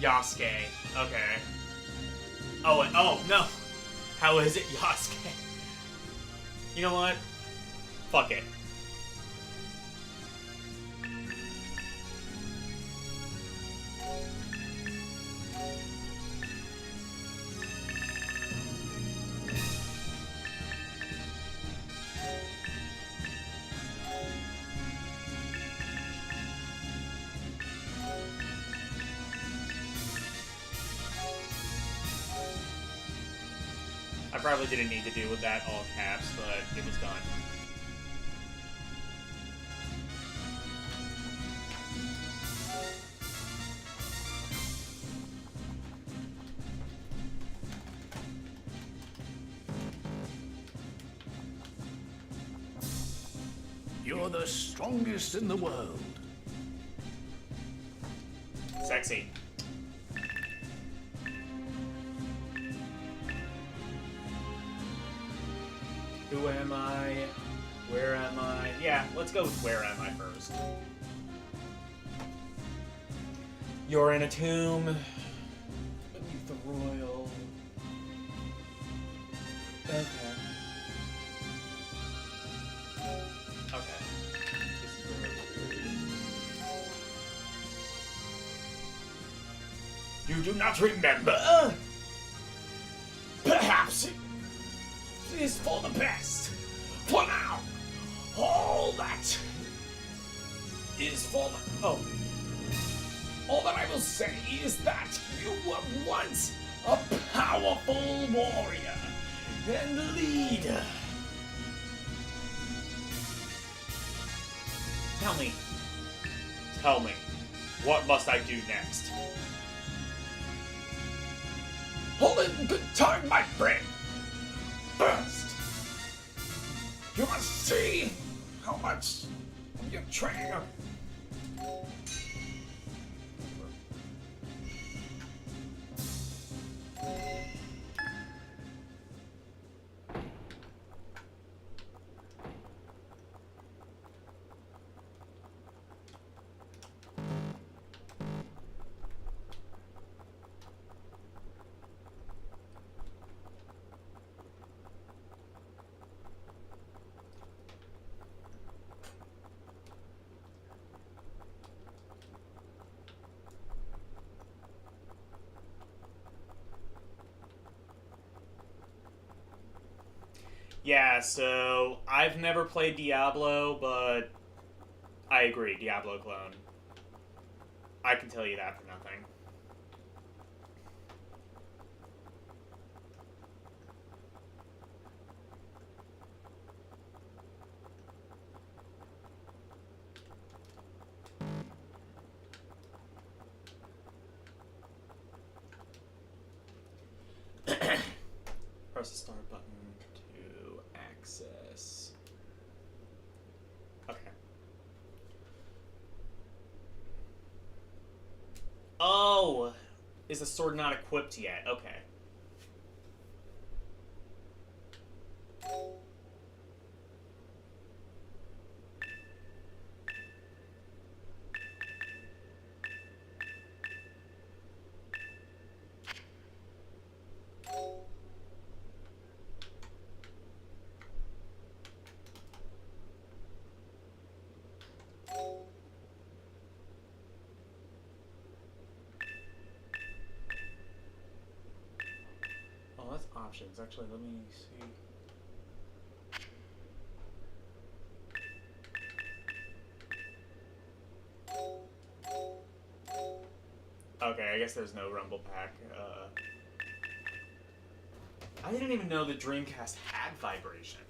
Yasuke. Okay. Oh, and, oh, no. How is it Yasuke? You know what? Fuck it. I probably didn't need to do with that all caps, but it was done. You're the strongest in the world. Sexy. Who am I? Where am I? Yeah, let's go with where am I first. You're in a tomb beneath the royal. Okay. Okay. This is where you do not remember? Perhaps it is for the best. For now, all that is for the... Oh. All that I will say is that you were once a powerful warrior and leader. Tell me, what must I do next? Hold it in good time, my friend. First, you must see how much your trainer. Yeah, so I've never played Diablo, but I agree, Diablo clone. I can tell you that for nothing. Press the start button to access. Okay. Oh! Is the sword not equipped yet? Okay. Oh, that's options. Actually, let me see. Okay, I guess there's no Rumble Pack. I didn't even know the Dreamcast had vibration.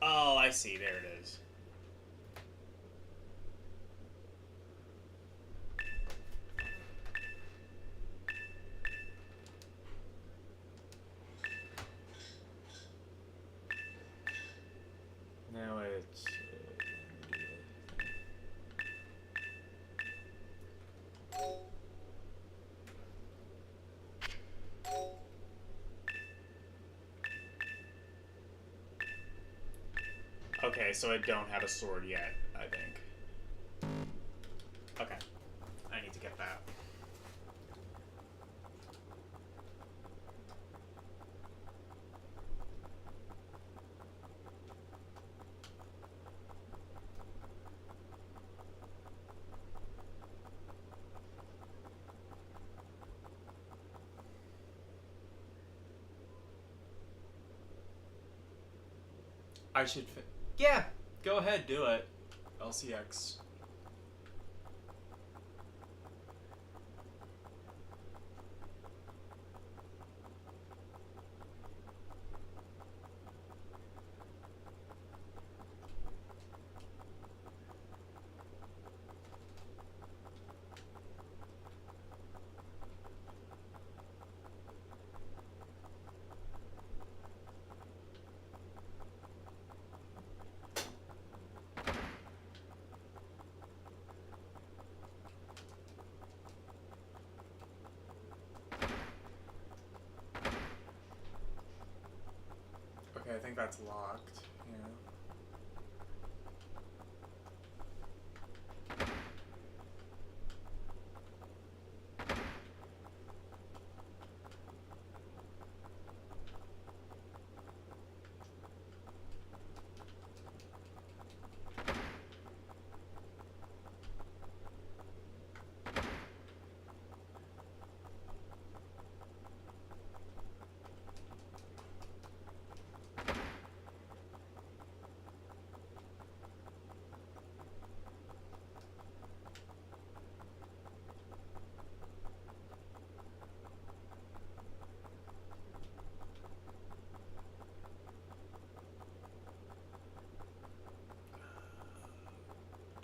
Oh, I see. There it is. Now it's... Okay, so I don't have a sword yet, I think. Okay. I need to get that. I should yeah, go ahead, do it. LCX. think that's locked. Yeah.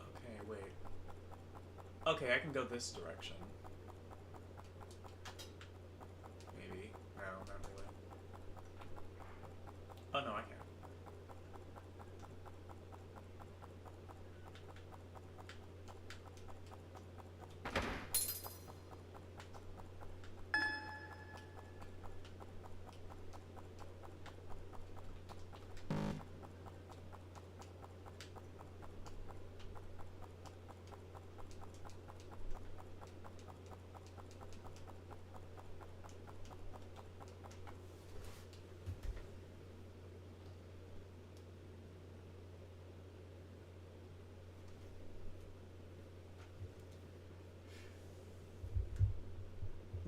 Okay, wait. Okay, I can go this direction. Maybe. No, not really. Oh no, I can't.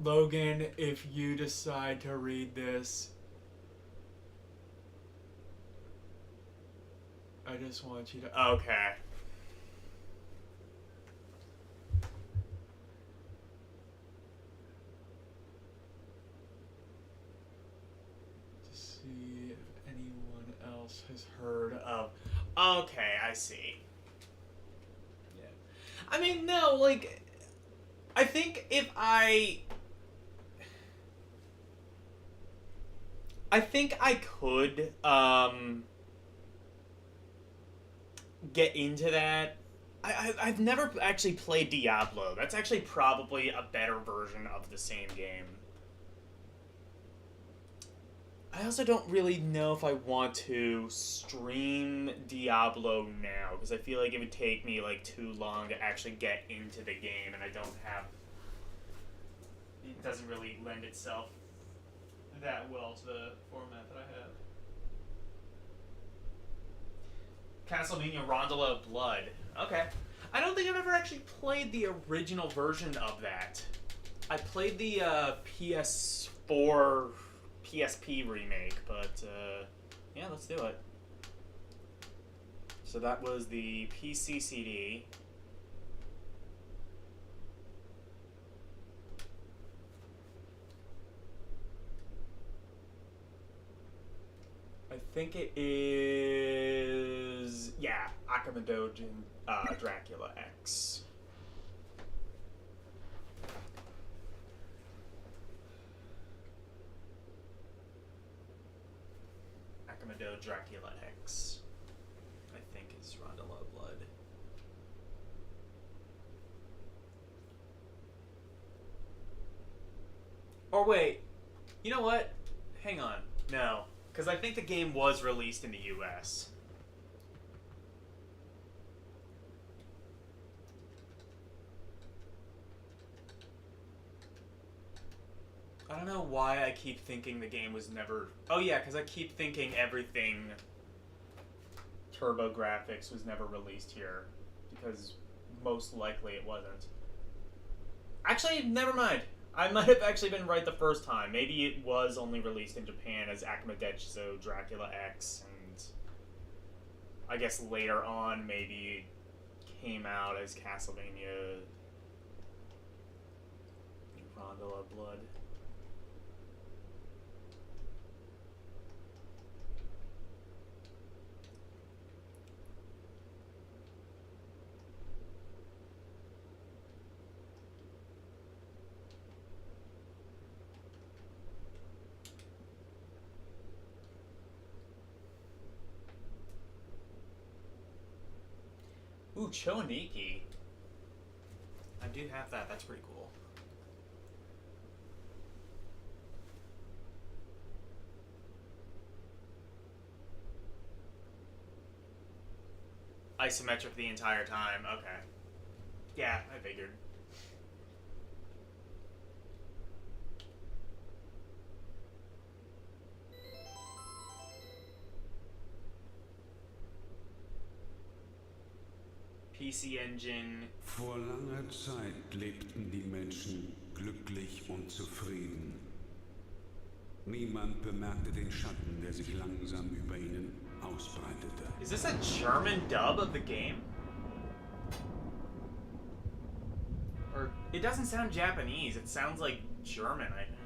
Logan, if you decide to read this, I just want you to... Okay. To see if anyone else has heard of... Okay, I see. Yeah. I mean, no, like... I think if I think I could get into that. I've never actually played Diablo. That's actually probably a better version of the same game. I also don't really know if I want to stream Diablo now, because I feel like it would take me like too long to actually get into the game, and I don't have... It doesn't really lend itself that well to the format that I have. Castlevania Rondello of Blood. Okay. I don't think I've ever actually played the original version of that. I played the PS4, PSP remake, but yeah, let's do it. So that was the PC CD. I think it is... Yeah, Akamadoujin Dracula X. Akamado Dracula X, I think, is Rondello Blood. Or wait, you know what? Hang on. No. Because I think the game was released in the US. I don't know why I keep thinking the game was never... Oh yeah, because I keep thinking everything TurboGrafx was never released here. Because most likely it wasn't. Actually, never mind. I might have actually been right the first time. Maybe it was only released in Japan as Akamadenso Dracula X, and I guess later on maybe it came out as Castlevania Rondello Blood. Ooh, Choniki. I do have that. That's pretty cool. isometric the entire time. Okay. Yeah, I figured. PC Engine. Vor langer Zeit lebten die Menschen glücklich und zufrieden. Niemand bemerkte den Schatten, der sich langsam über ihnen ausbreitete. Is this a German dub of the game? Or it doesn't sound Japanese, it sounds like German, I think.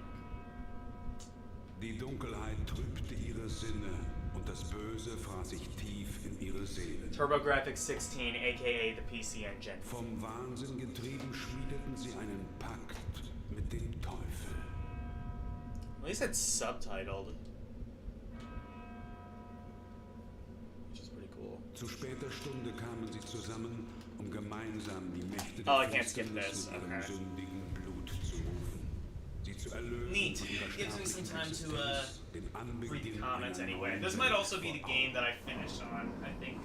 Die Dunkelheit trübte ihre Sinne und das Böse fraß sich tief in ihre Seelen. TurboGrafx 16, aka the PC Engine. Vom Wahnsinn getrieben schmiedeten sie einen Pakt mit dem Teufel. At least it's subtitled. Which is pretty cool. Zu später Stunde kamen sie zusammen, um gemeinsam die Mächte Oh, I der can't skip Finsternis this. mit ihrem Okay. sündigen Blut zu rufen. Sie zu erlösen Neat. von ihrer Gives me some time to Existenz, den read Anbeginn the comments einer anyway. neuen This might Welt also be the vor game that Augen. I finished on. I think,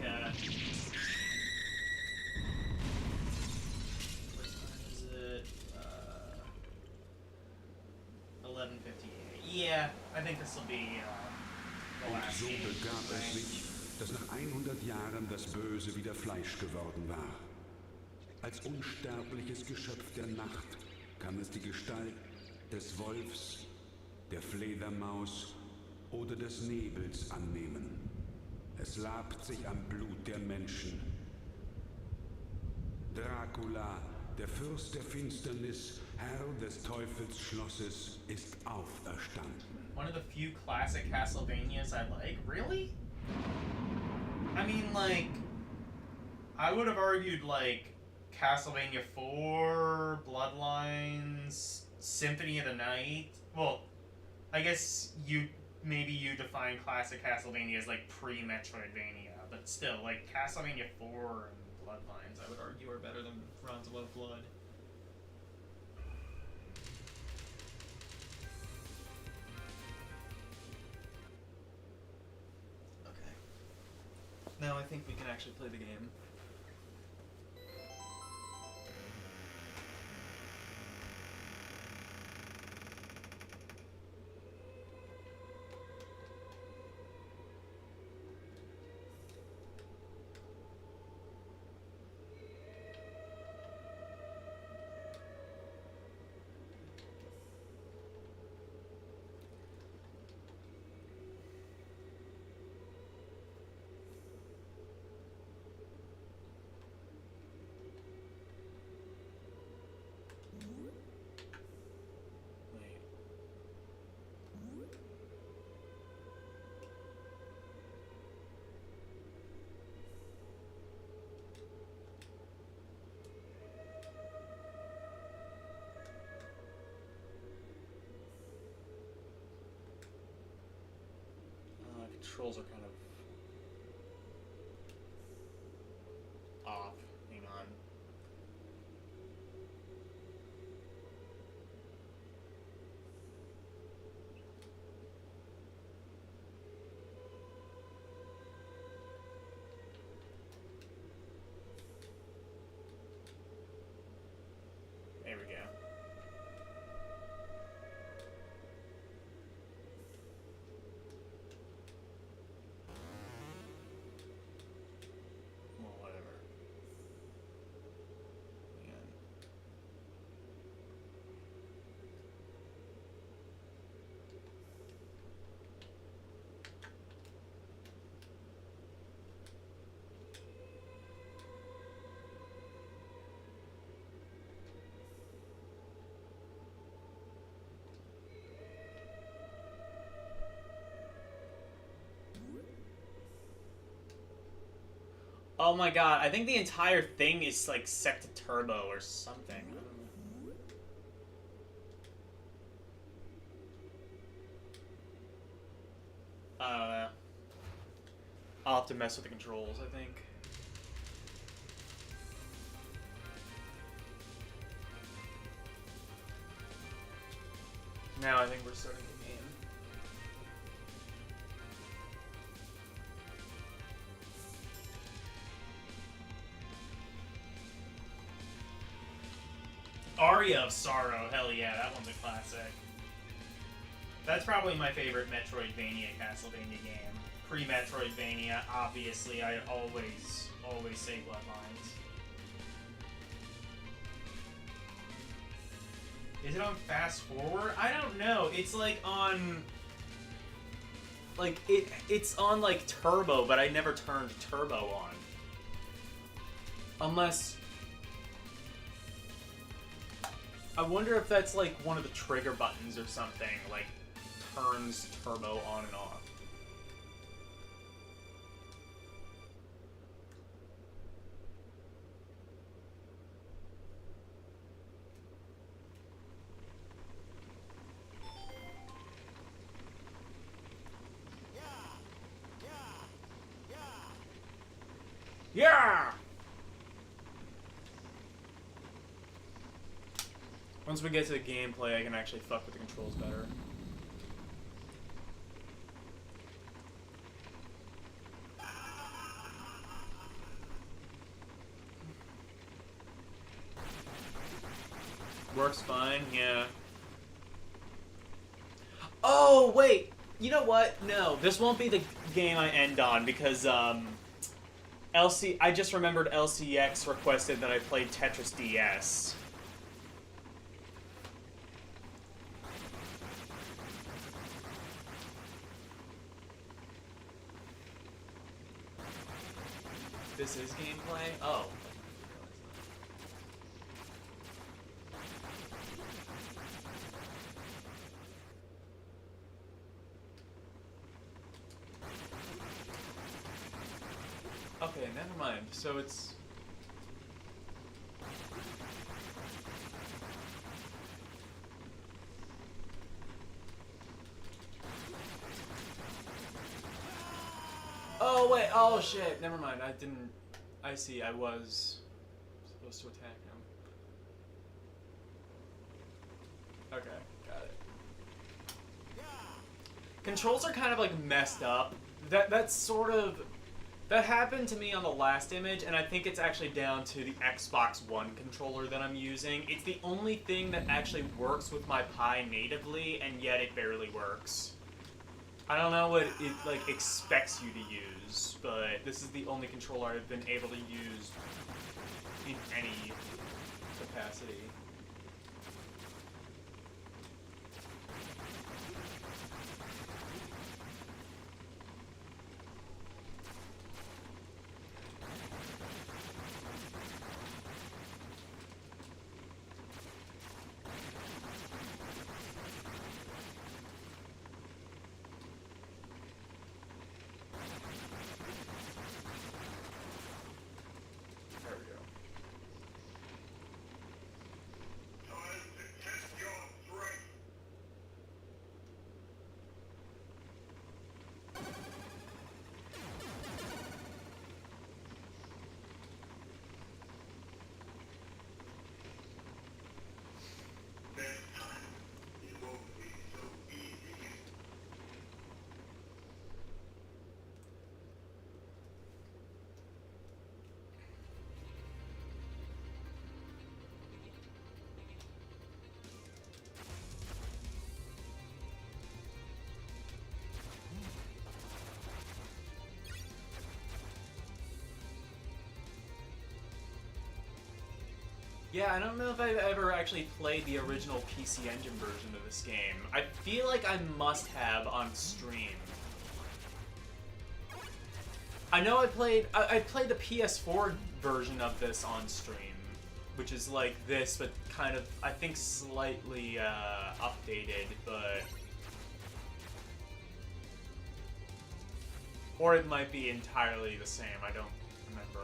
what time is it? 11:58. Yeah, I think this will be, the Und last so game. begab es sich, dass nach 100 Jahren das Böse wieder Fleisch geworden war. Als unsterbliches Geschöpf der Nacht kann es die Gestalt des Wolfs, der Fledermaus oder des Nebels annehmen. Es labt sich am Blut der Menschen. Dracula, der Fürst der Finsternis, Herr des Teufelsschlosses, ist auferstanden. One of the few classic Castlevanias I like. Really? I mean, like, I would have argued, like, Castlevania 4, Bloodlines, Symphony of the Night. Well, I guess maybe you define classic Castlevania as, like, pre-Metroidvania, but still, like, Castlevania 4 and Bloodlines, I would argue, are better than Bronze Above Blood. Okay. Now I think we can actually play the game. Wait. Controls are kind of off. Hang on. There we go. Well, whatever. Man. Oh my god, I think the entire thing is like set to turbo or something. I don't know. I'll have to mess with the controls, I think. Now I think we're starting the game. Aria of Sorrow, hell yeah, that one's a classic. That's probably my favorite Metroidvania Castlevania game. Pre-Metroidvania, obviously, I always say Bloodlines. Is it on fast forward? I don't know. It's like on... Like, it's on, like, turbo, but I never turned turbo on. Unless... I wonder if that's, like, one of the trigger buttons or something, like, turns turbo on and off. Yeah! Once we get to the gameplay, I can actually fuck with the controls better. Works fine, yeah. Oh, wait! You know what? No, this won't be the game I end on because, I just remembered LCX requested that I played Tetris DS. This is gameplay? Oh. Okay, never mind. So it's... Oh, wait. Oh, shit. Never mind. I didn't... I see. I was supposed to attack him. Okay. Got it. Controls are kind of, like, messed up. That's sort of... That happened to me on the last image, and I think it's actually down to the Xbox One controller that I'm using. It's the only thing that actually works with my Pi natively, and yet it barely works. I don't know what it, like, expects you to use, but this is the only controller I've been able to use in any capacity. Yeah, I don't know if I've ever actually played the original PC Engine version of this game. I feel like I must have on stream. I know I played the PS4 version of this on stream, which is like this, but kind of, I think, slightly updated, but... Or it might be entirely the same, I don't remember.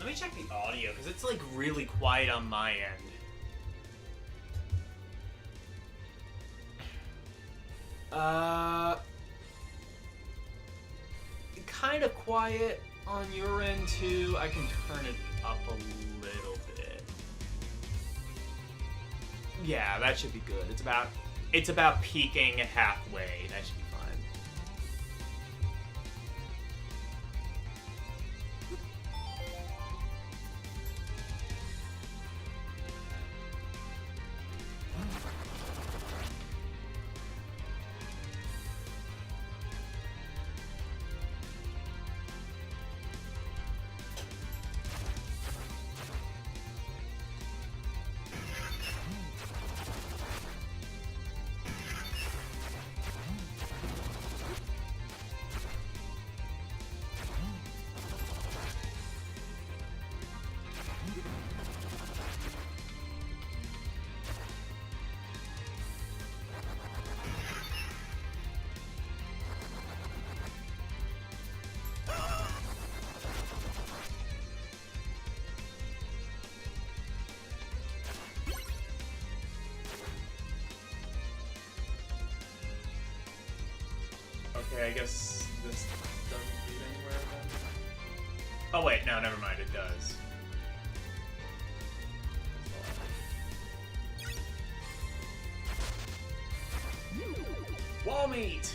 Let me check the audio, because it's like really quiet on my end. Kind of quiet on your end too. I can turn it up a little bit. Yeah, that should be good. It's about peaking halfway. That should be fine. Okay, I guess this doesn't lead anywhere then. Oh wait, no, never mind, it does. Wall meat!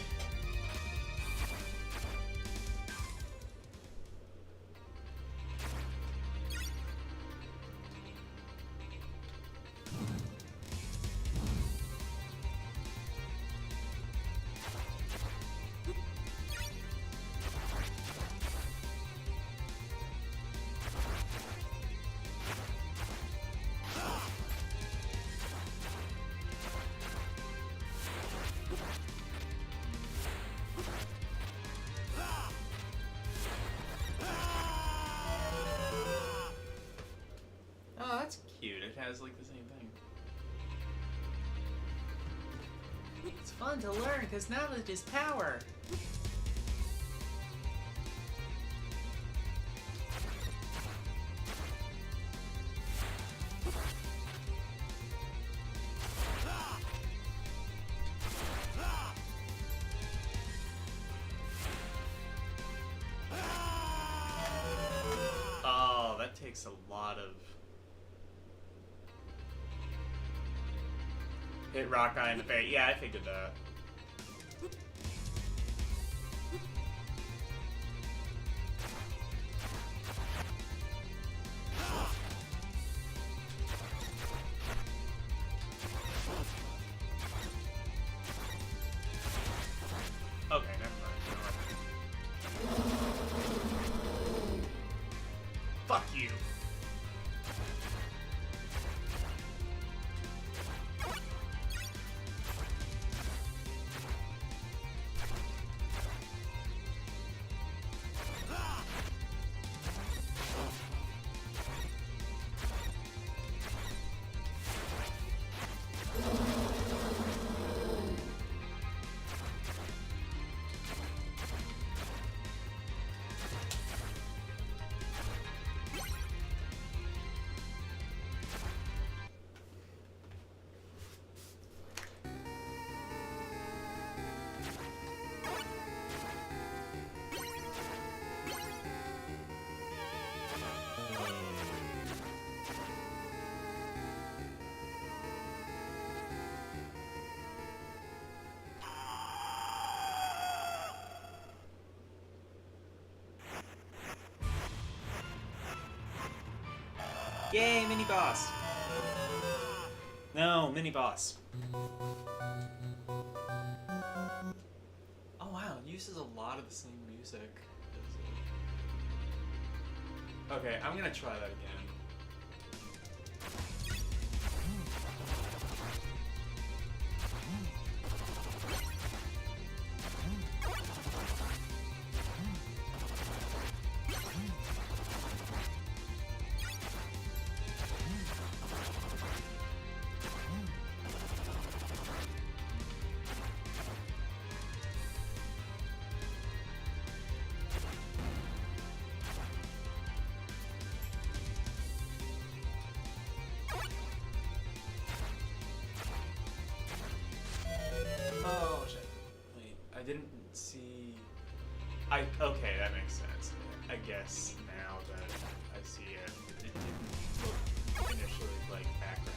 Oh, that's cute. It has like the same thing. It's fun to learn because knowledge is power. Oh, that takes a lot of... Hit rock guy in the face. Yeah, I figured that. Okay, never mind. Fuck you. Yay, mini boss. No, mini boss. Oh wow, it uses a lot of the same music. Okay, I'm gonna try that again. didn't see... Okay, that makes sense. I guess now that I see it, it didn't look initially like background.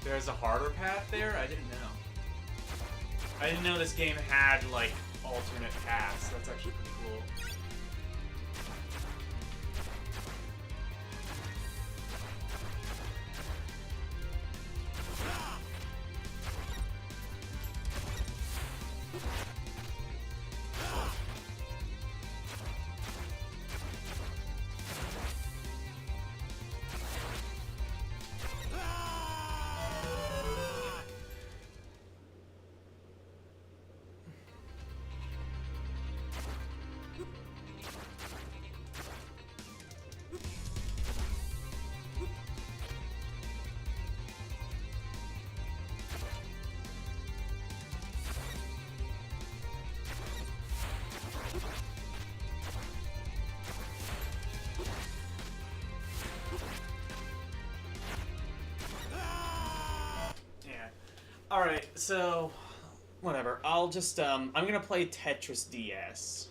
There's a harder path there? I didn't know. I didn't know this game had, like, alternate paths. That's actually pretty cool. Alright, so whatever. I'll just I'm gonna play Tetris DS.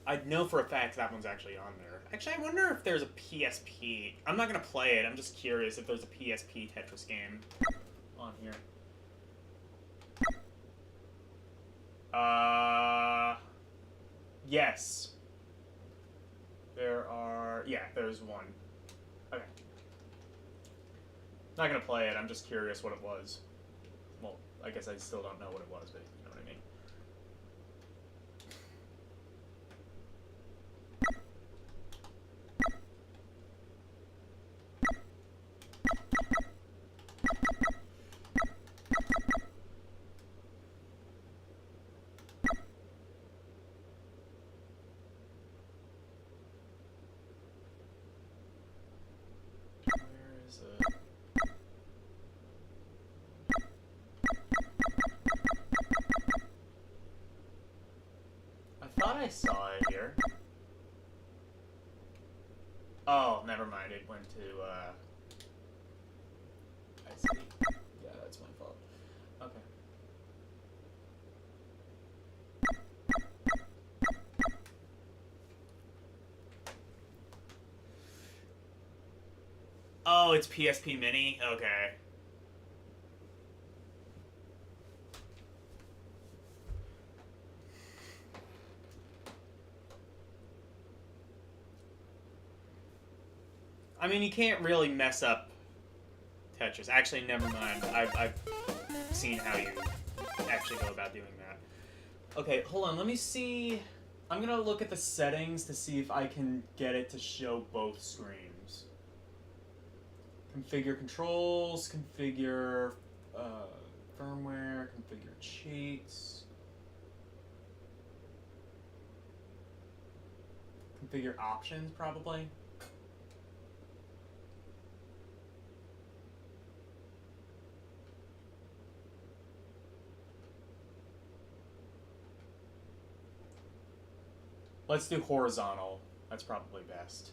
I know for a fact that one's actually on there. Actually, I wonder if there's a PSP. I'm not gonna play it, I'm just curious if there's a PSP Tetris game on here. Yes. There are, yeah, there's one. Okay. Not gonna play it, I'm just curious what it was. Well, I guess I still don't know what it was, but you know what I mean. Where is it? I thought I saw it here. Oh, never mind. It went to, I see. Yeah, that's my fault. Okay. Oh, it's PSP Mini? Okay. I mean, you can't really mess up Tetris. Actually, never mind. I've seen how you actually go about doing that. Okay, hold on. Let me see. I'm going to look at the settings to see if I can get it to show both screens. Configure controls, configure firmware, configure cheats. Configure options, probably. Let's do horizontal. That's probably best.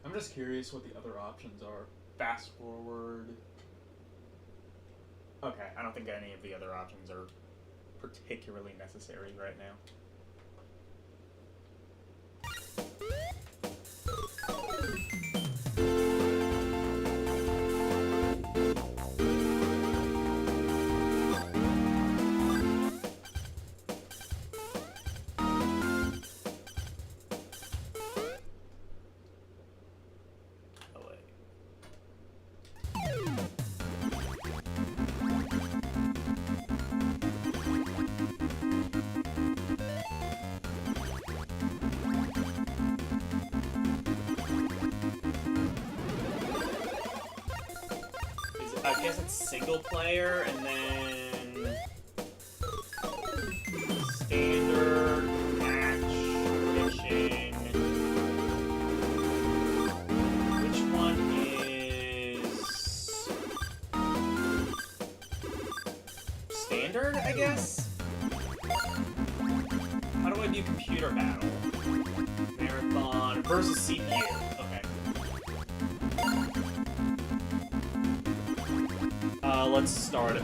I'm just curious what the other options are. Fast forward. Okay, I don't think any of the other options are particularly necessary right now. Oh, wait. I guess it's single player and then standard, match, mission. Which one is standard, I guess? How do I do computer battle? Marathon versus CPU. Okay. Let's start it.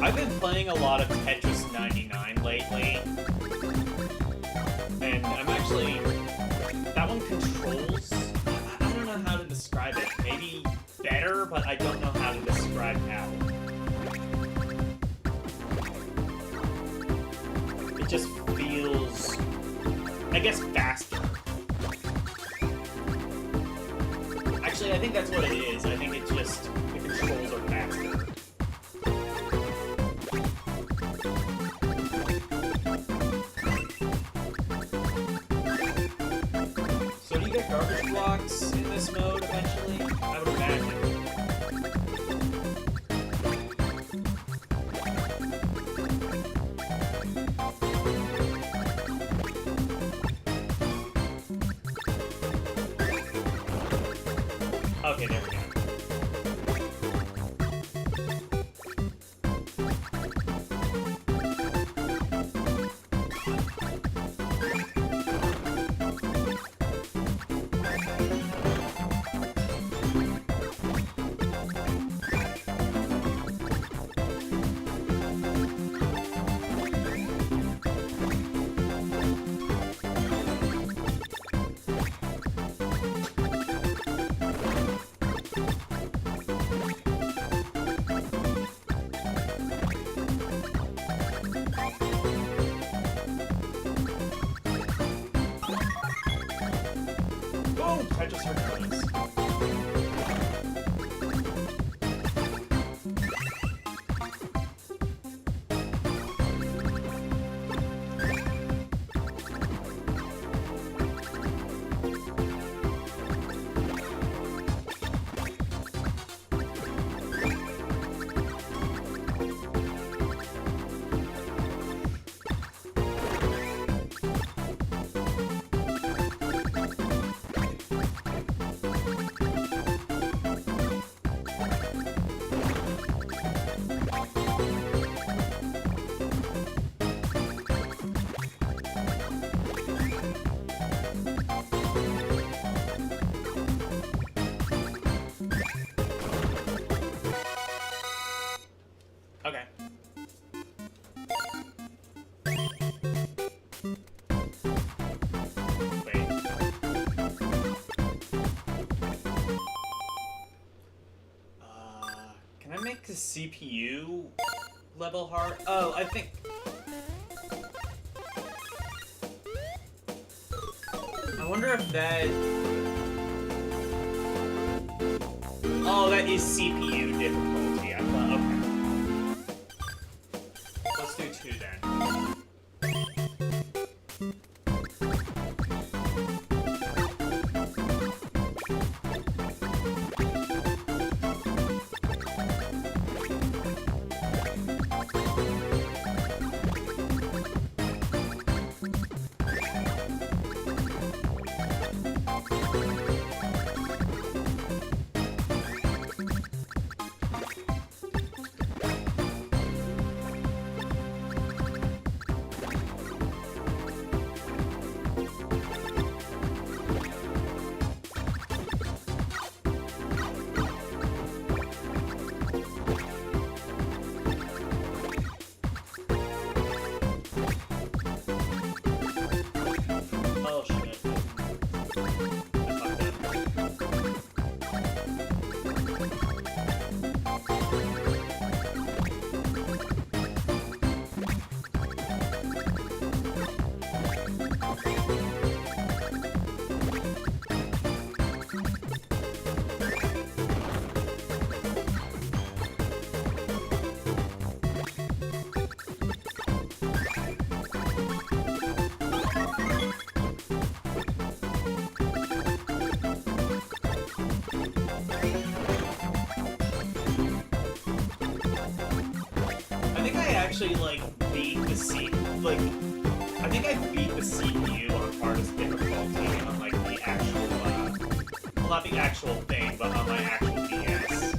I've been playing a lot of Tetris 99 lately, and I'm actually... That one controls... I don't know how to describe it. Maybe better, but I don't know how to describe how. It just feels, I guess, faster. Actually, I think that's what it is. I think it's just, the controls are faster. So do you get garbage blocks in this mode eventually? I would imagine. Okay, there we go. Oh, Tetris Hercules. Okay. Wait. Can I make the CPU level hard? Oh, I think... I wonder if that... Oh, that is CPU difficulty. I thought, okay. Let's do 2 then. actually like beat the I think I beat the CPU on hardest difficulty on like the actual well, not the actual thing, but on my actual DS.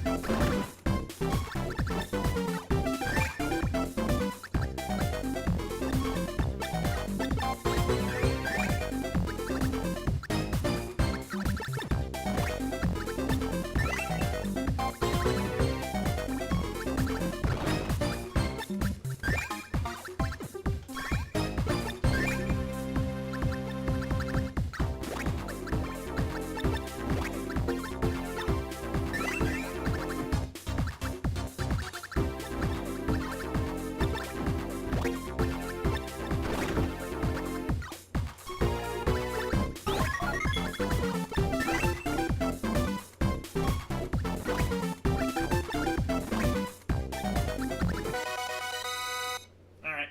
Alright.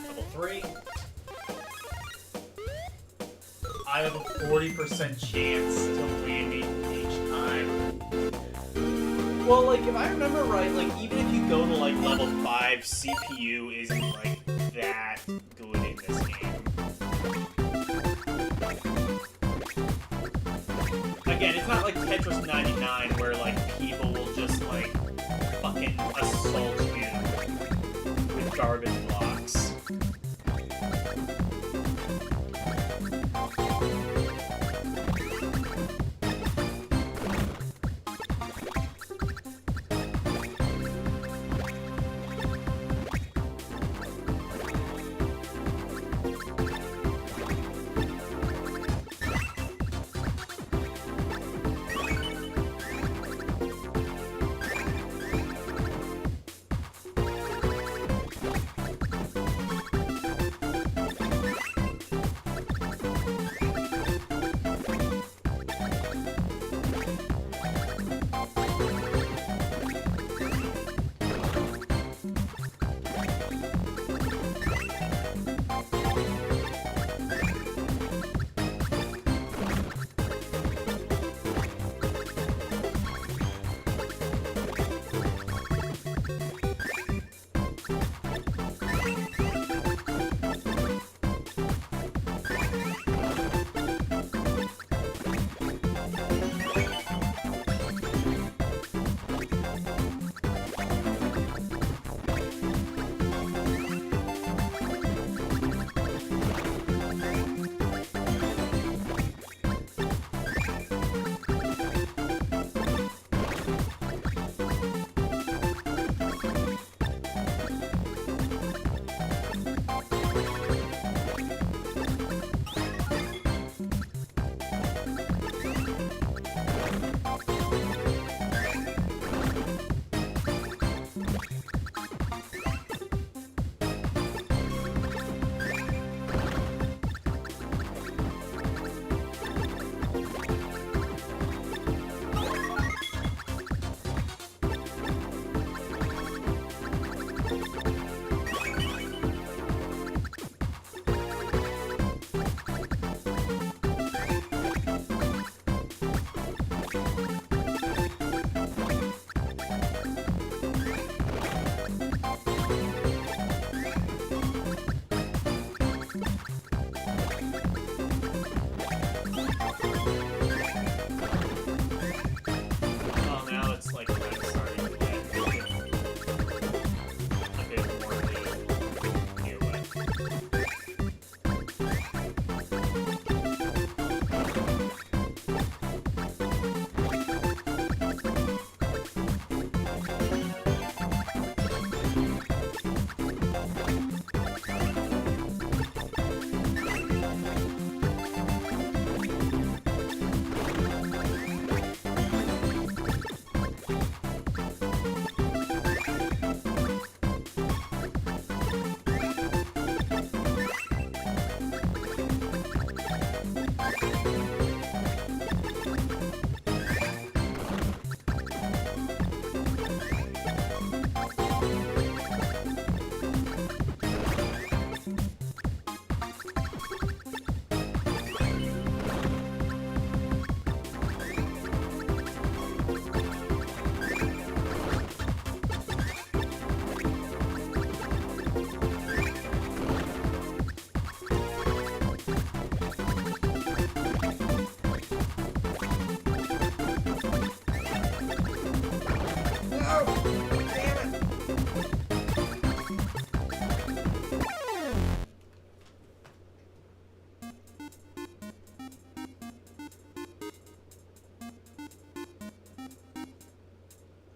Level 3. I have a 40% chance to land it each time. Well, like, if I remember right, like, even if you go to, like, level 5, CPU isn't, like, that good in this game. Again, it's not like Tetris 99 where, like, people will just, like, fucking assault you with garbage blocks.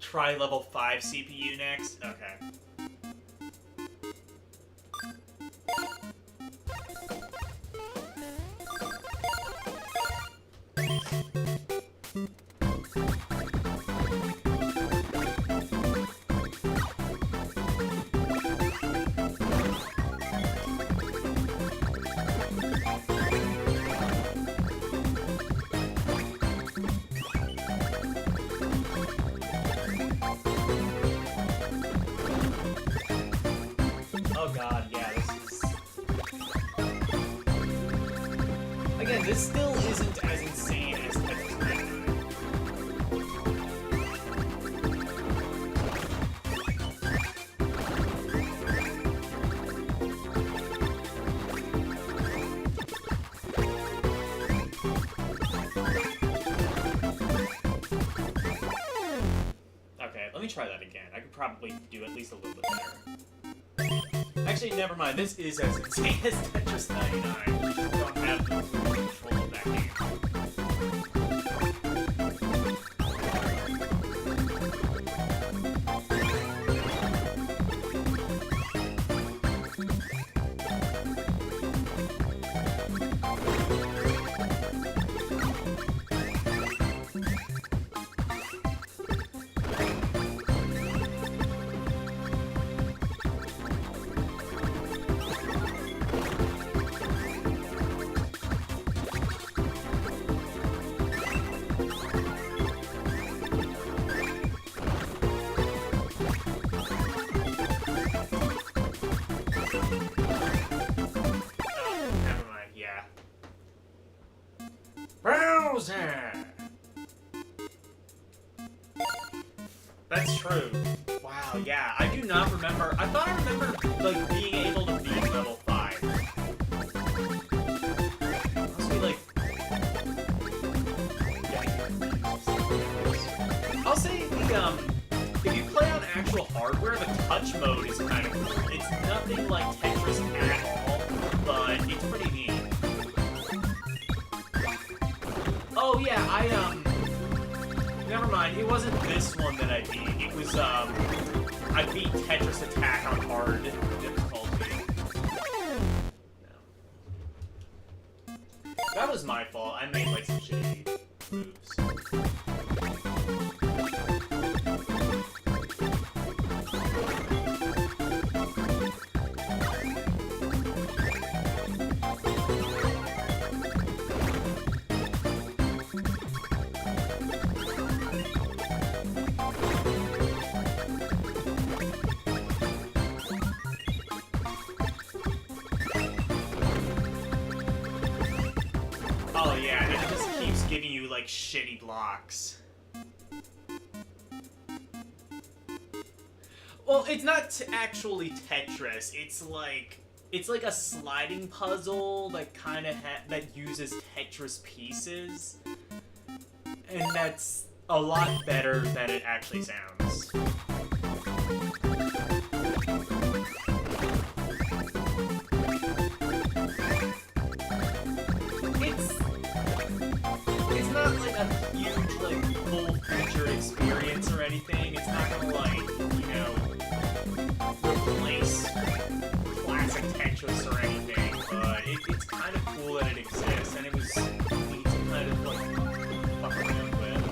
try level 5 CPU next? Okay. Oh god, yeah, this is... Again, this still isn't as insane as Tetris 99. Okay, let me try that again. I could probably do at least a little bit better. Actually, never mind. This is as insane as Tetris 99. We just don't have the full control of that game. Never mind, yeah. Browser! That's true. Wow, yeah, I do not remember. I thought I remember, like, being able to beat level 5. Must be, like... I'll say, if you play on actual hardware, the touch mode is kind of cool. It's nothing like Tetris at all, but it's pretty neat. Oh yeah, never mind, it wasn't this one that I beat. It was, I beat Tetris Attack on hard difficulty. No. That was my fault. I made, like, some shitty moves. Oh yeah, and it just keeps giving you, like, shitty blocks. Well, it's not actually Tetris. It's like a sliding puzzle that kind of that uses Tetris pieces, and that's a lot better than it actually sounds. It's not like a huge, like, full-featured experience or anything. It's not gonna, like, you know, replace classic Tetris or anything, but it's kind of cool that it exists, and it was neat to kind of, like, fuck around with.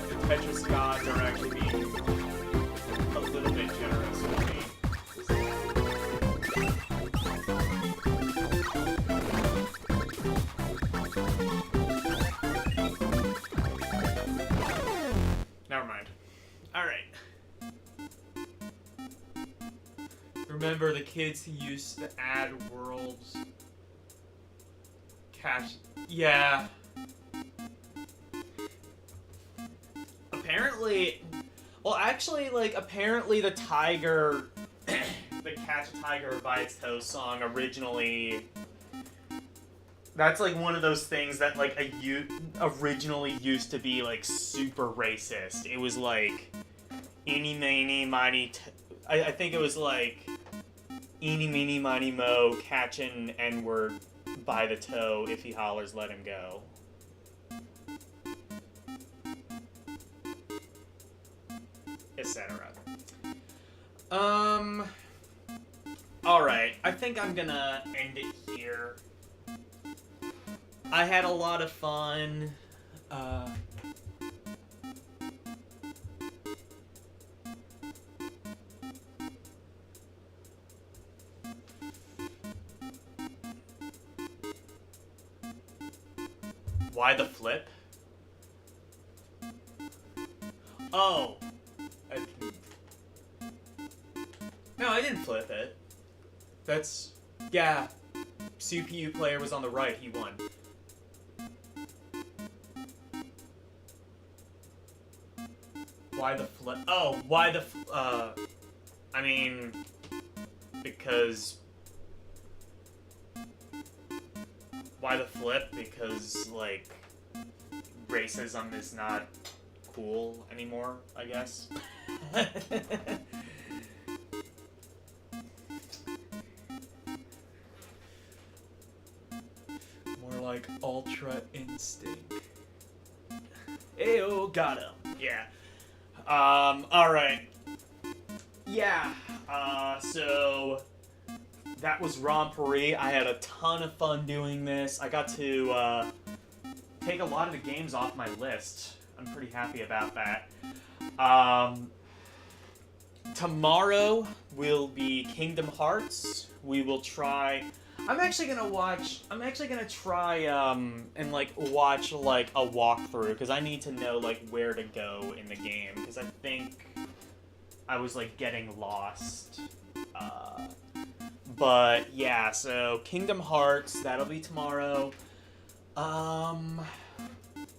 The Tetris gods are actually being a little bit generous with me. Never mind. Alright. Remember the kids who used to add worlds? Cash. Yeah. Apparently... Well, actually, like, apparently the tiger... the Catch a Tiger by Its Toe song originally... That's, like, one of those things that, like, originally used to be, like, super racist. It was, like, eeny, meeny, miny... I think it was, like... eeny, meeny, miny, mo, catch an N-word by the toe. If he hollers, let him go. Etc. Alright, I think I'm gonna end it here. I had a lot of fun. Why the flip? Oh. No, I didn't flip it. That's... Yeah. CPU player was on the right, he won. Why the flip? Oh, why the I mean... Because... Why the flip? Because, like... Racism is not cool anymore, I guess. More like Ultra Instinct. Ayo, got him. Yeah. Alright. Yeah, so... That was ROMpourri. I had a ton of fun doing this. I got to, take a lot of the games off my list. I'm pretty happy about that. Tomorrow will be Kingdom Hearts. We will try... I'm actually gonna try, and, like, watch, like, a walkthrough, because I need to know, like, where to go in the game, because I think I was, like, getting lost. But, yeah, so, Kingdom Hearts, that'll be tomorrow.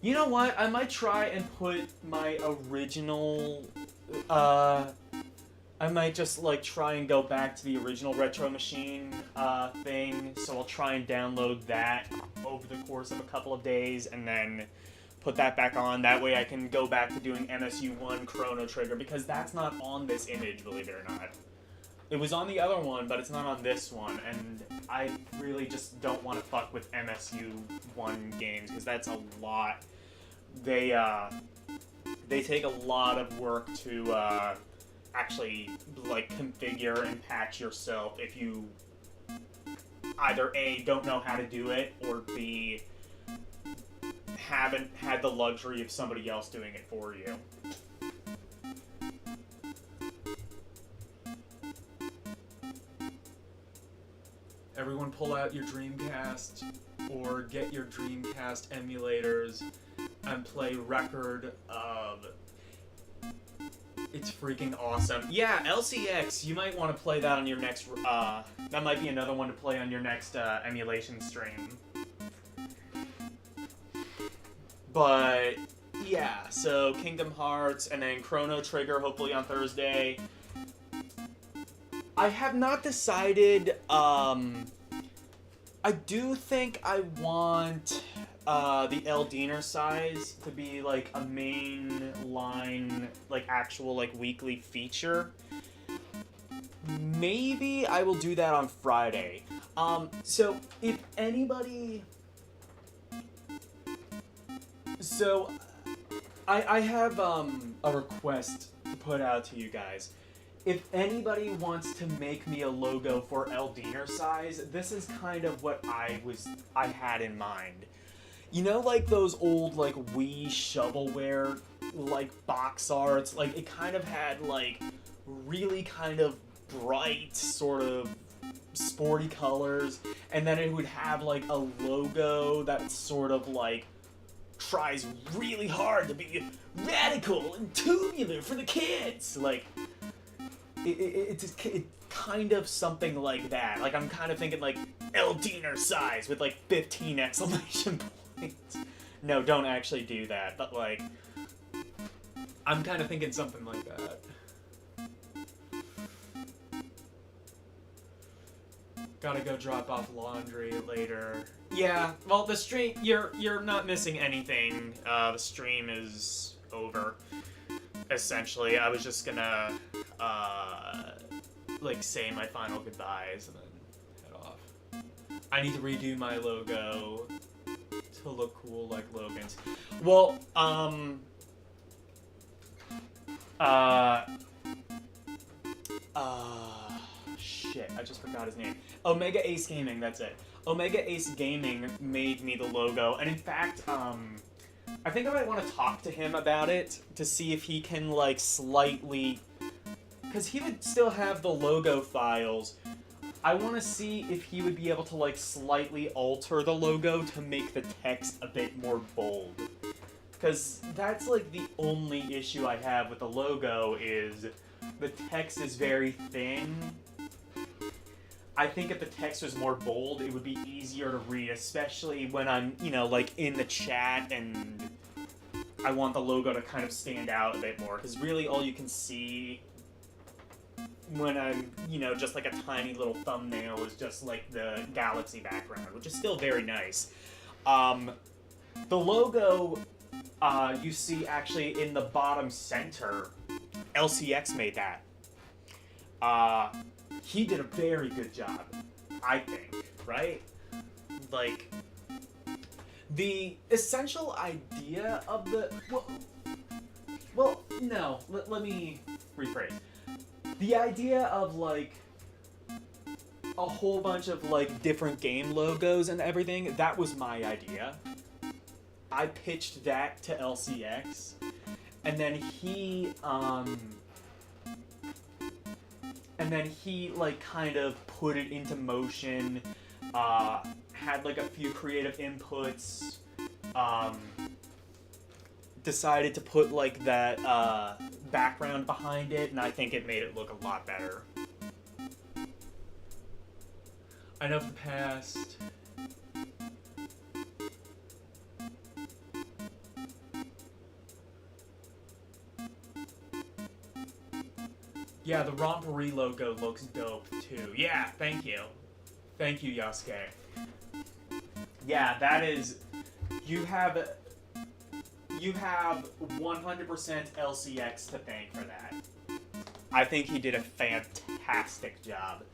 You know what? I might try and put my original, I might just, like, try and go back to the original Retro Machine, thing, so I'll try and download that over the course of a couple of days, and then put that back on. That way I can go back to doing MSU1 Chrono Trigger, because that's not on this image, believe it or not. It was on the other one, but it's not on this one, and I really just don't want to fuck with MSU1 games, because that's a lot. They take a lot of work to, actually, like, configure and patch yourself if you either A, don't know how to do it, or B, haven't had the luxury of somebody else doing it for you. Everyone pull out your Dreamcast, or get your Dreamcast emulators, and play Record of... It's freaking awesome. Yeah, LCX, you might want to play that on your next, that might be another one to play on your next, emulation stream. But, yeah, so Kingdom Hearts, and then Chrono Trigger, hopefully on Thursday. I have not decided, I do think I want, the Eldiner size to be, like, a main line, like, actual, like, weekly feature. Maybe I will do that on Friday. So, if anybody... So, I have, a request to put out to you guys. If anybody wants to make me a logo for Eldiner size, this is kind of what I had in mind. You know, like, those old, like, Wii shovelware, like, box arts? Like, it kind of had, like, really kind of bright, sort of sporty colors, and then it would have, like, a logo that sort of, like, tries really hard to be radical and tubular for the kids. Like, it's kind of something like that. Like, I'm kind of thinking, like, Eldiner size with, like, 15 exclamation points. No, don't actually do that, but, like, I'm kind of thinking something like that. Gotta go drop off laundry later. Yeah, well, the stream, you're not missing anything. The stream is over, essentially. I was just gonna, like say my final goodbyes and then head off. I need to redo my logo to look cool like Logan's. Well, shit, I just forgot his name. Omega Ace Gaming, that's it. Omega Ace Gaming made me the logo, and in fact, I think I might want to talk to him about it to see if he can, like, slightly... Because he would still have the logo files. I want to see if he would be able to, like, slightly alter the logo to make the text a bit more bold. Because that's, like, the only issue I have with the logo is the text is very thin. I think if the text was more bold, it would be easier to read, especially when I'm, you know, like, in the chat and I want the logo to kind of stand out a bit more. Because really all you can see when I'm, you know, just like a tiny little thumbnail is just, like, the galaxy background, which is still very nice. The logo, you see actually in the bottom center, LCX made that. He did a very good job, I think, right? Like, the essential idea of the... Well, no, let me rephrase. The idea of, like, a whole bunch of, like, different game logos and everything, that was my idea. I pitched that to LCX, and then he, like, kind of put it into motion, had, like, a few creative inputs, decided to put, like, that, background behind it, and I think it made it look a lot better. I know for the past... Yeah, the ROMpourri logo looks dope, too. Yeah, thank you. Thank you, Yasuke. Yeah, that is... You have 100% LCX to thank for that. I think he did a fantastic job.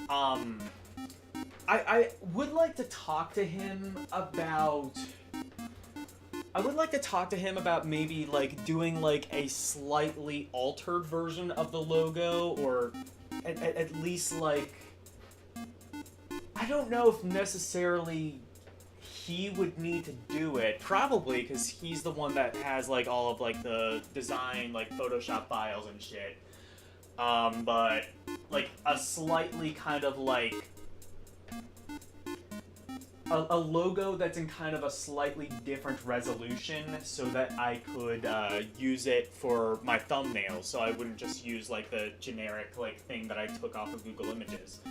I would like to talk to him about... maybe, like, doing, like, a slightly altered version of the logo, or at least, like... I don't know if necessarily he would need to do it. Probably, because he's the one that has, like, all of, like, the design, like, Photoshop files and shit. But, like, a slightly kind of, like... A logo that's in kind of a slightly different resolution so that I could use it for my thumbnails, so I wouldn't just use, like, the generic, like, thing that I took off of Google Images.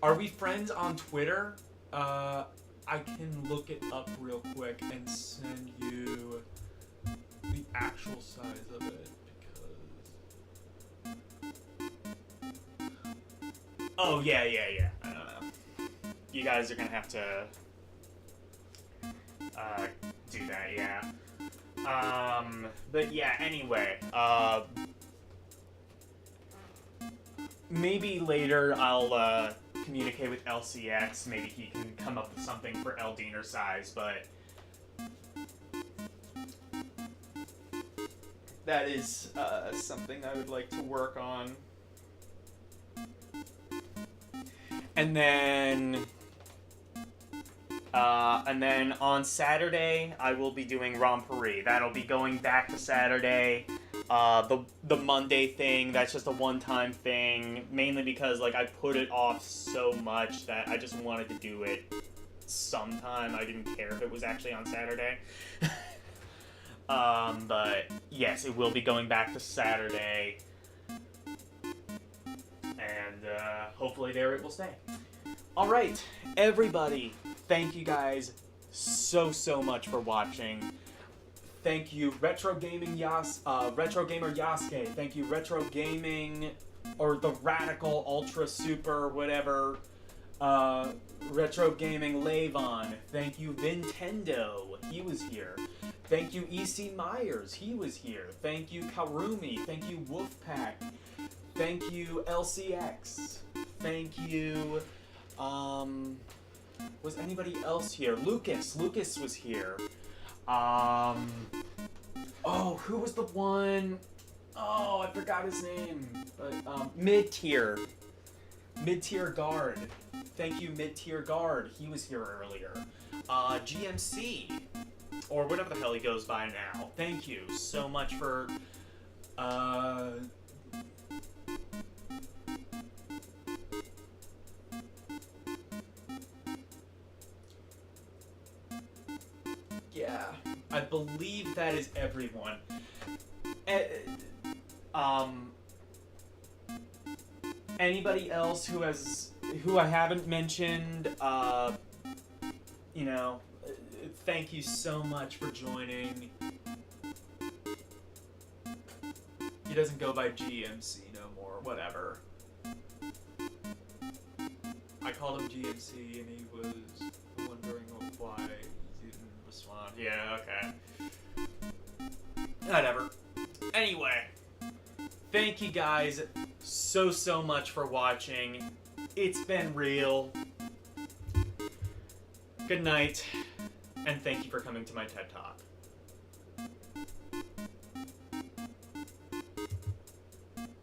Are we friends on Twitter? I can look it up real quick and send you the actual size of it, because... Oh, yeah. I don't know. You guys are gonna have to do that, yeah. But yeah, anyway, maybe later I'll communicate with LCX. Maybe he can come up with something for Eldiner size, but that is something I would like to work on. And then on Saturday, I will be doing ROMpourri. That'll be going back to Saturday. The Monday thing, that's just a one-time thing, mainly because, like, I put it off so much that I just wanted to do it sometime. I didn't care if it was actually on Saturday. But yes, it will be going back to Saturday. And hopefully there it will stay. Alright, everybody, thank you guys so much for watching. Thank you, Retro Gamer Yasuke. Thank you, Retro Gaming, or the Radical Ultra Super, whatever. Retro Gaming Lavon. Thank you, Nintendo. He was here. Thank you, E.C. Myers. He was here. Thank you, Karumi. Thank you, Wolfpack. Thank you, LCX. Thank you, was anybody else here? Lucas. Lucas was here. Oh, who was the one? Oh, I forgot his name. But, Mid-Tier. Mid-Tier Guard. Thank you, Mid-Tier Guard. He was here earlier. GMC. Or whatever the hell he goes by now. Thank you so much for, yeah, I believe that is everyone. Anybody else who I haven't mentioned, you know, thank you so much for joining. He doesn't go by GMC no more, whatever. I called him GMC and he was wondering why he didn't respond. Yeah, okay. Whatever. Anyway, thank you guys so much for watching. It's been real. Good night, and thank you for coming to my TED Talk.